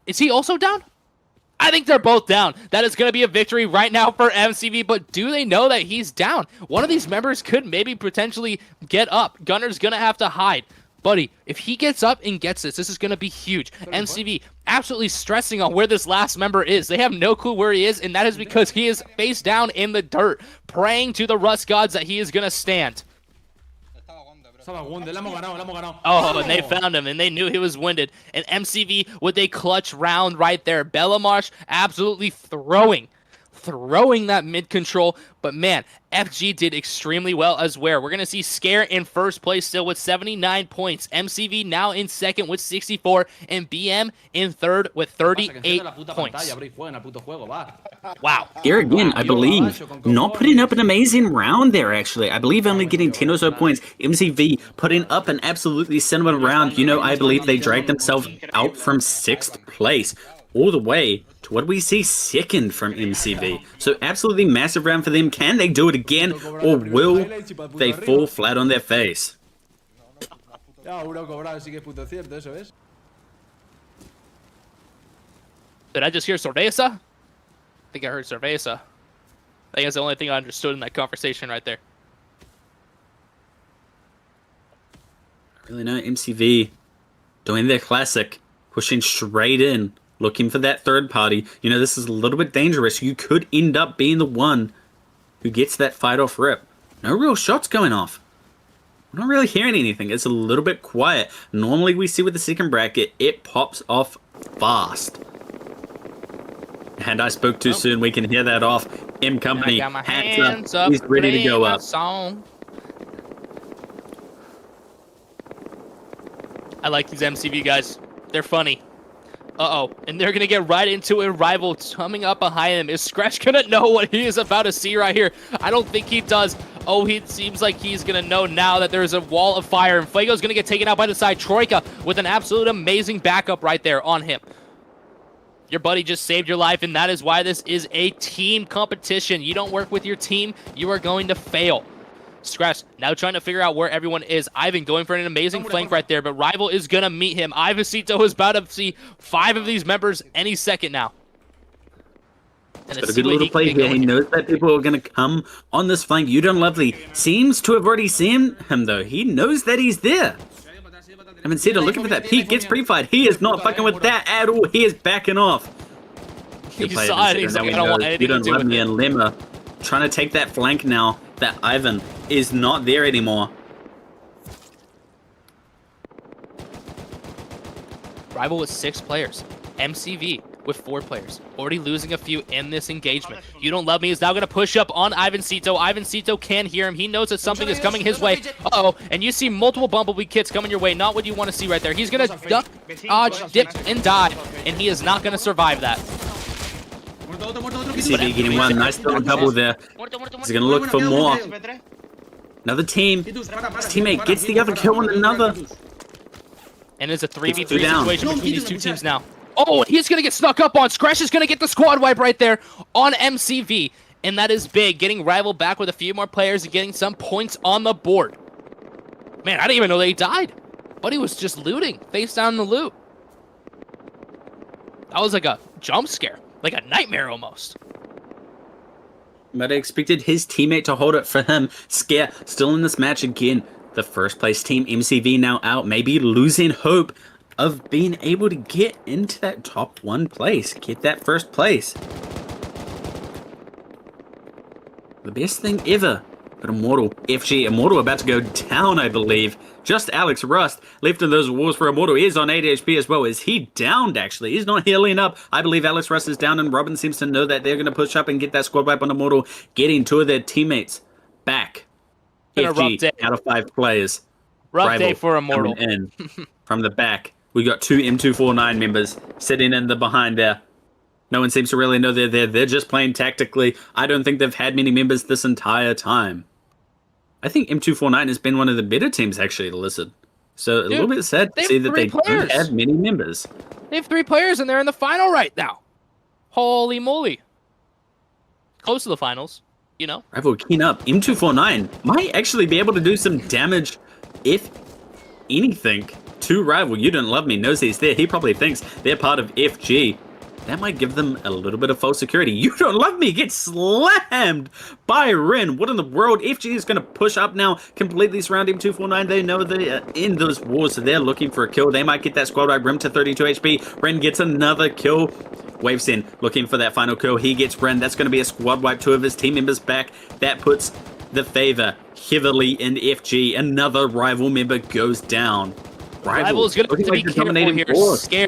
Is he also down? I think they're both down. That is gonna be a victory right now for MCV, but do they know that he's down? One of these members could maybe potentially get up. Gunner's gonna have to hide. Buddy, if he gets up and gets this is going to be huge. MCV absolutely stressing on where this last member is. They have no clue where he is, and that is because he is face down in the dirt, praying to the Rust gods that he is going to stand. Oh, and they found him, and they knew he was winded. And MCV with a clutch round right there. Bellamarsh absolutely throwing that mid control, but man, FG did extremely well as well. We're going to see Scare in first place still with 79 points. MCV now in second with 64, and BM in third with 38 points. Wow. Here again, I believe, not putting up an amazing round there, actually. I believe only getting 10 or so points. MCV putting up an absolutely cinema round. You know, I believe they dragged themselves out from 6th place all the way to what we see second from MCV. So absolutely massive round for them. Can they do it again, or will they fall flat on their face? Did I just hear Cerveza? I think I heard Cerveza. I think that's the only thing I understood in that conversation right there. I really know MCV doing their classic, pushing straight in, looking for that third party. You know, this is a little bit dangerous. You could end up being the one who gets that fight off rip. No real shots going off. I'm not really hearing anything. It's a little bit quiet. Normally we see with the second bracket, it pops off fast. And I spoke too soon. We can hear that off. M Company, hands up. He's ready to go up. I like these MCV guys. They're funny. Uh-oh, and they're going to get right into a rival coming up behind him. Is Scratch going to know what he is about to see right here? I don't think he does. Oh, he seems like he's going to know now that there's a wall of fire, and Fuego's going to get taken out by the side. Troika with an absolute amazing backup right there on him. Your buddy just saved your life, and that is why this is a team competition. You don't work with your team, you are going to fail. Scratch now trying to figure out where everyone is. Ivan going for an amazing flank right there, but Rival is going to meet him. Ivacito is about to see 5 of these members any second now. It's got a good little play here. He knows that people are going to come on this flank. Udon Lovely seems to have already seen him, though. He knows that he's there. Ivacito looking for that peek, gets pre-fired. He is not fucking with that at all. He is backing off. He saw it. He's like, I don't want anything to do with it. And Lemma trying to take that flank now that Ivan is not there anymore. Rival with 6 players. MCV with 4 players, already losing a few in this engagement. You Don't Love Me is now going to push up on Ivancito. Ivancito can hear him. He knows that something is coming his way. Uh-oh, and you see multiple Bumblebee kits coming your way. Not what you want to see right there. He's going to duck, dodge, dip, and dive, and he is not going to survive that. MCV getting one nice little double there. He's going to look for more. Another team. His teammate gets the other kill on another. And it's a 3v3 Two down. situation between these two teams now. Oh, he's going to get snuck up on. Skresh is going to get the squad wipe right there on MCV. And that is big, getting Rival back with a few more players and getting some points on the board. Man, I didn't even know they died. But he was just looting, face down in the loot. That was like a jump scare, like a nightmare almost. But I expected his teammate to hold it for him. Scare still in this match again. The first place team, MCV, now out, maybe losing hope of being able to get into that top 1 place, get that first place. The best thing ever. But Immortal, FG, Immortal about to go down, I believe. Just Alex Rust left in those walls for Immortal. He is on 8 HP as well. Is he downed, actually? He's not healing up. I believe Alex Rust is down, and Robin seems to know that they're going to push up and get that squad wipe on Immortal, getting 2 of their teammates back. FG out of 5 players. Rough day for Immortal. In from the back. We got 2 M249 members sitting in the behind there. No one seems to really know they're there. They're just playing tactically. I don't think they've had many members this entire time. I think M249 has been one of the better teams actually to listen. So a little bit sad to see that they don't have many members. They have 3 players and they're in the final right now. Holy moly. Close to the finals, you know. Rival keen up. M249 might actually be able to do some damage, if anything, to Rival. You Don't Love Me knows he's there. He probably thinks they're part of FG. That might give them a little bit of false security. You Don't Love Me gets slammed by Ren. What in the world? FG is going to push up now, completely surround M249. They know they're in those wars, so they're looking for a kill. They might get that squad wipe. Ren to 32 HP. Ren gets another kill. Waves in, looking for that final kill. He gets Ren. That's going to be a squad wipe. 2 of his team members back. That puts the favor heavily in FG. Another Rival member goes down. Rival is going to have to be careful here. Scare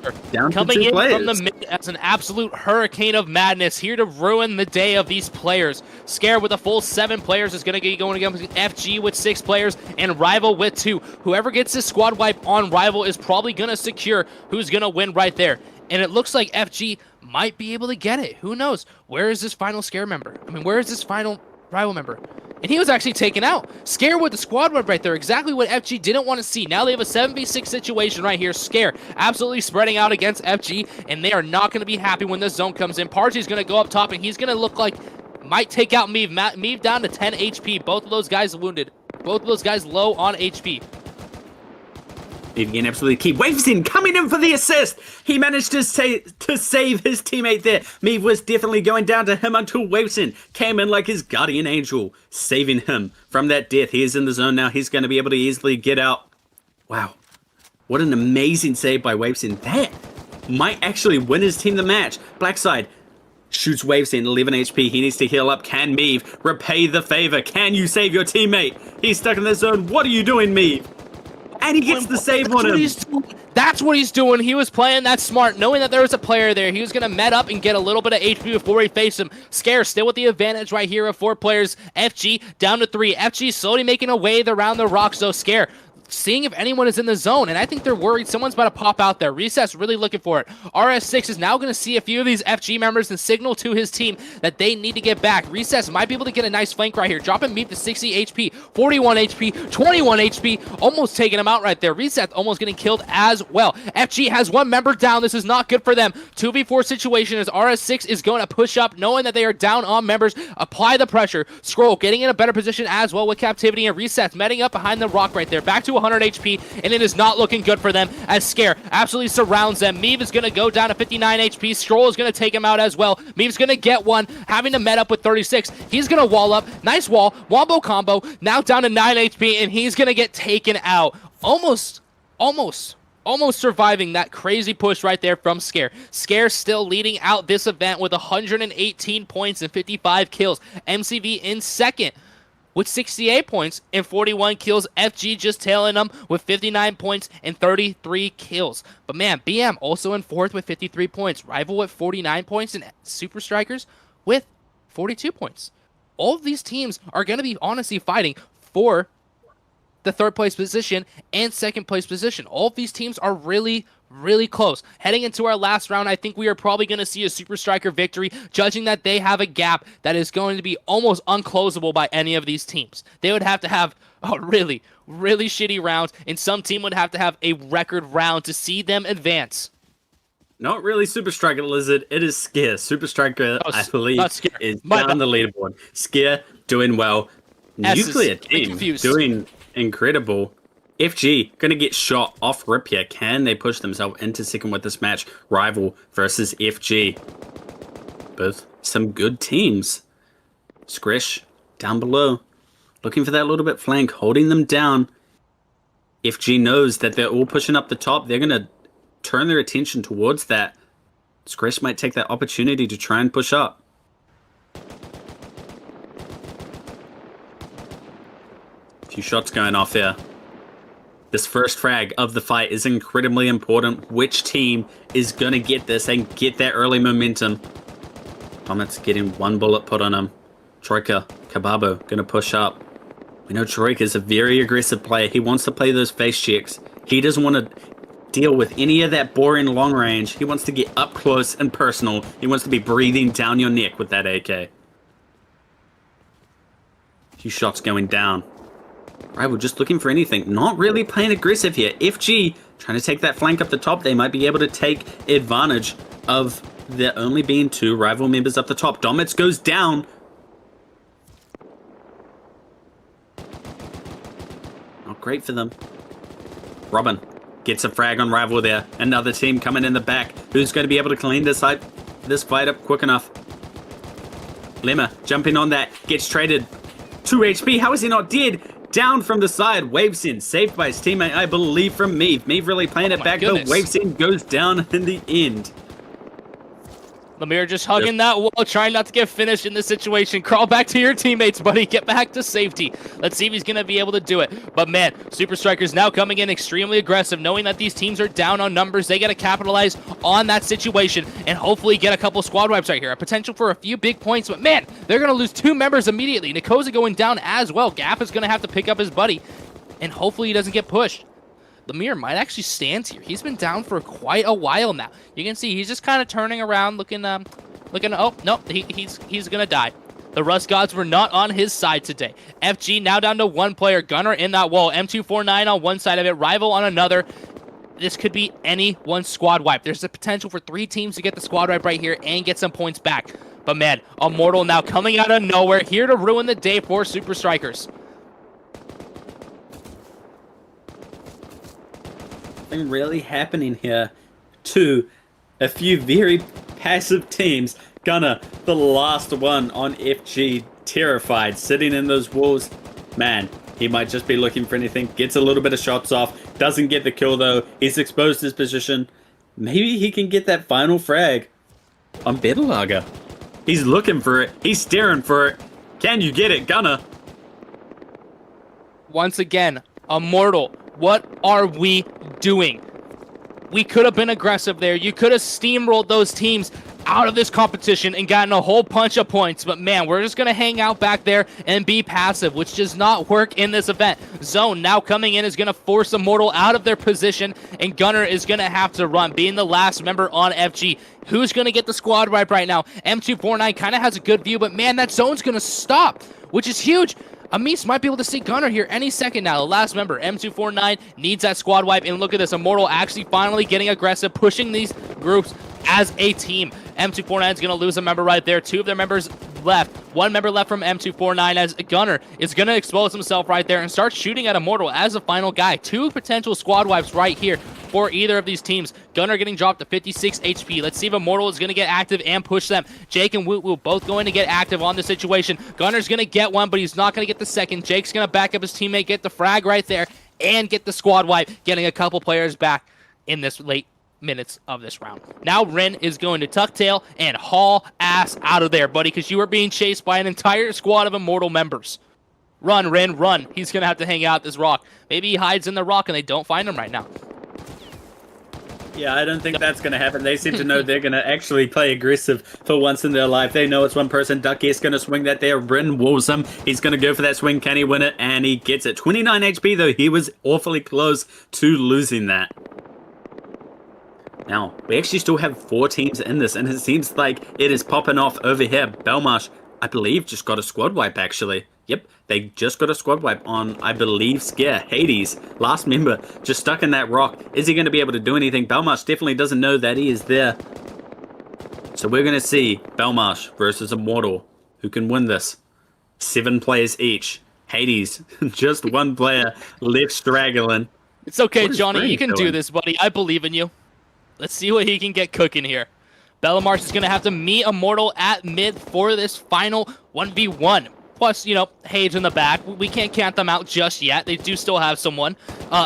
coming in from the mid as an absolute hurricane of madness, here to ruin the day of these players. Scare with a full 7 players is going to be going against FG with 6 players and Rival with 2. Whoever gets this squad wipe on Rival is probably going to secure who's going to win right there. And it looks like FG might be able to get it. Who knows? Where is this final Scare member? I mean, where is this final Rival member? And he was actually taken out. Scare with the squad wipe right there. Exactly what FG didn't want to see. Now they have a 7v6 situation right here. Scare absolutely spreading out against FG, and they are not going to be happy when the zone comes in. Party's going to go up top, and he's going to look like might take out Meave. Meave down to 10 HP. Both of those guys wounded. Both of those guys low on HP. Again, absolutely key. Waves in, coming in for the assist. He managed to save his teammate there. Meave was definitely going down to him until Waveson came in like his guardian angel, saving him from that death. He is in the zone now. He's going to be able to easily get out. Wow. What an amazing save by Waveson. That might actually win his team the match. Blackside shoots Waveson, 11 HP. He needs to heal up. Can Meave repay the favor? Can you save your teammate? He's stuck in the zone. What are you doing, Meave? And he gets the save on him. That's what he's doing. He was playing that smart, knowing that there was a player there. He was going to met up and get a little bit of HP before he faced him. Scare still with the advantage right here of 4 players. FG down to 3. FG slowly making a way around the rocks, though. Scare seeing if anyone is in the zone, and I think they're worried someone's about to pop out there. Recess really looking for it. RS6 is now going to see a few of these FG members and signal to his team that they need to get back. Recess might be able to get a nice flank right here, dropping Meep to 60 HP, 41 HP, 21 HP, almost taking him out right there. Recess almost getting killed as well. FG has 1 member down. This is not good for them. 2v4 situation as RS6 is going to push up, knowing that they are down on members. Apply the pressure. Scroll getting in a better position as well with Captivity, and Recess metting up behind the rock right there. Back to 100 HP, and it is not looking good for them as Scare absolutely surrounds them. Meave is going to go down to 59 HP. Scroll is going to take him out as well. Meave's going to get one, having to met up with 36. He's going to wall up. Nice wall. Wombo combo. Now down to 9 HP, and he's going to get taken out. Almost surviving that crazy push right there from Scare. Scare still leading out this event with 118 points and 55 kills. MCV in second with 68 points and 41 kills. FG just tailing them with 59 points and 33 kills. But man, BM also in 4th with 53 points. Rival with 49 points and Super Strikers with 42 points. All of these teams are going to be honestly fighting for the 3rd place position and 2nd place position. All of these teams are really close. Heading into our last round, I think we are probably going to see a Super Striker victory, judging that they have a gap that is going to be almost unclosable by any of these teams. They would have to have a really shitty rounds, and some team would have to have a record round to see them advance. Not really Super Striker Lizard, it is Scare. Super Striker, I believe, is down the leaderboard. Scare doing well. Nuclear team doing incredible. FG gonna get shot off rip here. Can they push themselves into 2nd with this match? Rival versus FG. Both some good teams. Skrish down below, looking for that little bit flank, holding them down. FG knows that they're all pushing up the top. They're gonna turn their attention towards that. Skrish might take that opportunity to try and push up. A few shots going off there. This first frag of the fight is incredibly important. Which team is going to get this and get that early momentum? Comet's getting 1 bullet put on him. Troika, Kababo going to push up. We know Troika is a very aggressive player. He wants to play those face checks. He doesn't want to deal with any of that boring long range. He wants to get up close and personal. He wants to be breathing down your neck with that AK. A few shots going down. Right, we're just looking for anything. Not really playing aggressive here. FG trying to take that flank up the top. They might be able to take advantage of there only being 2 rival members up the top. Domits goes down. Not great for them. Robin gets a frag on rival there. Another team coming in the back. Who's going to be able to clean this fight up quick enough? Lemma jumping on that. Gets traded. 2 HP. How is he not dead? Down from the side, Wavesin saved by his teammate, I believe, from Meave. Meave really playing it back, though. Wavesin goes down in the end. Lemire just hugging that wall, trying not to get finished in this situation. Crawl back to your teammates, buddy. Get back to safety. Let's see if he's going to be able to do it. But man, Super Strikers now coming in extremely aggressive, knowing that these teams are down on numbers. They got to capitalize on that situation and hopefully get a couple squad wipes right here. A potential for a few big points, but man, they're going to lose 2 members immediately. Nikosa going down as well. Gap is going to have to pick up his buddy, and hopefully he doesn't get pushed. Lemire might actually stand here. He's been down for quite a while now. You can see he's just kind of turning around, looking. Oh no, he's gonna die. The Rust Gods were not on his side today. FG now down to 1 player. Gunner in that wall. M249 on one side of it. Rival on another. This could be any one squad wipe. There's the potential for 3 teams to get the squad wipe right here and get some points back. But man, Immortal now coming out of nowhere, here to ruin the day for Super Strikers. Really happening here to a few very passive teams. Gunner, the last one on FG, terrified, sitting in those walls. Man, he might just be looking for anything. Gets a little bit of shots off. Doesn't get the kill though. He's exposed his position. Maybe he can get that final frag on Betterlager. He's looking for it. He's staring for it. Can you get it, Gunner? Once again, Immortal, what are we doing? We could have been aggressive there. You could have steamrolled those teams out of this competition and gotten a whole bunch of points. But man, we're just going to hang out back there and be passive, which does not work in this event. Zone now coming in is going to force Immortal out of their position, and Gunner is going to have to run, being the last member on FG. Who's going to get the squad wipe right now? M249 kind of has a good view, but man, that zone's going to stop, which is huge. Amis might be able to see Gunner here any second now. The last member, M249, needs that squad wipe. And look at this, Immortal actually finally getting aggressive, pushing these groups as a team. M249 is going to lose a member right there. 2 of their members left. 1 member left from M249 as Gunner is going to expose himself right there and start shooting at Immortal as a final guy. 2 potential squad wipes right here for either of these teams. Gunner getting dropped to 56 HP. Let's see if Immortal is going to get active and push them. Jake and Woot Woot both going to get active on the situation. Gunner's going to get one, but he's not going to get the second. Jake's going to back up his teammate, get the frag right there, and get the squad wipe, getting a couple players back in this late minutes of this round. Now Ren is going to tuck tail and haul ass out of there, buddy, because you are being chased by an entire squad of Immortal members. Run, Rin, run. He's going to have to hang out this rock. Maybe he hides in the rock and they don't find him right now. Yeah, I don't think that's going to happen. They seem to know they're going to actually play aggressive for once in their life. They know it's one person. Ducky is going to swing that there. Rin wolves him. He's going to go for that swing. Can he win it? And he gets it. 29 HP, though. He was awfully close to losing that. Now, we actually still have 4 teams in this, and it seems like it is popping off over here. Belmarsh, I believe, just got a squad wipe, actually. Yep, they just got a squad wipe on, I believe, Scare. Hades, last member, just stuck in that rock. Is he going to be able to do anything? Belmarsh definitely doesn't know that he is there. So we're going to see Belmarsh versus Immortal. Who can win this? 7 players each. Hades, just 1 player left straggling. It's okay, What is Johnny. Frank You can do doing? this, buddy. I believe in you. Let's see what he can get cooking here. Bellamarsh is going to have to meet Immortal at mid for this final 1v1. Plus, you know, Hage in the back. We can't count them out just yet. They do still have someone.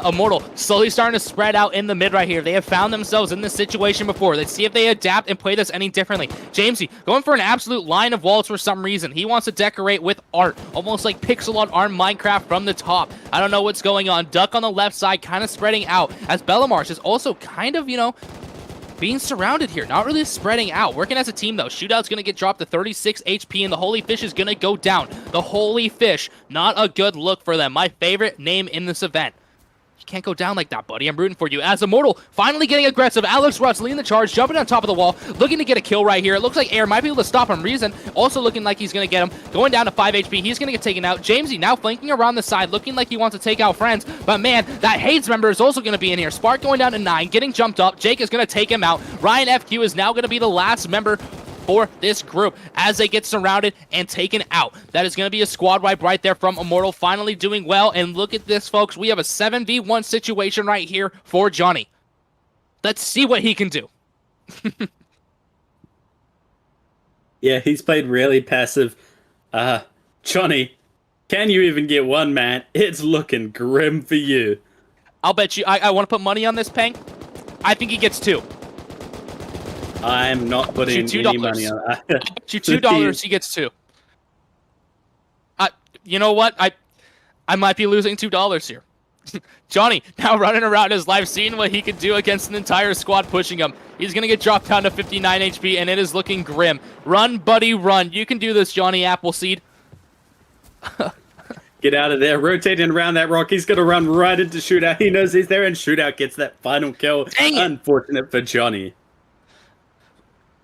Immortal slowly starting to spread out in the mid right here. They have found themselves in this situation before. Let's see if they adapt and play this any differently. Jamesy going for an absolute line of walls for some reason. He wants to decorate with art, almost like pixel art on Minecraft from the top. I don't know what's going on. Duck on the left side kind of spreading out as Bellamarsh is also kind of, you know, being surrounded here, not really spreading out. Working as a team, though. Shootout's going to get dropped to 36 HP, and the Holy Fish is going to go down. The Holy Fish, not a good look for them. My favorite name in this event. You can't go down like that, buddy. I'm rooting for you. As Immortal finally getting aggressive. Alex Rutz leading the charge, jumping on top of the wall, looking to get a kill right here. It looks like Air might be able to stop him. Reason also looking like he's going to get him. Going down to 5 HP. He's going to get taken out. Jamesy now flanking around the side, looking like he wants to take out friends. But man, that Hades member is also going to be in here. Spark going down to 9, getting jumped up. Jake is going to take him out. Ryan FQ is now going to be the last member for this group as they get surrounded and taken out. That is going to be a squad wipe right there from Immortal, finally doing well. And look at this, folks. We have a 7v1 situation right here for Johnny. Let's see what he can do. Yeah, he's played really passive. Johnny, can you even get one, man? It's looking grim for you. I'll bet you. I want to put money on this, Peng. I think he gets 2. I'm not putting any money on that. I'll bet you $2 he gets 2. You know what? I might be losing $2 here. Johnny now running around his life, seeing what he can do against an entire squad pushing him. He's going to get dropped down to 59 HP, and it is looking grim. Run, buddy, run. You can do this, Johnny Appleseed. Get out of there. Rotating around that rock. He's going to run right into Shootout. He knows he's there, and Shootout gets that final kill. Dang it. Unfortunate for Johnny.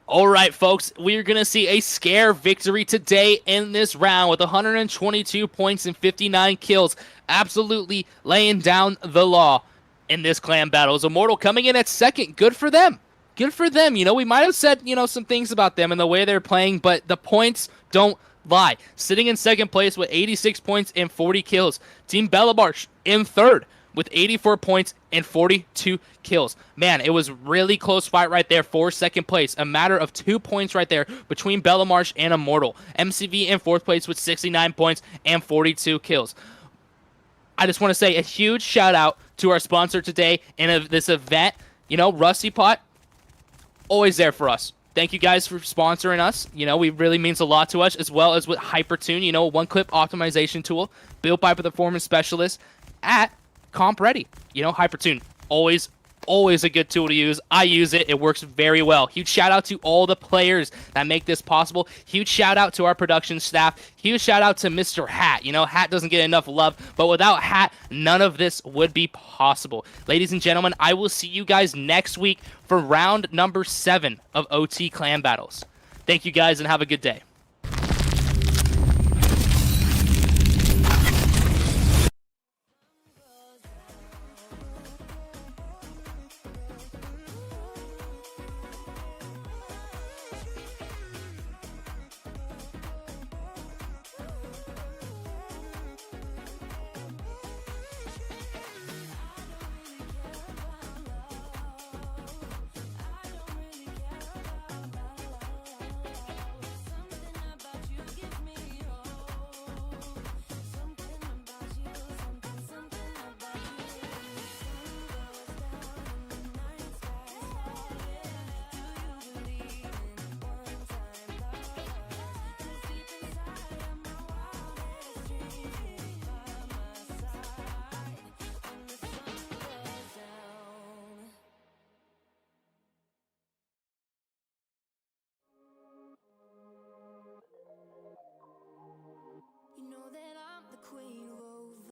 All right, folks, we're going to see a scare victory today in this round with 122 points and 59 kills. Absolutely laying down the law in this clan battle. As Immortal coming in at second. Good for them. Good for them. You know, we might have said, you know, some things about them and the way they're playing, but the points don't lie. Sitting in second place with 86 points and 40 kills. Team Bellamarsh in third with 84 points and 42 kills. Man, it was really close fight right there for second place. A matter of 2 points right there between Bellamarsh and Immortal. MCV in fourth place with 69 points and 42 kills. I just want to say a huge shout out to our sponsor today in this event. You know, Rusty Pot, always there for us. Thank you guys for sponsoring us. You know, it really means a lot to us, as well as with Hypertune, you know, one-clip optimization tool built by performance specialists at Comp Ready. You know, Hypertune, always a good tool to use. I use it. It works very well. Huge shout out to all the players that make this possible. Huge shout out to our production staff. Huge shout out to Mr. Hat. You know, Hat doesn't get enough love, but without Hat, none of this would be possible. Ladies and gentlemen, I will see you guys next week for round number 7 of OT Clan Battles. Thank you guys and have a good day. queen.